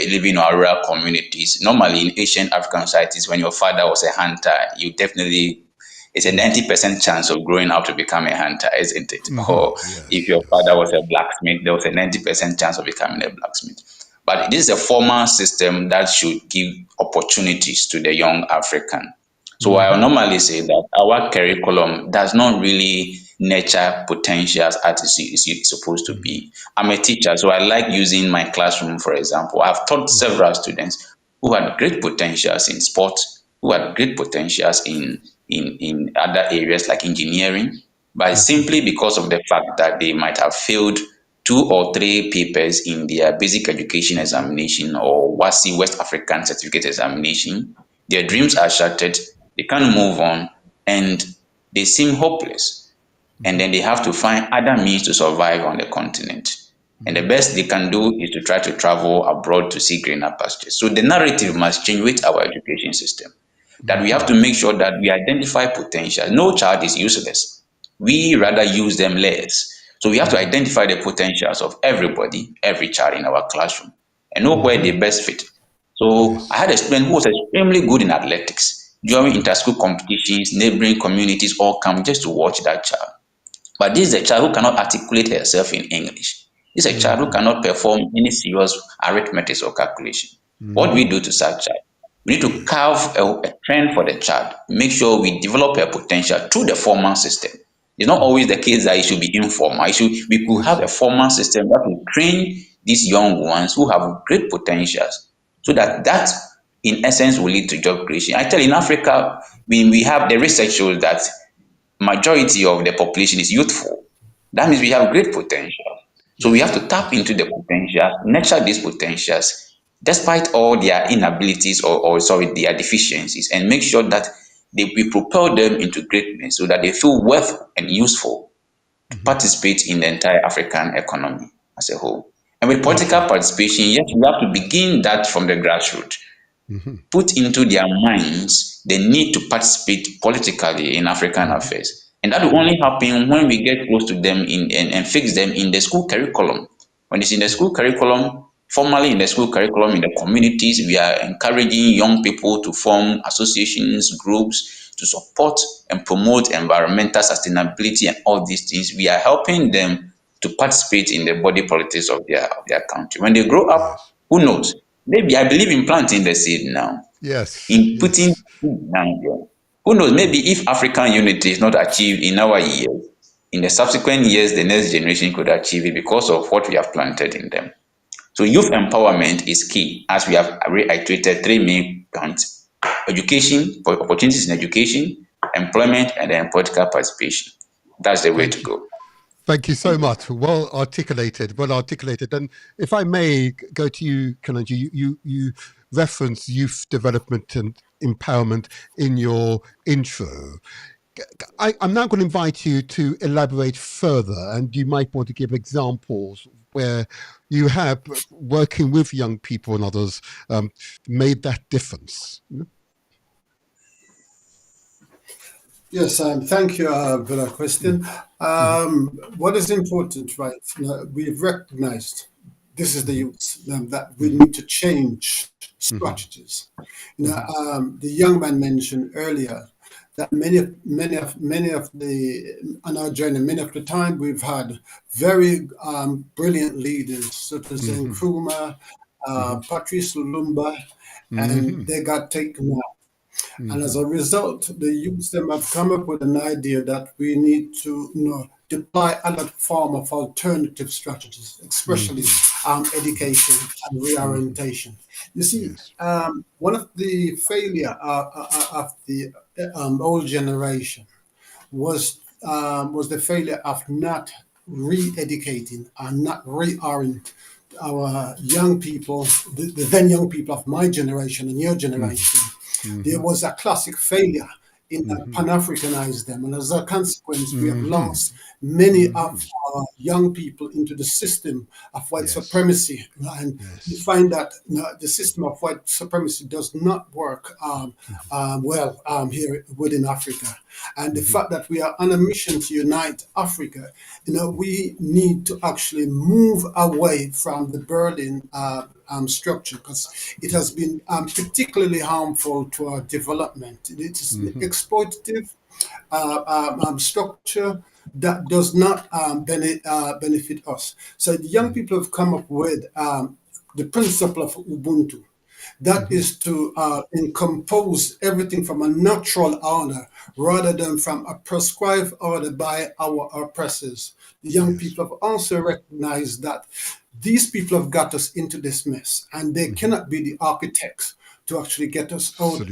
living in our rural communities? Normally, in ancient African societies, when your father was a hunter, you definitely it's a 90% chance of growing up to become a hunter, isn't it? Or if Yes. your Yes. father was a blacksmith, there was a 90% chance of becoming a blacksmith. But this is a formal system that should give opportunities to the young African. So I normally say that our curriculum does not really nurture potentials as it's supposed to be. I'm a teacher, so I like using my classroom, for example. I've taught several students who had great potentials in sports, who had great potentials in other areas like engineering, but simply because of the fact that they might have failed 2 or 3 papers in their basic education examination or WASI West African Certificate examination, their dreams are shattered, they can't move on, and they seem hopeless. And then they have to find other means to survive on the continent. And the best they can do is to try to travel abroad to see greener pastures. So the narrative must change with our education system. That we have to make sure that we identify potential. No child is useless. We rather use them less. So we have to identify the potentials of everybody, every child in our classroom, and know where they best fit. So I Yes. had a student who was extremely good in athletics. During inter-school competitions, neighboring communities all come just to watch that child. But this is a child who cannot articulate herself in English. This is a child who cannot perform any serious arithmetic or calculation. What do we do to such child? We need to Yes. carve a trend for the child, make sure we develop her potential through the formal system. It's not always the case that it should be informal. We could Yes. have a formal system that will train these young ones who have great potentials so that in essence will lead to job creation. I tell you, in Africa, we have the research shows that majority of the population is youthful. That means we have great potential. So we have Yes. to tap into the potential, nurture these potentials, despite all their inabilities or sorry, their deficiencies, and make sure that we propel them into greatness so that they feel worth and useful to participate in the entire African economy as a whole. And with political Okay. participation, yes, we have to begin that from the grassroots. Put into their minds the need to participate politically in African affairs. And that will only happen when we get close to them and fix them in the school curriculum. When it's in the school curriculum, formally in the school curriculum, in the communities, we are encouraging young people to form associations, groups to support and promote environmental sustainability and all these things. We are helping them to participate in the body politics of their country. When they grow up, Yes. who knows? Maybe I believe in planting the seed now, Yes. in putting Yes. seed down there. Who knows? Maybe if African unity is not achieved in our years, in the subsequent years, the next generation could achieve it because of what we have planted in them. So youth empowerment is key, as we have reiterated 3 main points: education, opportunities in education, employment, and then political participation. That's the way to Thank you. go. Thank you so much. Well articulated, well articulated. And if I may go to you, Kalanji, you reference youth development and empowerment in your intro. I'm now going to invite you to elaborate further, and you might want to give examples where you have, working with young people and others, made that difference. Yes, thank you for that question. What is important, right? We've recognized this is the youth that we need to change strategies. The young man mentioned earlier that many of the on our journey, many of the time we've had very brilliant leaders such as Nkrumah, Patrice Lumumba, and they got taken out. And as a result, the youth them have come up with an idea that we need to deploy other form of alternative strategies, especially education and reorientation. You see, one of the failure of the old generation was the failure of not re-educating and not reorienting our young people, the then young people of my generation and your generation. There was a classic failure in Pan-Africanize them, and as a consequence, we have lost many of our young people into the system of white supremacy, and you find that the system of white supremacy does not work well here within Africa. And the fact that we are on a mission to unite Africa, we need to actually move away from the Berlin structure, because it has been particularly harmful to our development. It is an exploitative structure that does not benefit us. So the young people have come up with the principle of Ubuntu. That is to encompose everything from a natural order rather than from a prescribed order by our oppressors. The young people have also recognized that these people have got us into this mess, and they cannot be the architects to actually get us out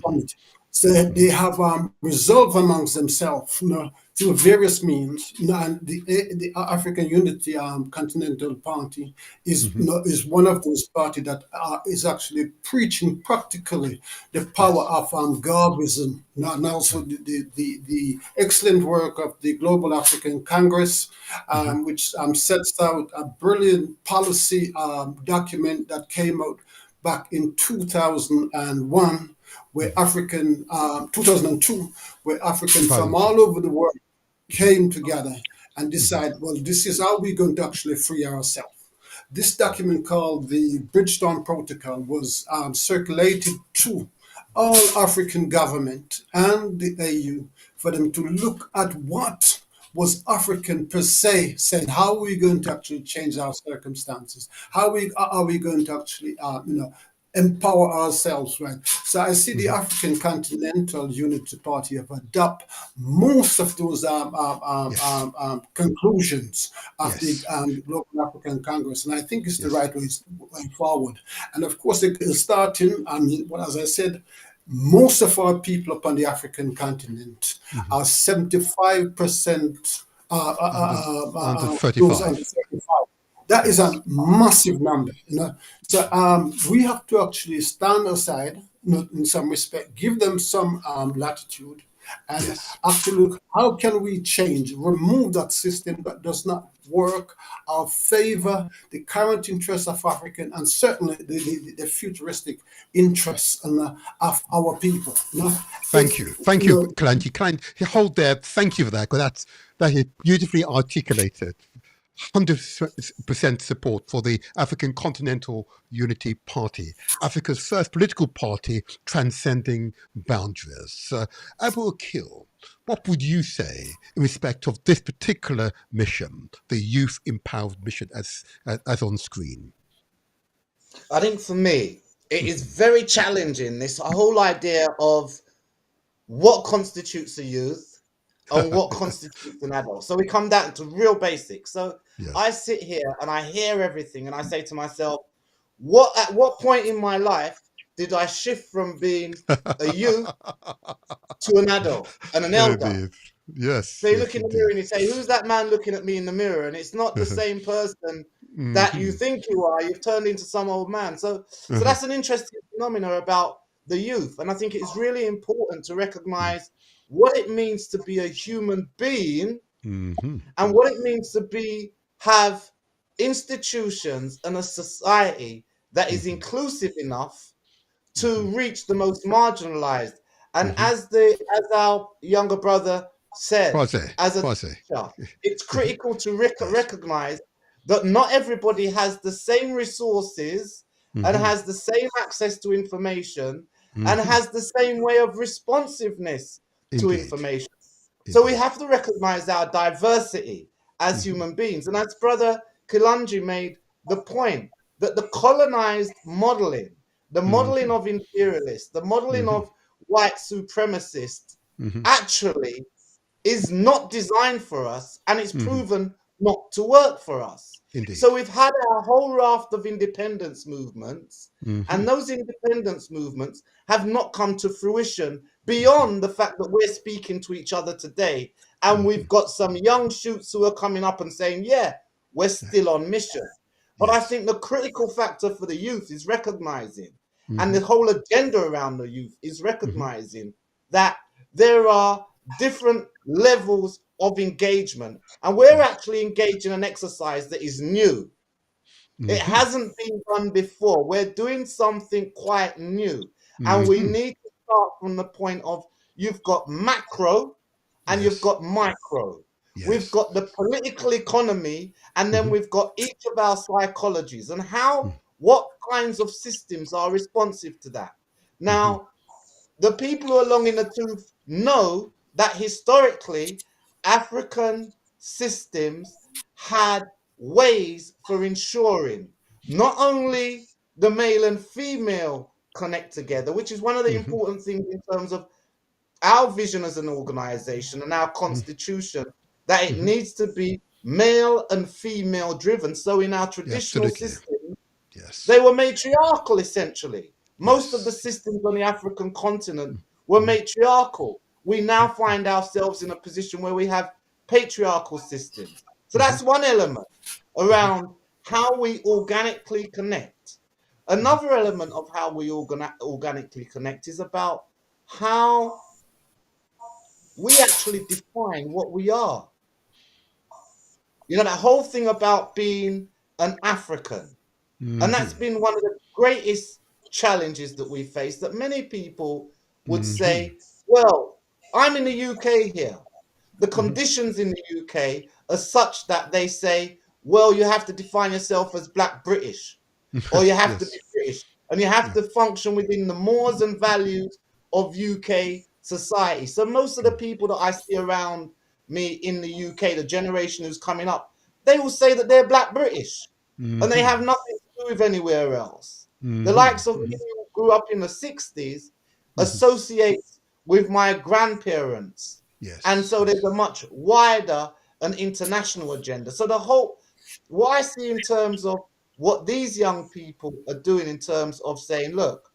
from it. So they have resolved amongst themselves through various means. And the African Unity Continental Party is one of those parties that is actually preaching practically the power of Garvism, and also the excellent work of the Global African Congress, which sets out a brilliant policy document that came out back in 2001. Where 2002, where Africans from all over the world came together and decided, well, this is how we're going to actually free ourselves. This document called the Bridgestone Protocol was circulated to all African government and the AU for them to look at what was African per se, saying how are we going to actually change our circumstances? How are we going to actually, empower ourselves, right? So I see the African Continental Unity Party have adopted most of those conclusions of the Global African Congress, and I think it's the right way forward. And of course, starting, as I said, most of our people upon the African continent are 75% under 35. That is a massive number, So we have to actually stand aside, in some respect, give them some latitude, and actually look how can we change, remove that system that does not work, or favor the current interests of African and certainly the futuristic interests of our people. Thank you, Kalanji. Can I hold there? Thank you for that, because that is beautifully articulated. 100% support for the African Continental Unity Party, Africa's first political party transcending boundaries. Abu Akil, what would you say in respect of this particular mission, the youth empowered mission as on screen? I think for me, it is very challenging, this whole idea of what constitutes a youth and what constitutes an adult. So we come down to real basics. So I sit here and I hear everything and I say to myself, at what point in my life did I shift from being a youth to an adult and an elder? Yes. So you Yes, look in the mirror indeed. and you say, who's that man looking at me in the mirror? And it's not the same person that you think you are. You've turned into some old man. So that's an interesting phenomena about the youth. And I think it's really important to recognize what it means to be a human being and what it means to have institutions and a society that is inclusive enough to reach the most marginalized. And as our younger brother said, as a teacher, it's critical to recognize that not everybody has the same resources and has the same access to information and has the same way of responsiveness to Indeed. information. So we have to recognize our diversity as human beings. And as Brother Kilanji made the point, that the colonized modeling, the modeling of imperialists, the modeling of white supremacists, actually is not designed for us, and it's proven not to work for us. Indeed. So we've had a whole raft of independence movements, and those independence movements have not come to fruition beyond the fact that we're speaking to each other today, and we've got some young shoots who are coming up and saying, yeah, we're still on mission. But I think the critical factor for the youth is recognizing, and the whole agenda around the youth is recognizing that there are different levels of engagement, and we're actually engaged in an exercise that is new. It hasn't been done before. We're doing something quite new, and we need to start from the point of you've got macro and you've got micro. We've got the political economy, and then we've got each of our psychologies and what kinds of systems are responsive to that. Now, the people who are long in the tooth know that historically African systems had ways for ensuring not only the male and female connect together, which is one of the important things in terms of our vision as an organization and our constitution, that it needs to be male and female driven. So in our traditional system, they were matriarchal essentially. Most of the systems on the African continent were matriarchal. We now find ourselves in a position where we have patriarchal systems. So that's one element around how we organically connect. Another element of how we organically connect is about how we actually define what we are. You know, that whole thing about being an African. And that's been one of the greatest challenges that we face, that many people would say, well, I'm in the UK here. The conditions in the UK are such that they say, well, you have to define yourself as Black British, or you have to be British, and you have to function within the mores and values of UK society. So most of the people that I see around me in the UK, the generation who's coming up, they will say that they're Black British, and they have nothing to do with anywhere else. The likes of me who grew up in the 60s associates with my grandparents. And so there's a much wider and international agenda. So what I see in terms of what these young people are doing in terms of saying, look,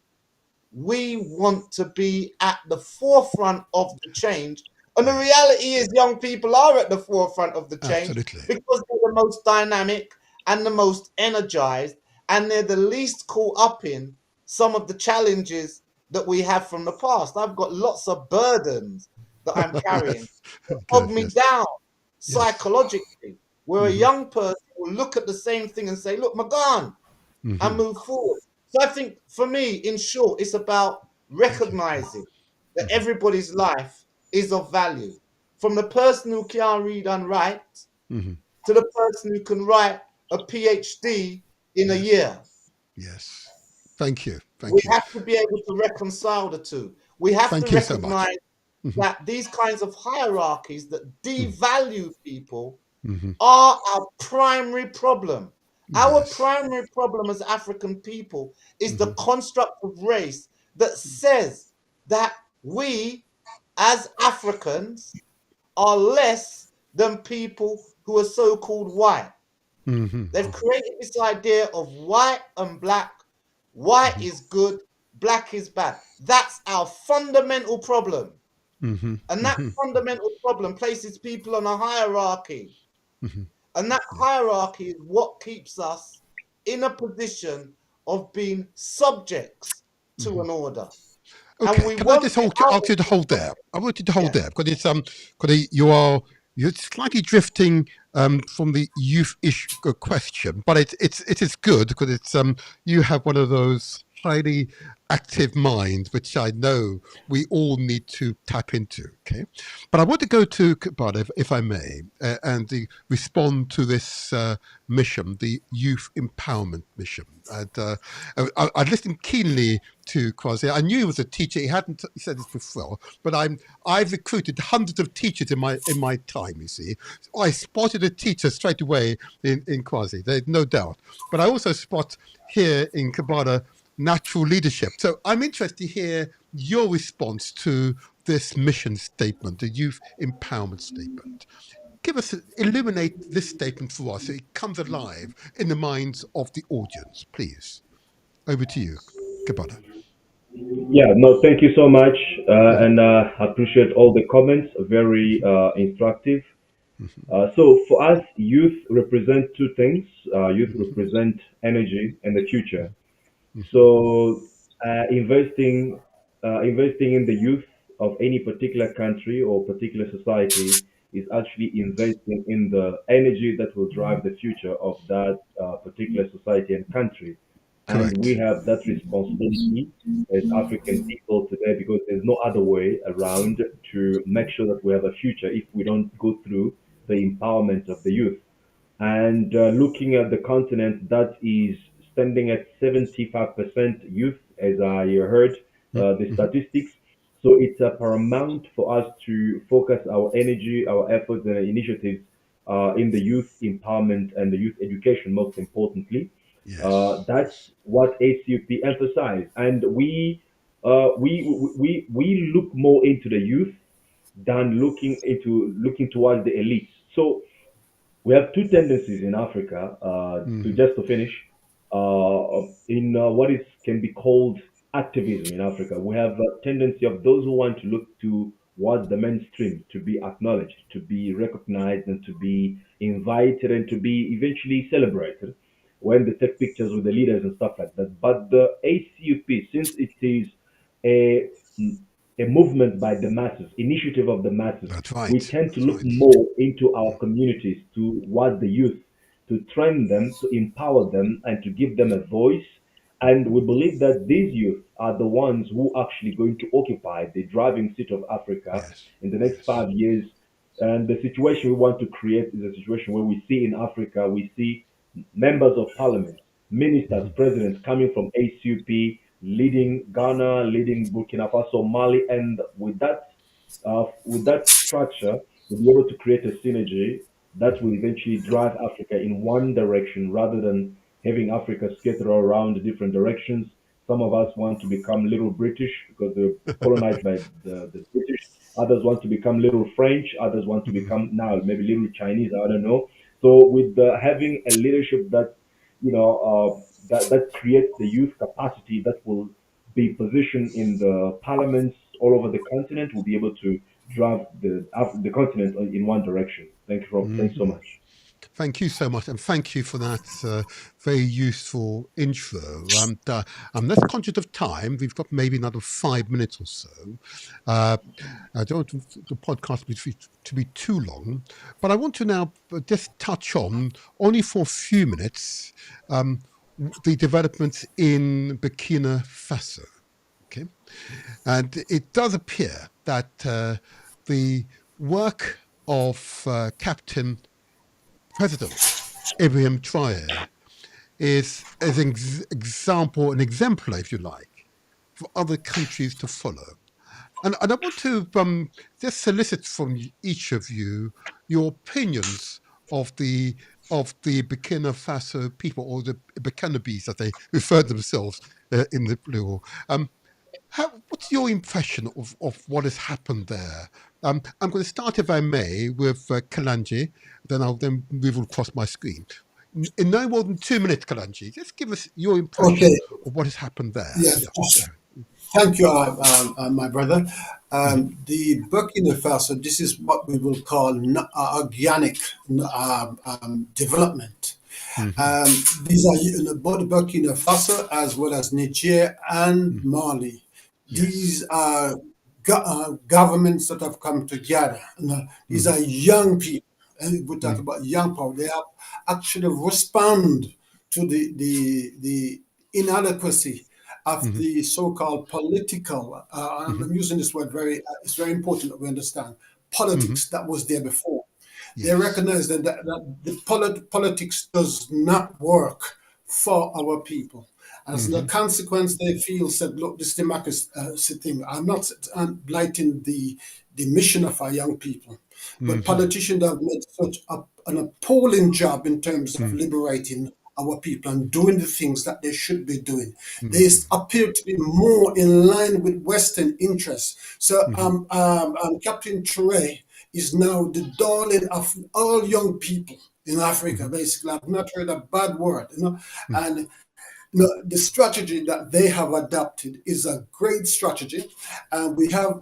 we want to be at the forefront of the change. And the reality is young people are at the forefront of the change because they're the most dynamic and the most energized, and they're the least caught up in some of the challenges that we have from the past. I've got lots of burdens that I'm carrying that bog me down psychologically, where a young person will look at the same thing and say, look, Magan, and move forward. So I think for me, in short, it's about recognizing that everybody's life is of value. From the person who can't read and write to the person who can write a PhD in a year. Yes. Thank you. We have to be able to reconcile the two. We have to recognize that these kinds of hierarchies that devalue people are our primary problem. Our primary problem as African people is the construct of race that says that we, as Africans, are less than people who are so-called white. They've created this idea of white and black. White is good, black is bad. That's our fundamental problem. And that fundamental problem places people on a hierarchy. And that hierarchy is what keeps us in a position of being subjects to an order. Okay, And we can I won't just get ask you to hold there? I want you to hold there because you're slightly drifting from the youth-ish question, but it is good because it's you have one of those highly active minds, which I know we all need to tap into. Okay, but I want to go to Kabada, if I may, and respond to this mission, the youth empowerment mission. And I listened keenly to Kwasi. I knew he was a teacher. He hadn't said this before, but I've recruited hundreds of teachers in my time. You see, I spotted a teacher straight away in Kwasi. There's no doubt. But I also spot here in Kabada natural leadership. So I'm interested to hear your response to this mission statement, the youth empowerment statement. Illuminate this statement for us so it comes alive in the minds of the audience, please. Over to you, Kabada. Yeah, no, thank you so much, and I appreciate all the comments. Very instructive. So for us, youth represent two things. Youth represent energy and the future. So investing in the youth of any particular country or particular society is actually investing in the energy that will drive the future of that particular society and country. And we Correct. have that responsibility as African people today because there's no other way around to make sure that we have a future if we don't go through the empowerment of the youth. And looking at the continent that is standing at 75% youth, as I heard the statistics. So it's paramount for us to focus our energy, our efforts, and initiatives in the youth empowerment and the youth education, most importantly. Yes. That's what ACUP emphasized, and we look more into the youth than looking towards the elites. So we have two tendencies in Africa. To finish, in what is can be called activism in Africa, we have a tendency of those who want to look towards the mainstream, to be acknowledged, to be recognized, and to be invited, and to be eventually celebrated when they take pictures with the leaders and stuff like that. But the ACUP, since it is a a movement by the masses, initiative of the masses. That's We right. tend to That's look right. more into our communities, towards the youth, to train them, to empower them, and to give them a voice. And we believe that these youth are the ones who are actually going to occupy the driving seat of Africa Yes. in the next Yes. 5 years. And the situation we want to create is a situation where we see in Africa, we see members of parliament, ministers, presidents coming from ACUP, leading Ghana, leading Burkina Faso, Mali, and with that structure, we'll be able to create a synergy that will eventually drive Africa in one direction rather than having Africa scatter around different directions. Some of us want to become little British because they're colonized by the British. Others want to become little French. Others want to become now maybe little Chinese. I don't know. So with having a leadership that that creates the youth capacity that will be positioned in the parliaments all over the continent, will be able to drive the continent in one direction. Thanks so much. Thank you so much, and thank you for that very useful intro. I'm less conscious of time. We've got maybe another 5 minutes or so. I don't want the podcast to be too long, but I want to now just touch on, only for a few minutes, the developments in Burkina Faso. Okay, and it does appear that the work of Captain President Ibrahim Traore is an example, an exemplar, if you like, for other countries to follow. And I want to just solicit from each of you your opinions of the Burkina Faso people, or the Burkinabes, as they refer to themselves in the plural. What's your impression of what has happened there? I'm going to start, if I may, with Kalanji, then move across my screen. In no more than 2 minutes, Kalanji, just give us your impression Okay. of what has happened there. Yeah. Yeah. Thank you, my brother. The Burkina Faso, this is what we will call organic development. These are both Burkina Faso as well as Niger and Mali. These are governments that have come together. These are young people. And we talk about young people. They have actually respond to the inadequacy of the so-called political, I'm using this word it's very important that we understand, politics that was there before. They recognize that the politics does not work for our people. As a consequence, they said, look, this democracy thing, I'm not blighting the mission of our young people, but politicians have made such an appalling job in terms of liberating our people and doing the things that they should be doing. They appear to be more in line with Western interests. So Captain Touré is now the darling of all young people in Africa, basically. I've not heard a bad word, and the strategy that they have adopted is a great strategy. And we have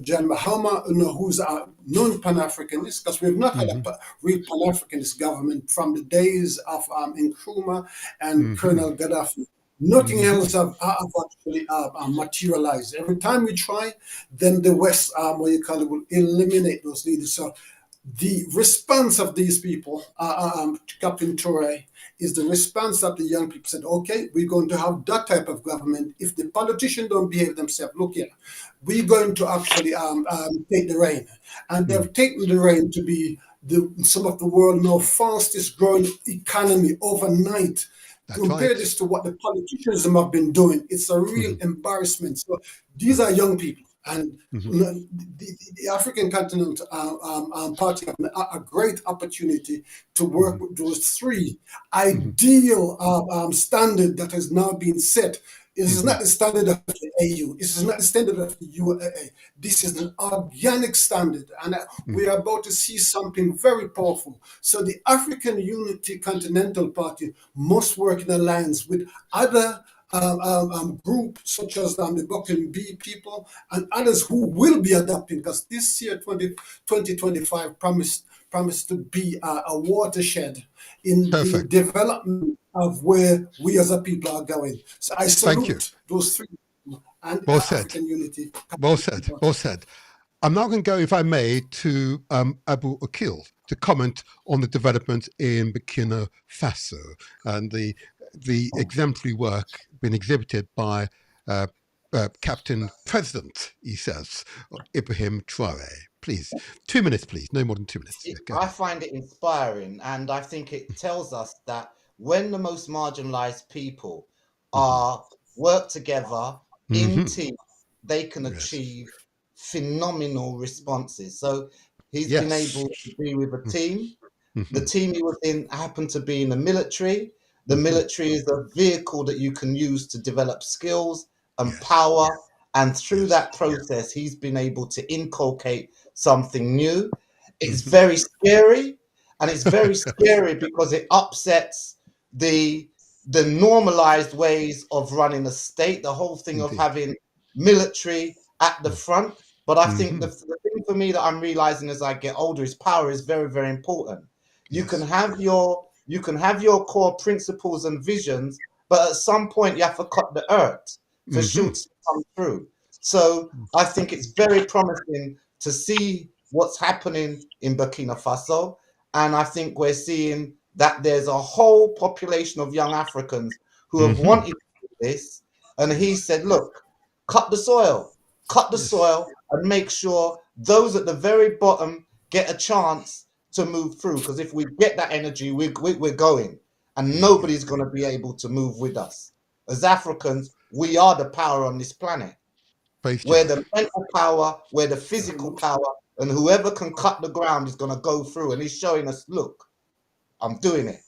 John Mahama, who's a non-Pan-Africanist, because we've not had a real Pan-Africanist government from the days of Nkrumah and Colonel Gaddafi. Nothing else have actually materialized. Every time we try, then the West, will eliminate those leaders. So the response of these people, Captain Touré, is the response that the young people said, okay, we're going to have that type of government. If the politicians don't behave themselves, look here, we're going to actually take the reign. And they've taken the reign to be some of the world's fastest growing economy overnight. Compare this to what the politicians have been doing. It's a real embarrassment. So these are young people. And the African Continental Party have a great opportunity to work with those three ideal standard that has now been set. This is not the standard of the AU. This is not the standard of the UAA. This is an organic standard, and we are about to see something very powerful. So the African Unity Continental Party must work in alliance with other group such as the Bucking Bee people and others who will be adopting, because this year 2025 promised to be a watershed in the development of where we as a people are going. So I salute those three and African Unity. Well said. I'm now going to go, if I may, to Abu Akil to comment on the development in Burkina Faso and the exemplary work been exhibited by Captain President, he says, Ibrahim Traoré. Please, 2 minutes, please. No more than 2 minutes. I find it inspiring, and I think it tells us that when the most marginalized people work together in teams, they can achieve phenomenal responses. So he's been able to be with a team. The team he was in happened to be in the military. The military is a vehicle that you can use to develop skills and power. And through that process, he's been able to inculcate something new. It's very scary. And it's very scary because it upsets the normalized ways of running a state, the whole thing of having military at the front. But I think the thing for me that I'm realizing as I get older is power is very, very important. You can have your core principles and visions, but at some point you have to cut the earth for shoots to come through. So I think it's very promising to see what's happening in Burkina Faso. And I think we're seeing that there's a whole population of young Africans who have wanted to do this. And he said, look, cut the soil and make sure those at the very bottom get a chance to move through. Because if we get that energy, we're going, and nobody's going to be able to move with us. As Africans, we are the power on this planet. We're the mental power, we're the physical power, and whoever can cut the ground is going to go through. And he's showing us, look, I'm doing it.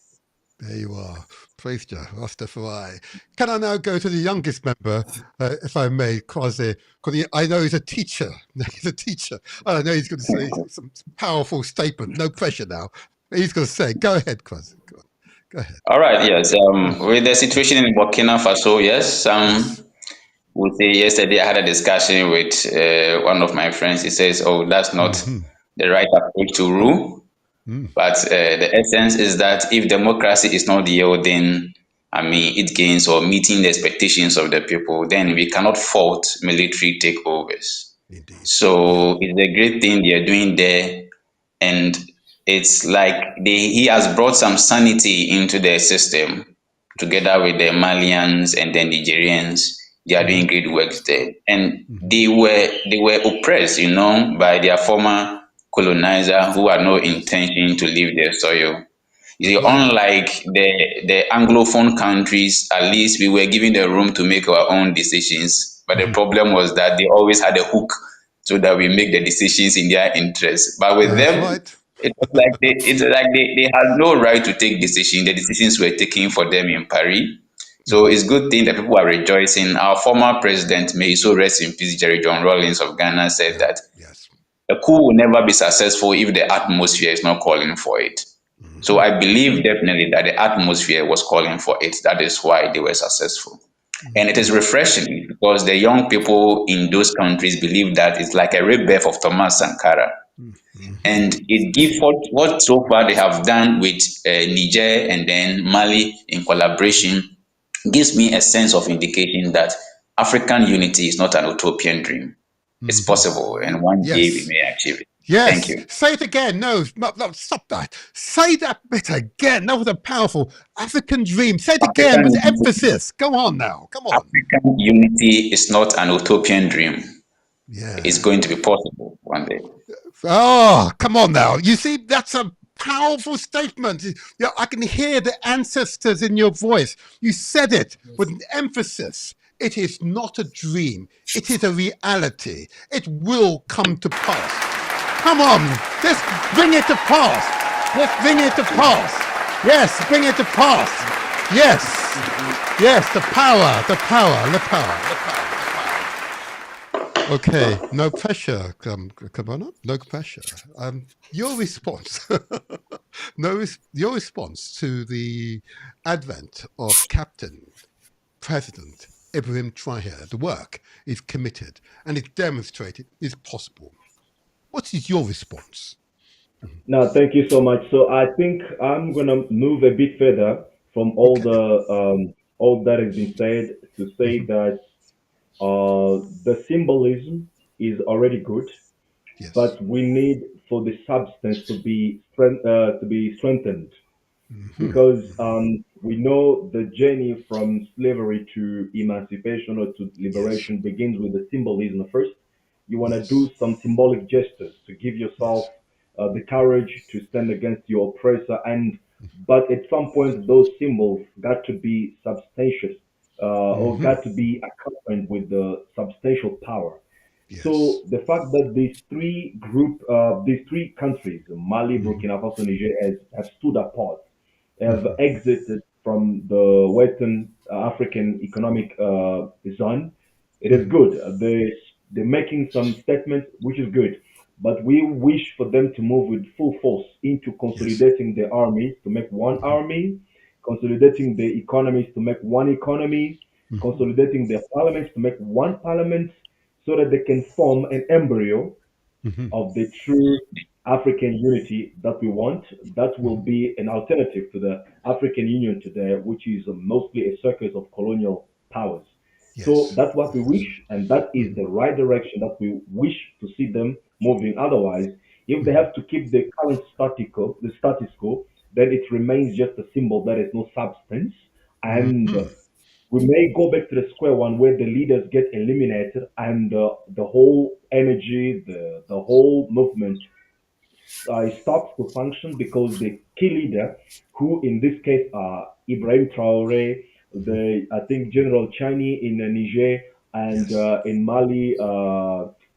There you are. Praise Jah, Rastafari. Can I now go to the youngest member, if I may, Kwasi? Because I know he's a teacher. He's a teacher. I know he's going to say some powerful statement. No pressure now. He's going to say, go ahead, Kwasi. Go ahead. All right, yes. With the situation in Burkina Faso, yes, would say yesterday I had a discussion with one of my friends. He says, "Oh, that's not the right approach to rule." But the essence is that if democracy is not yielding, I mean, it gains or meeting the expectations of the people, then we cannot fault military takeovers. Indeed. So it's a great thing they are doing there, and it's like he has brought some sanity into the system together with the Malians and the Nigerians. They are doing great works there, and they were oppressed, by their former colonizer who had no intention to leave their soil. You see, unlike the Anglophone countries, at least we were given the room to make our own decisions. But the problem was that they always had a hook so that we make the decisions in their interest. But with them, it was like they had no right to take decisions. The decisions were taken for them in Paris. So it's good thing that people are rejoicing. Our former president, may he so rest in peace, Jerry John Rawlings of Ghana, said that Yes. a coup will never be successful if the atmosphere is not calling for it. So I believe definitely that the atmosphere was calling for it. That is why they were successful. And it is refreshing because the young people in those countries believe that it's like a rebirth of Thomas Sankara. And it gives what so far they have done with Niger and then Mali in collaboration gives me a sense of indication that African unity is not an utopian dream. It's possible, and one day we may achieve it. Yes. Thank you. Say it again. No, stop that. Say that bit again. That was a powerful African dream. Say it again with emphasis. Go on now. Come on. African unity is not an utopian dream. Yeah. It's going to be possible one day. Oh, come on now. You see, that's a powerful statement. Yeah, I can hear the ancestors in your voice. You said it with an emphasis. It is not a dream. It is a reality. It will come to pass. Come on, let's bring it to pass. Let's bring it to pass. Yes, bring it to pass. Yes, yes, the power. Okay, no pressure. Come on up. No pressure. Your response. Your response to the advent of Captain President Ibrahim Traoré. The work is committed and it's demonstrated is possible. What is your response? No, thank you so much. So I think I'm gonna move a bit further from all that has been said to say that the symbolism is already good, Yes. but we need for the substance to be strengthened because we know the journey from slavery to emancipation or to liberation begins with the symbolism first. You want to do some symbolic gestures to give yourself the courage to stand against your oppressor, but at some point those symbols got to be substantial or got to be accompanied with the substantial power. Yes. So the fact that these three countries, Mali, Burkina Faso, Niger, have stood apart, have exited from the Western African economic zone, it is good. They're making some statements, which is good. But we wish for them to move with full force into consolidating the armies to make one army, consolidating the economies to make one economy, consolidating their parliaments to make one parliament, so that they can form an embryo of the true African unity that we want. That will be an alternative to the African Union today, which is mostly a circus of colonial powers. So that's what we wish, and that is the right direction that we wish to see them moving. Otherwise, if they have to keep the current status quo, then it remains just a symbol that has no substance, and we may go back to the square one where the leaders get eliminated and the whole energy, the whole movement stops to function because the key leader, who in this case are Ibrahim Traoré, I think General Chani in Niger, and in Mali,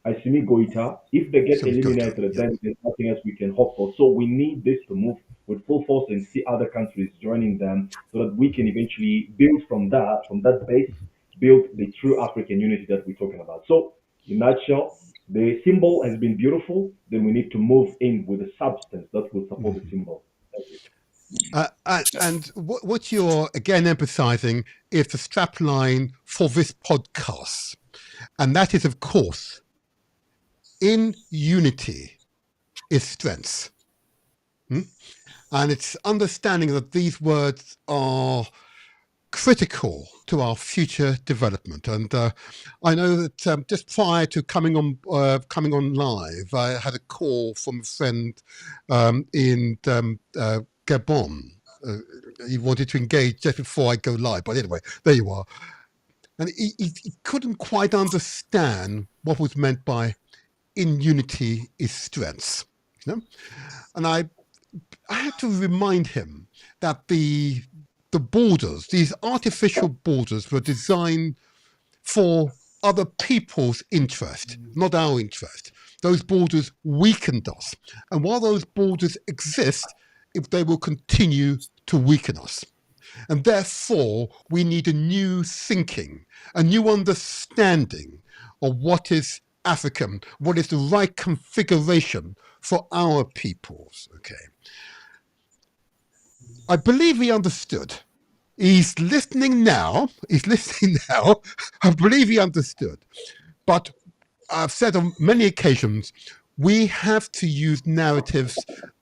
Assimi Goïta, if they get eliminated, then there's nothing else we can hope for. So we need this to move with full force and see other countries joining them so that we can eventually build from that base, build the true African unity that we're talking about. So in a nutshell, the symbol has been beautiful, then we need to move in with the substance that will support the symbol. Thank you. And what you're again emphasizing is the strapline for this podcast. And that is, of course, in unity is strength. And it's understanding that these words are critical to our future development. And I know that just prior to coming on live, I had a call from a friend in Gabon. He wanted to engage just before I go live, but anyway, there you are. And he couldn't quite understand what was meant by in unity is strength. You know? And I had to remind him that the borders, these artificial borders, were designed for other people's interest, not our interest. Those borders weakened us. And while those borders exist, if they will continue to weaken us. And therefore, we need a new thinking, a new understanding of what is African, what is the right configuration for our peoples, okay? I believe he understood. He's listening now. I believe he understood. But I've said on many occasions, we have to use narratives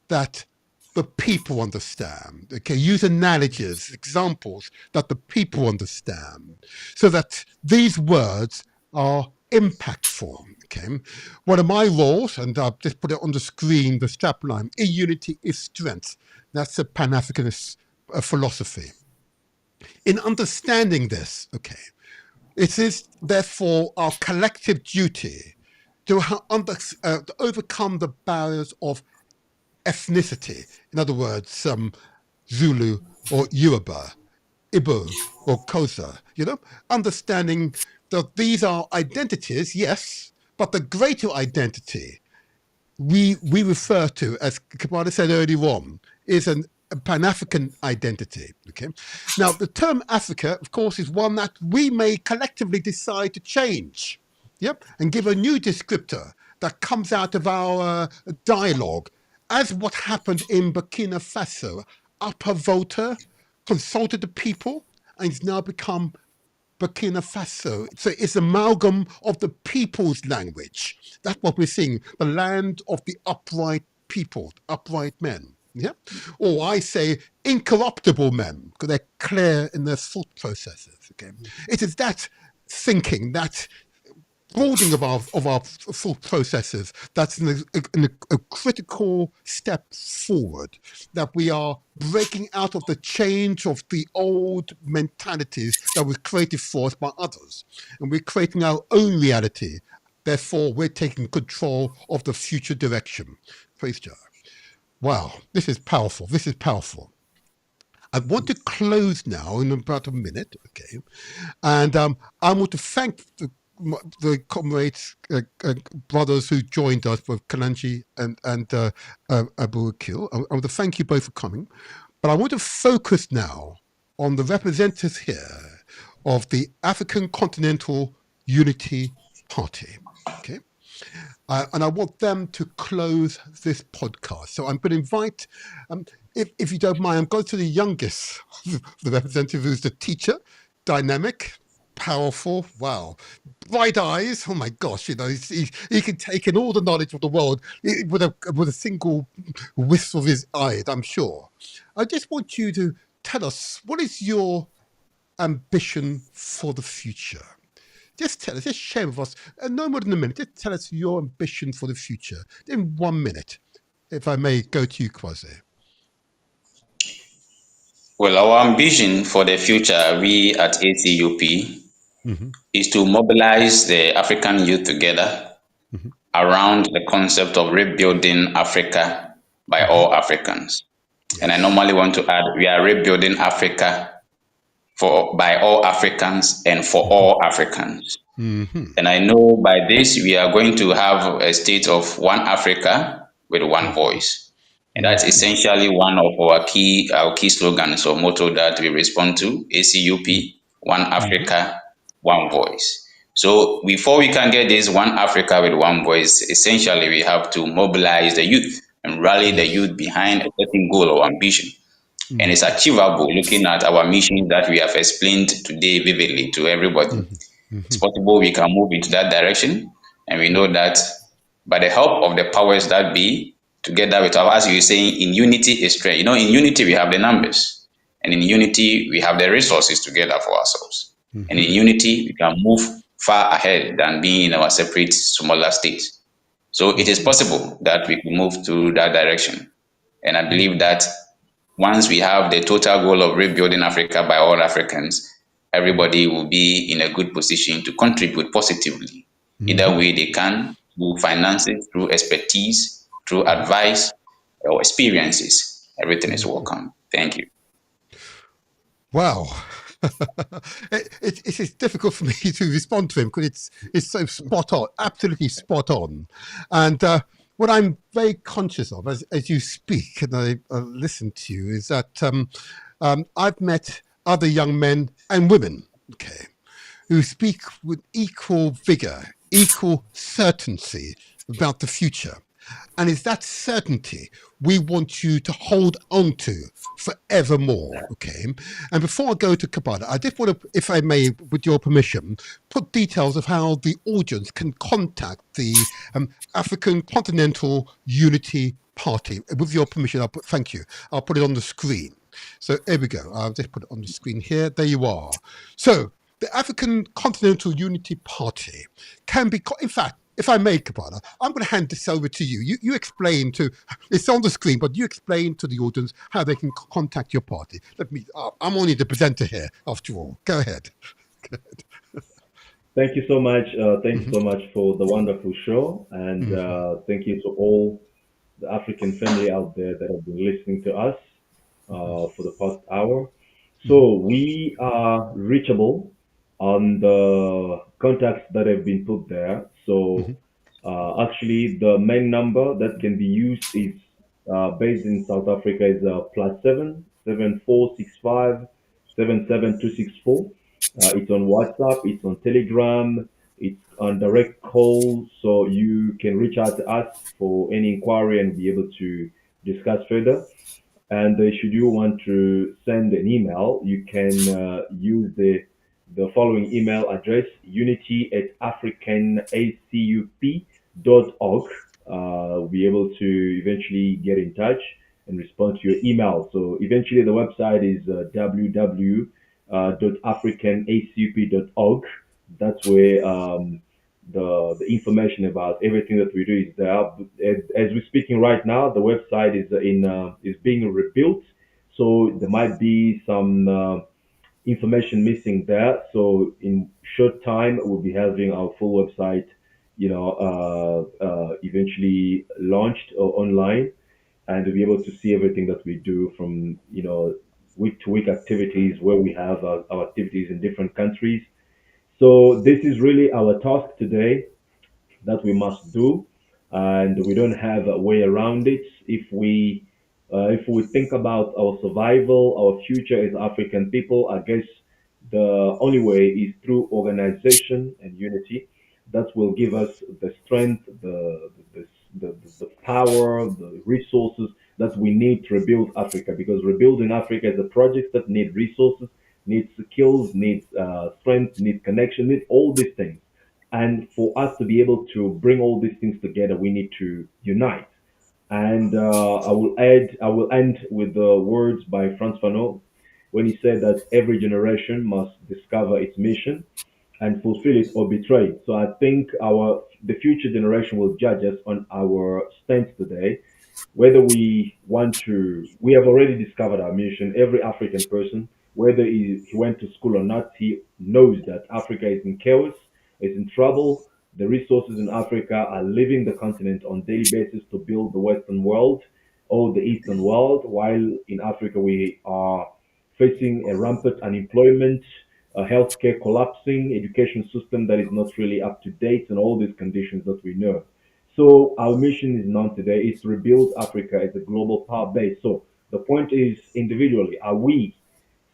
that the people understand. Okay, use analogies, examples that the people understand, so that these words are impactful. Okay, one of my roles, and I've just put it on the screen, the strapline: in unity is strength. That's a Pan-Africanist philosophy. In understanding this, okay, it is therefore our collective duty to overcome the barriers of ethnicity. In other words, Zulu or Yoruba, Igbo or Xhosa, you know, understanding that these are identities, yes, but the greater identity we refer to, as Kabbalah said earlier on, is a Pan-African identity. Okay. Now, the term Africa, of course, is one that we may collectively decide to change, yep, and give a new descriptor that comes out of our dialogue, as what happened in Burkina Faso. Upper voter consulted the people, and it's now become Burkina Faso. So it's amalgam of the people's language. That's what we're seeing, the land of the upright people, upright men. Yeah, or I say incorruptible men, because they're clear in their thought processes. Okay, it is that thinking, that broadening of our thought processes, that's a critical step forward. That we are breaking out of the change of the old mentalities that was created for us by others, and we're creating our own reality. Therefore, we're taking control of the future direction. Praise God. Wow, this is powerful. This is powerful. I want to close now in about a minute, okay? And I want to thank the comrades, brothers who joined us, both Kalanji and Abu Akil. I want to thank you both for coming. But I want to focus now on the representatives here of the African Continental Unity Party, okay? And I want them to close this podcast. So I'm going to invite, if you don't mind, I'm going to the youngest, the representative, who's the teacher, dynamic, powerful, wow, bright eyes. Oh my gosh, you know, he can take in all the knowledge of the world with a single whisk of his eyes, I'm sure. I just want you to tell us, what is your ambition for the future? Just tell us, just share with us, no more than a minute, just tell us your ambition for the future in 1 minute, if I may go to you, Kwasi. Well, our ambition for the future, we at ACUP, is to mobilize the African youth together around the concept of rebuilding Africa by all Africans. Yes. And I normally want to add, we are rebuilding Africa by all Africans and for all Africans. And I know by this, we are going to have a state of one Africa with one voice. And that's essentially one of our key slogans or motto that we respond to, ACUP, one Africa, one voice. So before we can get this one Africa with one voice, essentially we have to mobilize the youth and rally the youth behind a certain goal or ambition. And it's achievable looking at our mission that we have explained today vividly to everybody. It's possible we can move into that direction. And we know that by the help of the powers that be, together with our, as you were saying, in unity is strength. You know, in unity we have the numbers. And in unity we have the resources together for ourselves. And in unity we can move far ahead than being in our separate smaller states. So it is possible that we can move to that direction. And I believe that once we have the total goal of rebuilding Africa by all Africans, everybody will be in a good position to contribute positively. Either way they can, through finances, through expertise, through advice or experiences. Everything is welcome. Thank you. Wow. It's difficult for me to respond to him because it's so spot on, absolutely spot on. And what I'm very conscious of as you speak and I listen to you is that I've met other young men and women, okay, who speak with equal vigor, equal certainty about the future. And it's that certainty we want you to hold on to forevermore, okay? And before I go to Kabada, I just want to, if I may, with your permission, put details of how the audience can contact the African Continental Unity Party. With your permission, thank you. I'll put it on the screen. So there we go. I'll just put it on the screen here. There you are. So the African Continental Unity Party can be, in fact, if I may, Kabada, I'm going to hand this over to you. You explain to, it's on the screen, but you explain to the audience how they can contact your party. I'm only the presenter here, after all. Go ahead. Thank you so much. Thank you so much for the wonderful show. And thank you to all the African family out there that have been listening to us for the past hour. So we are reachable on the contacts that have been put there. So actually, the main number that can be used is based in South Africa is +7 7465 77264. It's on WhatsApp, it's on Telegram, it's on direct call, so you can reach out to us for any inquiry and be able to discuss further. And should you want to send an email, you can use the following email address: unity@africanacup.org. We'll be able to eventually get in touch and respond to your email. So eventually the website is www.africanacup.org. That's where the information about everything that we do is there. As we're speaking right now, the website is being rebuilt, so there might be some information missing there. So in short time, we'll be having our full website, eventually launched or online, and to be able to see everything that we do from week to week activities where we have our activities in different countries. So this is really our task today that we must do, and we don't have a way around it. If we think about our survival, our future as African people, I guess the only way is through organization and unity. That will give us the strength, the power, the resources that we need to rebuild Africa. Because rebuilding Africa is a project that needs resources, needs skills, needs strength, needs connection, needs all these things. And for us to be able to bring all these things together, we need to unite. And I will end with the words by Frantz Fanon when he said that every generation must discover its mission and fulfill it or betray it. So I think the future generation will judge us on our stance today, whether we have already discovered our mission. Every African person, whether he went to school or not, he knows that Africa is in chaos, is in trouble. The resources in Africa are leaving the continent on daily basis to build the Western world or the Eastern world, while in Africa we are facing a rampant unemployment, a healthcare collapsing, education system that is not really up to date, and all these conditions that we know. So our mission is known today is to rebuild Africa as a global power base. So the point is, individually, are we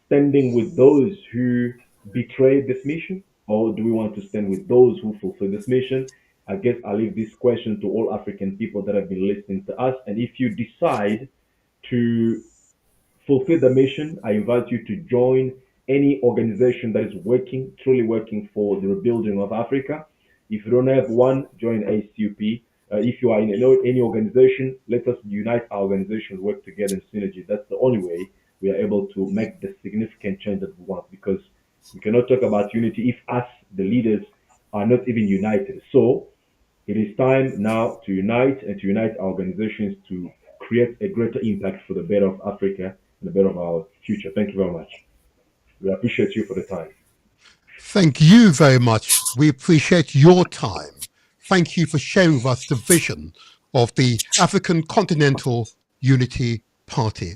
standing with those who betray this mission, or do we want to stand with those who fulfill this mission? I guess I'll leave this question to all African people that have been listening to us. And if you decide to fulfill the mission, I invite you to join any organization that is working, truly working for the rebuilding of Africa. If you don't have one, join ACUP. If you are in any organization, let us unite our organizations, work together in synergy. That's the only way we are able to make the significant change that we want, because we cannot talk about unity if us, the leaders, are not even united. So it is time now to unite and to unite our organizations to create a greater impact for the better of Africa and the better of our future. Thank you very much. We appreciate you for the time. Thank you very much. We appreciate your time. Thank you for sharing with us the vision of the African Continental Unity Party,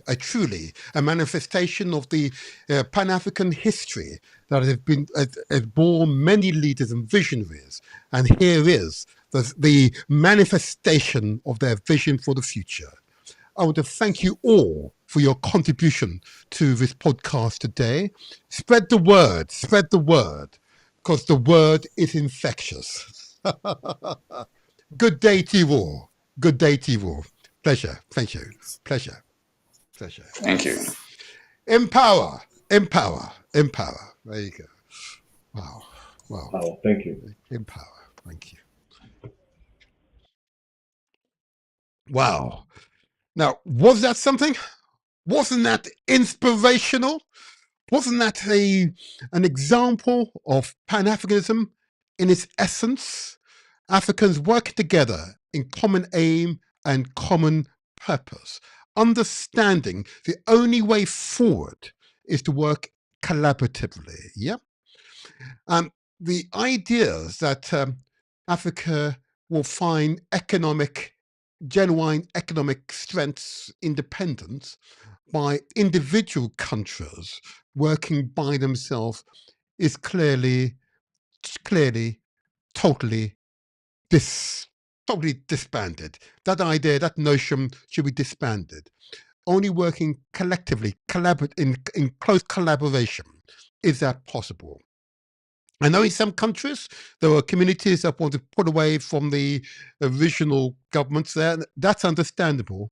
a manifestation of the Pan-African history that has borne many leaders and visionaries. And here is the manifestation of their vision for the future. I want to thank you all for your contribution to this podcast today. Spread the word, because the word is infectious. Good day to you all. Good day to you all. Pleasure. Thank you. Pleasure. Thank you. Empower. There you go. Wow. Oh, thank you. Empower. Thank you. Wow. Now, was that something? Wasn't that inspirational? Wasn't that an example of Pan-Africanism in its essence? Africans working together in common aim and common purpose, understanding the only way forward is to work collaboratively. Yeah. The ideas that Africa will find genuine economic strengths, independence by individual countries working by themselves is clearly totally disbanded. That idea, that notion should be disbanded. Only working collectively, in close collaboration, is that possible. I know in some countries there are communities that want to pull away from the original governments there. That's understandable,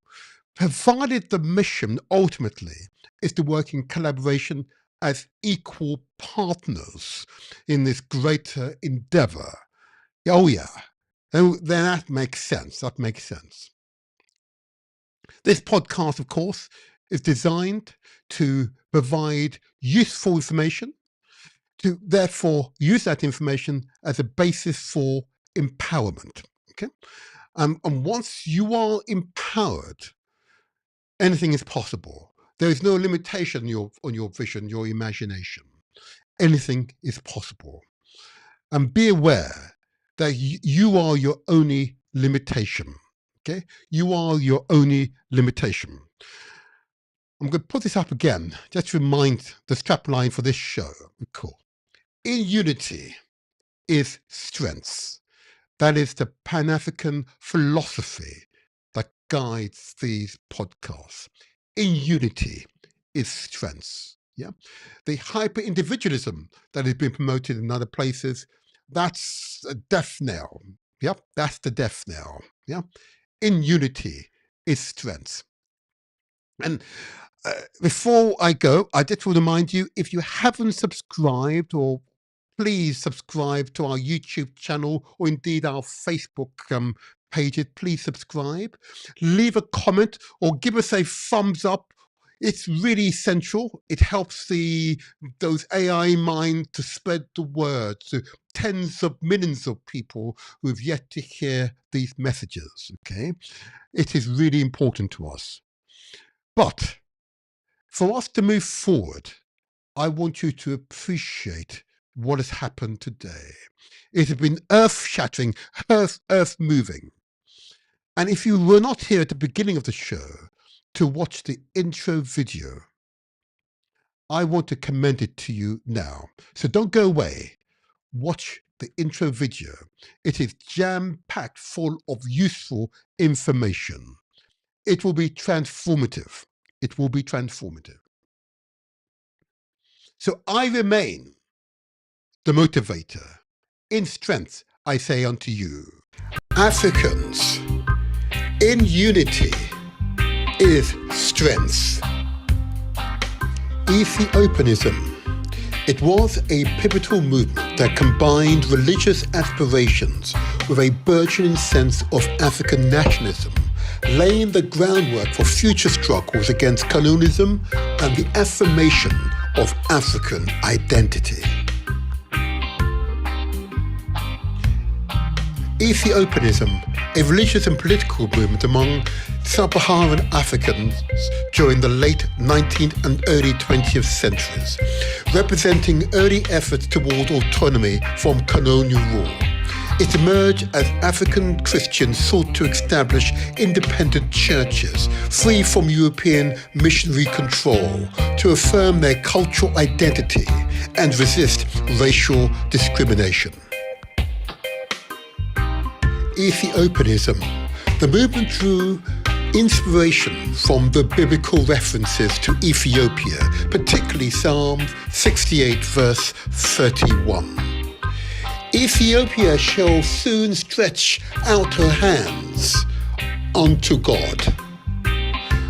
provided the mission ultimately is to work in collaboration as equal partners in this greater endeavor. Oh yeah, then that makes sense. This podcast, of course, is designed to provide useful information, to therefore use that information as a basis for empowerment. Okay, and once you are empowered, anything is possible. There is no limitation on your vision, your imagination. Anything is possible. And be aware that you are your only limitation. Okay, you are your only limitation. I'm going to put this up again, just to remind the strapline for this show. Cool. In unity is strength. That is the Pan-African philosophy that guides these podcasts. In unity is strength. Yeah, the hyper-individualism that has been promoted in other places, that's a death knell. Yep, that's the death knell. Yeah, in unity is strength. And before I go, I just want to remind you, if you haven't subscribed, or please subscribe to our YouTube channel or indeed our Facebook pages, please subscribe. Leave a comment or give us a thumbs up. It's really essential. It helps those AI minds to spread the word to tens of millions of people who have yet to hear these messages. Okay, it is really important to us. But for us to move forward, I want you to appreciate what has happened today. It has been earth-shattering, earth-moving. And if you were not here at the beginning of the show to watch the intro video, I want to commend it to you now. So don't go away. Watch the intro video. It is jam-packed full of useful information. It will be transformative. It will be transformative. So I remain the motivator. In strength, I say unto you, Africans, in unity is strength. Ethiopianism. It was a pivotal movement that combined religious aspirations with a burgeoning sense of African nationalism, laying the groundwork for future struggles against colonialism and the affirmation of African identity. Ethiopianism, a religious and political movement among sub-Saharan Africans during the late 19th and early 20th centuries, representing early efforts toward autonomy from colonial rule. It emerged as African Christians sought to establish independent churches free from European missionary control to affirm their cultural identity and resist racial discrimination. Ethiopianism. The movement drew inspiration from the biblical references to Ethiopia, particularly Psalm 68 verse 31. Ethiopia shall soon stretch out her hands unto God.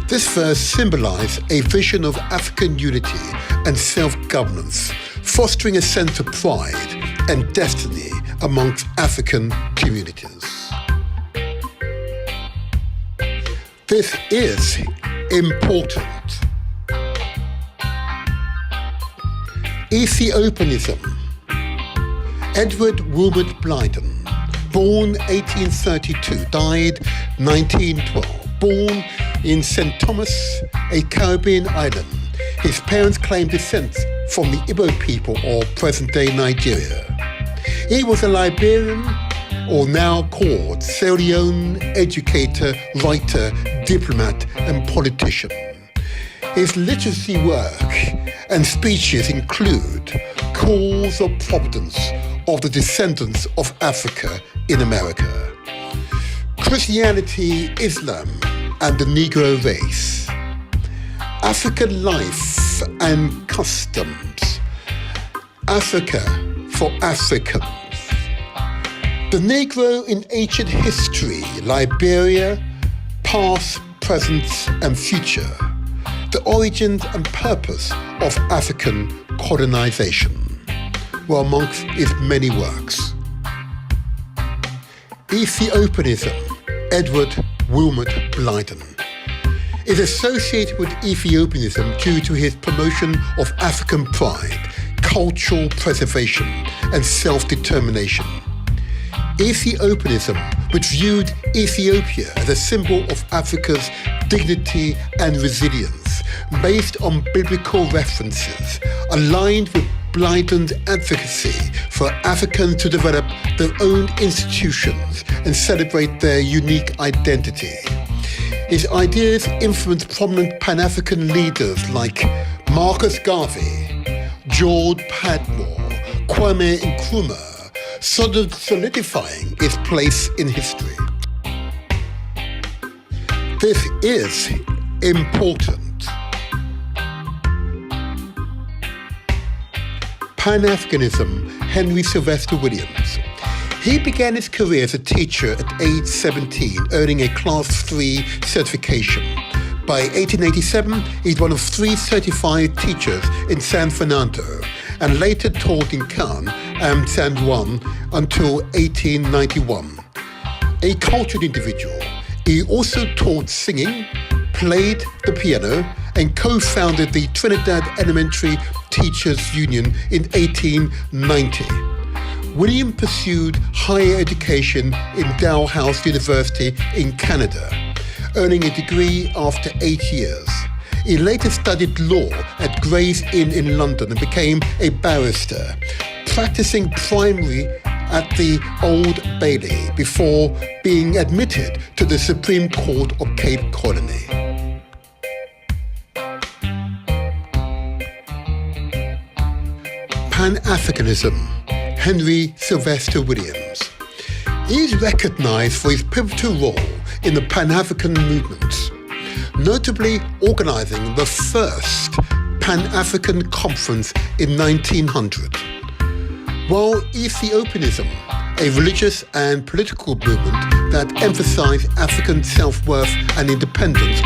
This verse symbolized a vision of African unity and self-governance, fostering a sense of pride and destiny amongst African communities. This is important. Ethiopianism. Edward Wilmot Blyden, born 1832, died 1912. Born in St. Thomas, a Caribbean island, his parents claimed descent from the Igbo people of present-day Nigeria. He was a Liberian, or now called Sierra Leone, educator, writer, diplomat, and politician. His literacy work and speeches include Calls of Providence of the Descendants of Africa in America, Christianity, Islam, and the Negro Race, African Life and Customs, Africa for Africans, the Negro in Ancient History, Liberia, Past, Present, and Future, the Origins and Purpose of African Colonization, were amongst his many works. Ethiopianism, Edward Wilmot Blyden, is associated with Ethiopianism due to his promotion of African pride, cultural preservation, and self-determination. Ethiopianism, which viewed Ethiopia as a symbol of Africa's dignity and resilience, based on biblical references, aligned with Blyden's advocacy for Africans to develop their own institutions and celebrate their unique identity. His ideas influenced prominent Pan-African leaders like Marcus Garvey, George Padmore, Kwame Nkrumah, solidifying its place in history. This is important. Pan-Africanism, Henry Sylvester Williams. He began his career as a teacher at age 17, earning a Class 3 certification. By 1887, he's one of 3 certified teachers in San Fernando, and later taught in Cannes and San Juan until 1891. A cultured individual, he also taught singing, played the piano, and co-founded the Trinidad Elementary Teachers Union in 1890. William pursued higher education in Dalhousie University in Canada, earning a degree after 8 years. He later studied law at Gray's Inn in London and became a barrister, practicing primary at the Old Bailey before being admitted to the Supreme Court of Cape Colony. Pan-Africanism, Henry Sylvester Williams. He is recognized for his pivotal role in the Pan-African movement, notably organizing the first Pan-African Conference in 1900. While Ethiopianism, a religious and political movement that emphasized African self-worth and independence,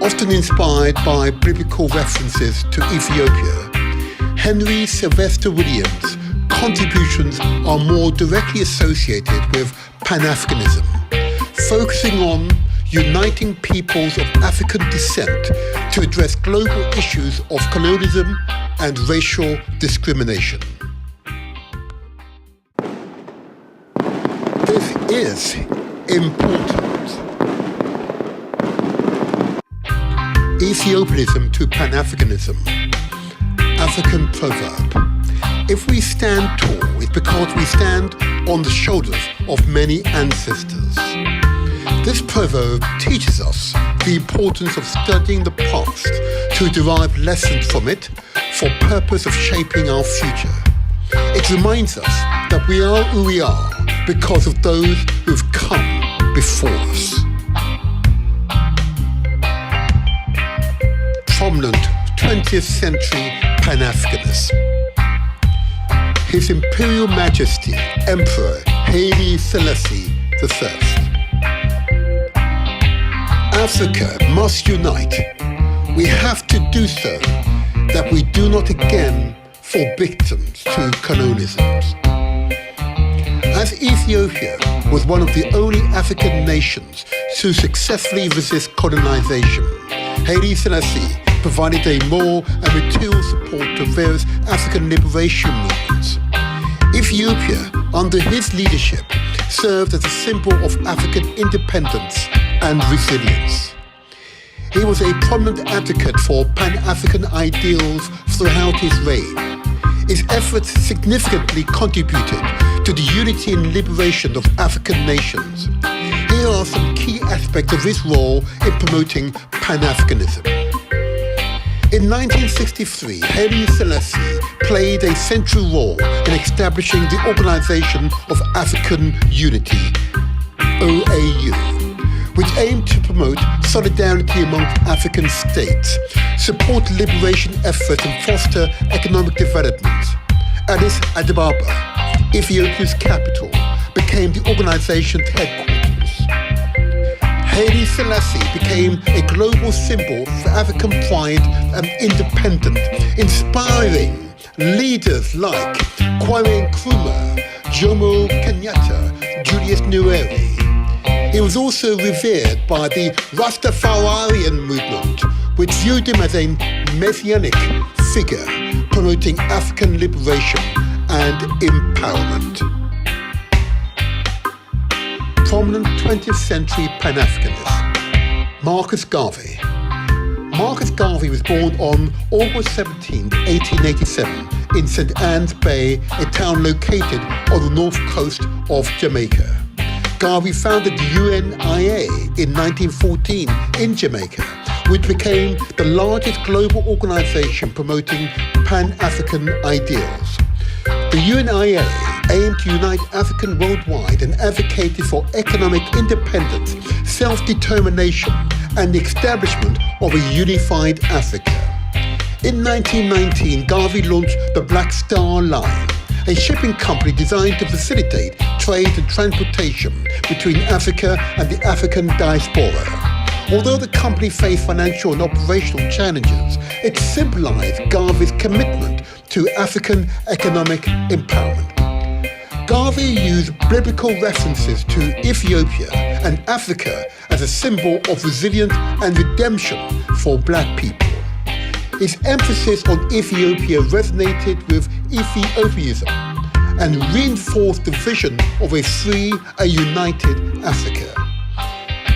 often inspired by biblical references to Ethiopia, Henry Sylvester Williams' contributions are more directly associated with Pan-Africanism, focusing on uniting peoples of African descent to address global issues of colonialism and racial discrimination. This is important. Ethiopianism to Pan-Africanism. African proverb. If we stand tall, it's because we stand on the shoulders of many ancestors. This proverb teaches us the importance of studying the past to derive lessons from it for purpose of shaping our future. It reminds us that we are who we are because of those who've come before us. Prominent 20th century Pan-Africanist. His Imperial Majesty Emperor Haile Selassie I. Africa must unite. We have to do so that we do not again fall victims to colonialisms. As Ethiopia was one of the only African nations to successfully resist colonization, Haile Selassie provided a moral and material support to various African liberation movements. Ethiopia, under his leadership, served as a symbol of African independence and resilience. He was a prominent advocate for Pan-African ideals throughout his reign. His efforts significantly contributed to the unity and liberation of African nations. Here are some key aspects of his role in promoting Pan-Africanism. In 1963, Haile Selassie played a central role in establishing the Organization of African Unity, OAU, which aimed to promote solidarity amongst African states, support liberation efforts and foster economic development. Addis Ababa, Ethiopia's capital, became the organization's headquarters. Haile Selassie became a global symbol for African pride and independence, inspiring leaders like Kwame Nkrumah, Jomo Kenyatta, Julius Nyerere. He was also revered by the Rastafarian movement, which viewed him as a messianic figure promoting African liberation and empowerment. Prominent 20th century Pan-Africanist, Marcus Garvey. Marcus Garvey was born on August 17, 1887 in St. Anne's Bay, a town located on the north coast of Jamaica. Garvey founded the UNIA in 1914 in Jamaica, which became the largest global organization promoting Pan-African ideals. The UNIA aimed to unite Africans worldwide and advocated for economic independence, self-determination, and the establishment of a unified Africa. In 1919, Garvey launched the Black Star Line, a shipping company designed to facilitate trade and transportation between Africa and the African diaspora. Although the company faced financial and operational challenges, it symbolized Garvey's commitment to African economic empowerment. Garvey used biblical references to Ethiopia and Africa as a symbol of resilience and redemption for black people. His emphasis on Ethiopia resonated with Ethiopianism and reinforced the vision of a free and united Africa.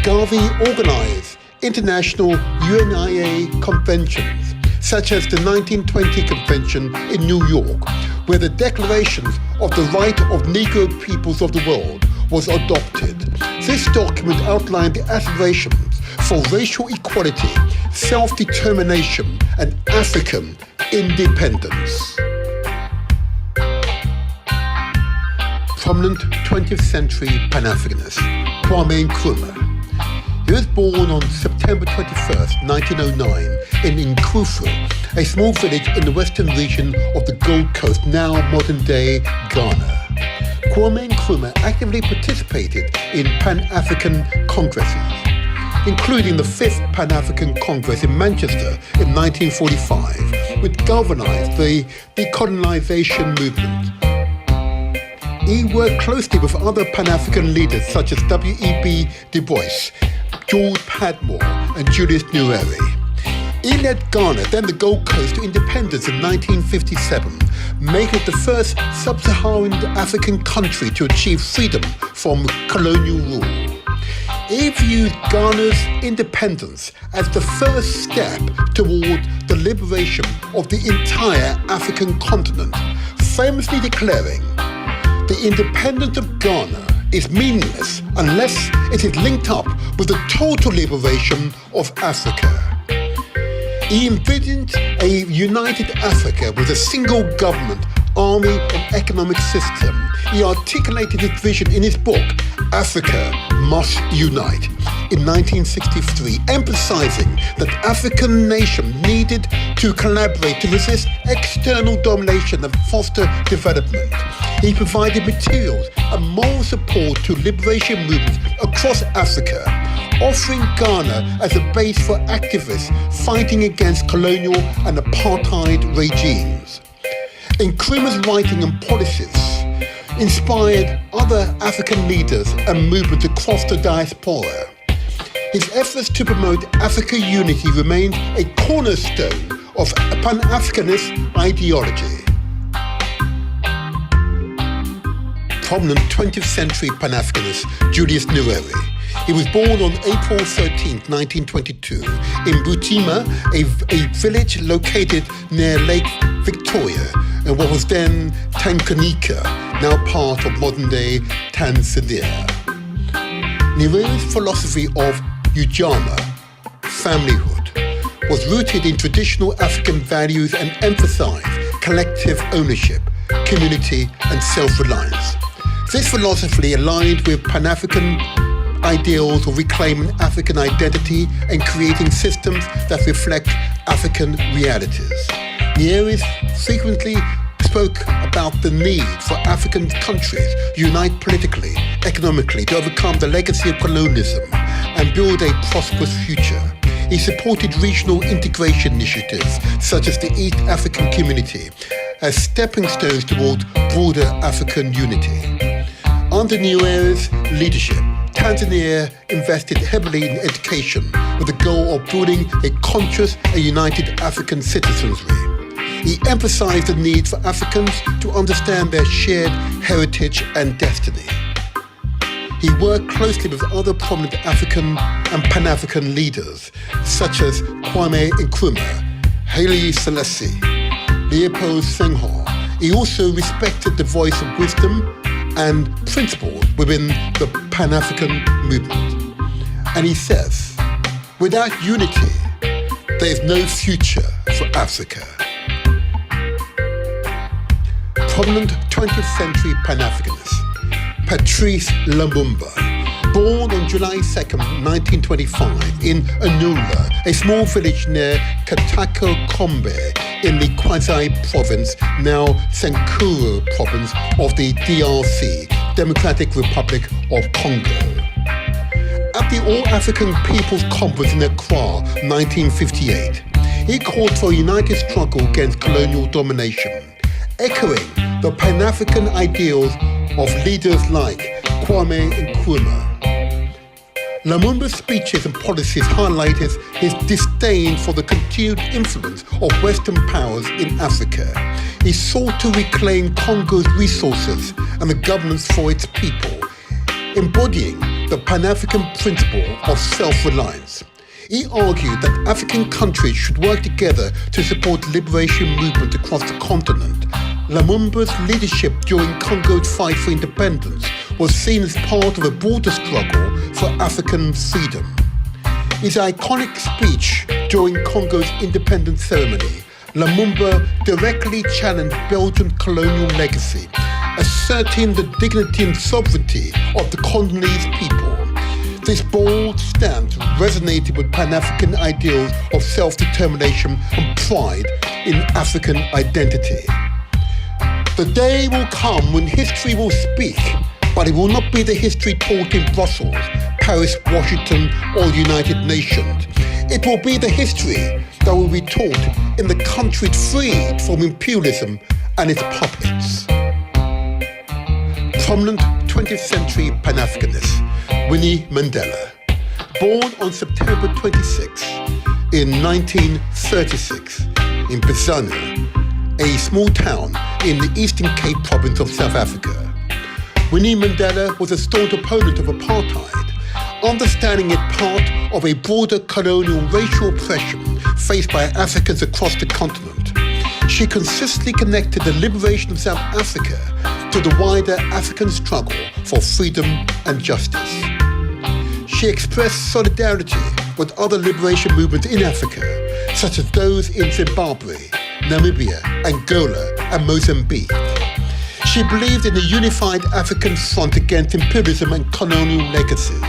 Garvey organized international UNIA conventions, such as the 1920 convention in New York, where the Declaration of the Right of Negro Peoples of the World was adopted. This document outlined the aspirations for racial equality, self-determination, and African independence. Prominent 20th century Pan-Africanist, Kwame Nkrumah. He was born on September 21st, 1909 in Nkrumah, a small village in the western region of the Gold Coast, now modern-day Ghana. Kwame Nkrumah actively participated in Pan-African congresses. including the 5th Pan-African Congress in Manchester in 1945, which galvanized the decolonization movement. He worked closely with other Pan-African leaders such as W.E.B. Du Bois, George Padmore, and Julius Nyerere. He led Ghana, then the Gold Coast, to independence in 1957, making it the first sub-Saharan African country to achieve freedom from colonial rule. He viewed Ghana's independence as the first step toward the liberation of the entire African continent, famously declaring, "The independence of Ghana is meaningless unless it is linked up with the total liberation of Africa." He envisioned a united Africa with a single government, army, and economic system. He articulated his vision in his book, Africa Must Unite, in 1963, emphasizing that African nations needed to collaborate to resist external domination and foster development. He provided materials and moral support to liberation movements across Africa, offering Ghana as a base for activists fighting against colonial and apartheid regimes. Nkrumah's writing and policies inspired other African leaders and movements across the diaspora. His efforts to promote African unity remained a cornerstone of Pan-Africanist ideology. Prominent 20th century Pan-Africanist Julius Nyerere. He was born on April 13, 1922, in Butima, a village located near Lake Victoria, in what was then Tanganyika, now part of modern-day Tanzania. Nyerere's philosophy of ujamaa, familyhood, was rooted in traditional African values and emphasized collective ownership, community, and self-reliance. This philosophy aligned with Pan-African ideals of reclaiming African identity and creating systems that reflect African realities. Nyerere frequently spoke about the need for African countries to unite politically, economically, to overcome the legacy of colonialism and build a prosperous future. He supported regional integration initiatives such as the East African Community as stepping stones toward broader African unity. Under Nyerere's leadership, Tanzania invested heavily in education with the goal of building a conscious and united African citizenry. He emphasized the need for Africans to understand their shared heritage and destiny. He worked closely with other prominent African and Pan-African leaders, such as Kwame Nkrumah, Haile Selassie, Leopold Senghor. He also respected the voice of wisdom and principles within the Pan-African movement. And he says, "Without unity, there is no future for Africa." Prominent 20th century Pan-Africanist Patrice Lumumba, born on July 2nd, 1925 in Anula, a small village near Katako-Kombe in the Kwazai province, now Sankuru province of the DRC, Democratic Republic of Congo. At the All-African People's Conference in Accra, 1958, he called for a united struggle against colonial domination, echoing the Pan-African ideals of leaders like Kwame Nkrumah. Lumumba's speeches and policies highlighted his disdain for the continued influence of Western powers in Africa. He sought to reclaim Congo's resources and the governance for its people, embodying the Pan-African principle of self-reliance. He argued that African countries should work together to support liberation movements across the continent. Lumumba's leadership during Congo's fight for independence was seen as part of a broader struggle for African freedom. His iconic speech during Congo's independence ceremony, Lumumba directly challenged Belgian colonial legacy, asserting the dignity and sovereignty of the Congolese people. This bold stance resonated with Pan-African ideals of self-determination and pride in African identity. The day will come when history will speak, but it will not be the history taught in Brussels, Paris, Washington, or the United Nations. It will be the history that will be taught in the countries freed from imperialism and its puppets. Prominent 20th century Pan-Africanist Winnie Mandela, born on September 26 in 1936 in Bizana, a small town in the Eastern Cape province of South Africa. Winnie Mandela was a staunch opponent of apartheid, understanding it part of a broader colonial racial oppression faced by Africans across the continent. She consistently connected the liberation of South Africa to the wider African struggle for freedom and justice. She expressed solidarity with other liberation movements in Africa, such as those in Zimbabwe, Namibia, Angola, and Mozambique. She believed in a unified African front against imperialism and colonial legacies.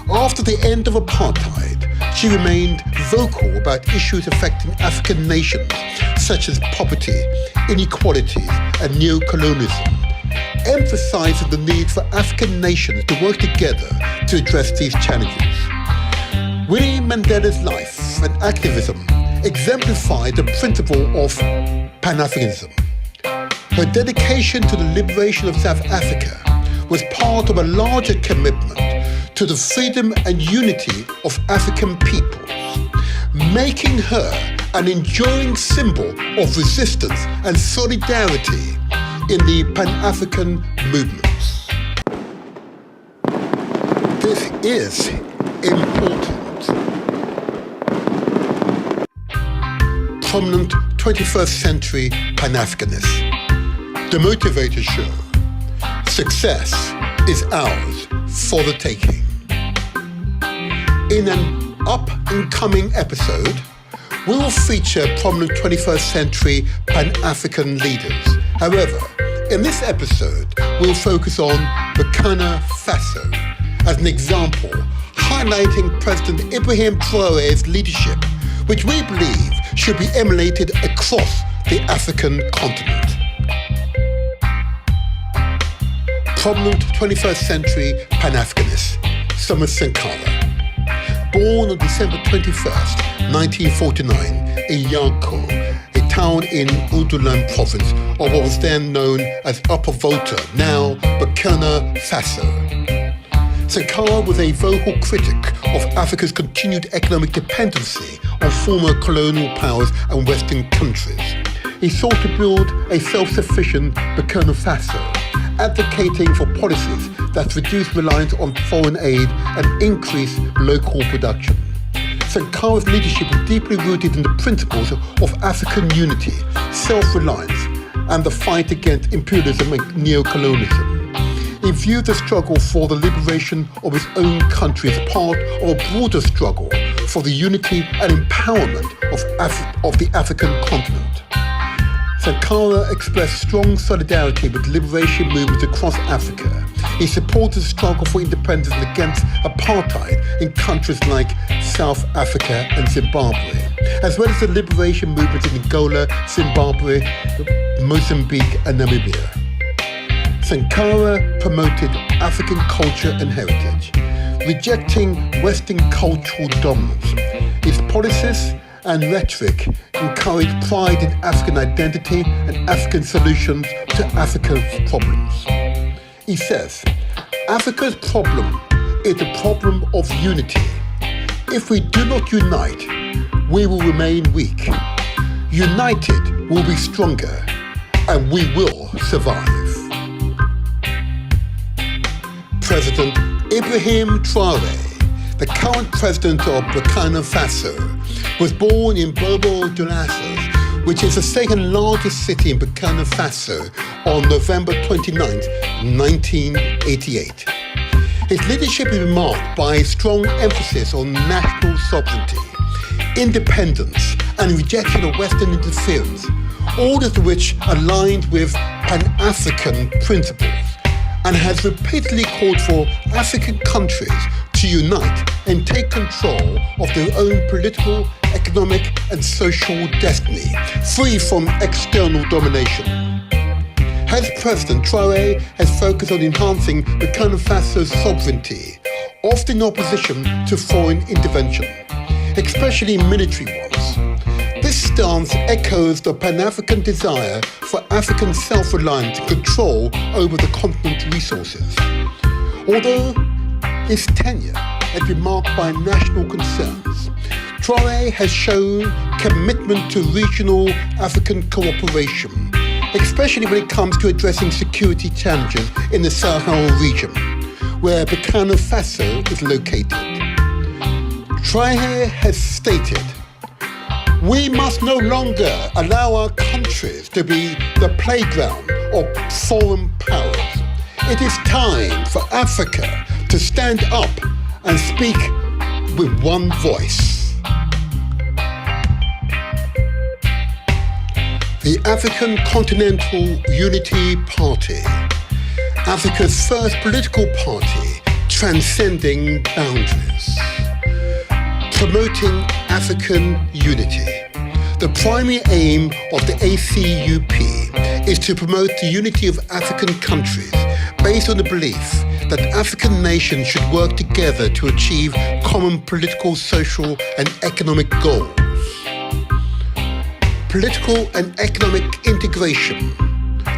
After the end of apartheid, she remained vocal about issues affecting African nations, such as poverty, inequalities, and neo-colonialism, emphasizing the need for African nations to work together to address these challenges. Winnie Mandela's life and activism exemplified the principle of Pan-Africanism. Her dedication to the liberation of South Africa was part of a larger commitment to the freedom and unity of African peoples, making her an enduring symbol of resistance and solidarity in the Pan-African movements. This is important. Prominent 21st century Pan-Africanist. Demotivatorshow. Success is ours for the taking. In an up-and-coming episode, we will feature prominent 21st century Pan-African leaders. However, in this episode, we'll focus on Burkina Faso as an example, highlighting President Ibrahim Traore's leadership, which we believe should be emulated across the African continent. Prominent 21st century Pan-Africanist, Thomas Sankara. Born on December 21st, 1949 in Yanko, a town in Oudulam province, or what was then known as Upper Volta, now Burkina Faso. Sankara was a vocal critic of Africa's continued economic dependency on former colonial powers and Western countries. He sought to build a self-sufficient Burkina Faso, advocating for policies that reduce reliance on foreign aid and increase local production. Sankara's leadership was deeply rooted in the principles of African unity, self-reliance, and the fight against imperialism and neo-colonialism. He viewed the struggle for the liberation of his own country as part of a broader struggle for the unity and empowerment of the African continent. Sankara expressed strong solidarity with liberation movements across Africa. He supported the struggle for independence and against apartheid in countries like South Africa and Zimbabwe, as well as the liberation movements in Angola, Zimbabwe, Mozambique, and Namibia. Sankara promoted African culture and heritage, rejecting Western cultural dominance. His policies and rhetoric encouraged pride in African identity and African solutions to Africa's problems. He says, Africa's problem is a problem of unity. If we do not unite, we will remain weak. United, we'll be stronger, and we will survive. President Ibrahim Traore, the current president of Burkina Faso, was born in Bobo Dioulasso, which is the second largest city in Burkina Faso, on November 29, 1988. His leadership is marked by a strong emphasis on national sovereignty, independence, and rejection of Western interference, all of which aligned with Pan-African principles, and has repeatedly called for African countries to unite and take control of their own political, economic, and social destiny, free from external domination. As President, Traoré has focused on enhancing Burkina Faso's sovereignty often in opposition to foreign intervention, especially military ones. This stance echoes the Pan-African desire for African self-reliance and control over the continent's resources. Although its tenure has been marked by national concerns, Traoré has shown commitment to regional African cooperation, especially when it comes to addressing security challenges in the Sahel region, where Burkina Faso is located. Traoré has stated, "We must no longer allow our countries to be the playground of foreign powers. It is time for Africa to stand up and speak with one voice." The African Continental Unity Party, Africa's first political party transcending boundaries, promoting African unity. The primary aim of the ACUP is to promote the unity of African countries based on the belief that African nations should work together to achieve common political, social, and economic goals. Political and economic integration.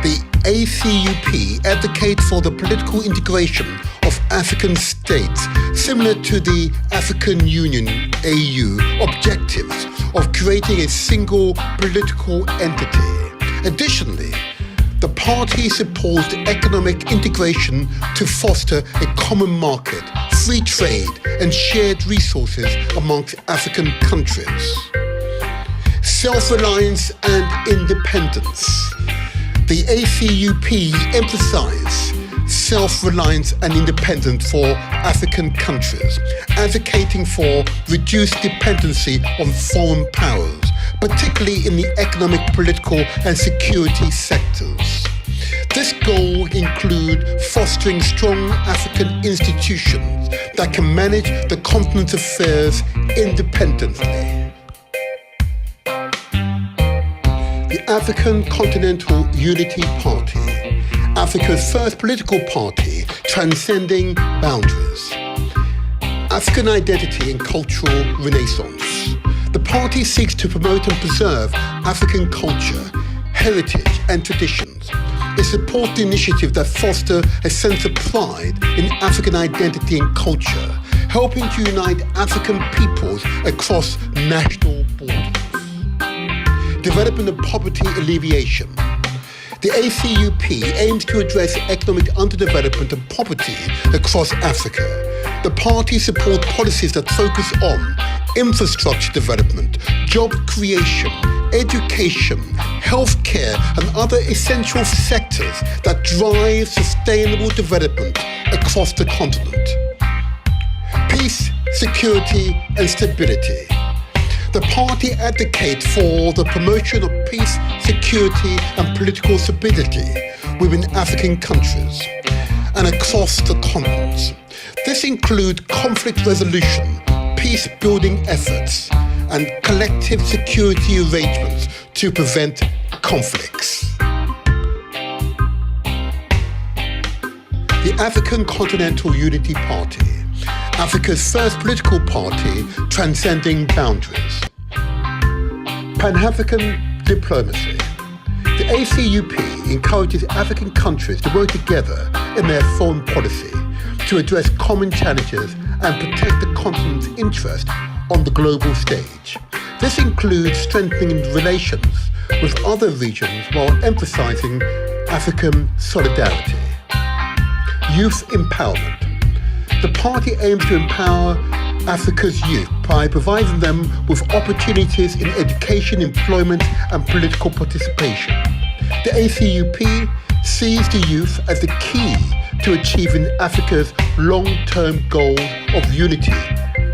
The ACUP advocates for the political integration of African states, similar to the African Union (AU) objectives of creating a single political entity. Additionally, the party supports economic integration to foster a common market, free trade, and shared resources amongst African countries. Self-reliance and independence. The ACUP emphasizes self-reliance and independence for African countries, advocating for reduced dependency on foreign powers, particularly in the economic, political, and security sectors. This goal includes fostering strong African institutions that can manage the continent's affairs independently. The African Continental Unity Party, Africa's first political party transcending boundaries. African identity and cultural renaissance. The party seeks to promote and preserve African culture, heritage, and traditions. It supports the initiatives that foster a sense of pride in African identity and culture, helping to unite African peoples across national borders. Development and poverty alleviation. The ACUP aims to address economic underdevelopment and poverty across Africa. The party supports policies that focus on infrastructure development, job creation, education, healthcare, and other essential sectors that drive sustainable development across the continent. Peace, security, and stability. The party advocates for the promotion of peace, security, and political stability within African countries and across the continent. This includes conflict resolution, peace-building efforts, and collective security arrangements to prevent conflicts. The African Continental Unity Party, Africa's first political party transcending boundaries. Pan-African diplomacy. The ACUP encourages African countries to work together in their foreign policy to address common challenges and protect the continent's interest on the global stage. This includes strengthening relations with other regions while emphasizing African solidarity. Youth empowerment. The party aims to empower Africa's youth by providing them with opportunities in education, employment, and political participation. The ACUP sees the youth as the key to achieving Africa's long-term goal of unity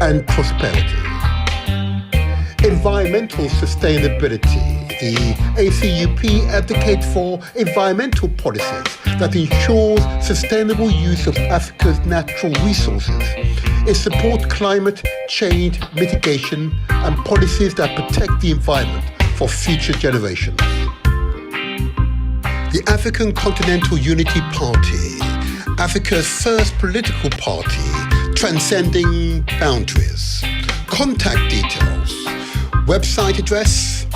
and prosperity. Environmental sustainability. The ACUP advocates for environmental policies that ensures sustainable use of Africa's natural resources. It supports climate change mitigation and policies that protect the environment for future generations. The African Continental Unity Party, Africa's first political party Transcending Boundaries. Contact details. Website address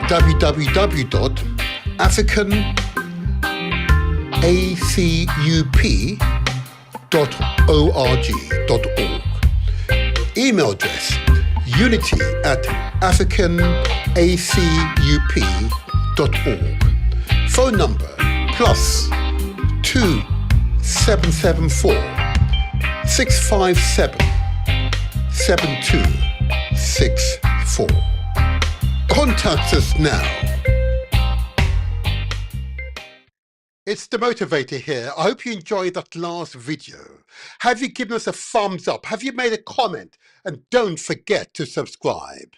www.africanacup.org. Email address unity@africanacup.org. Phone number +2774 657 7264. Contact us now. It's the Motivator here. I hope you enjoyed that last video. Have you given us a thumbs up? Have you made a comment? And don't forget to subscribe.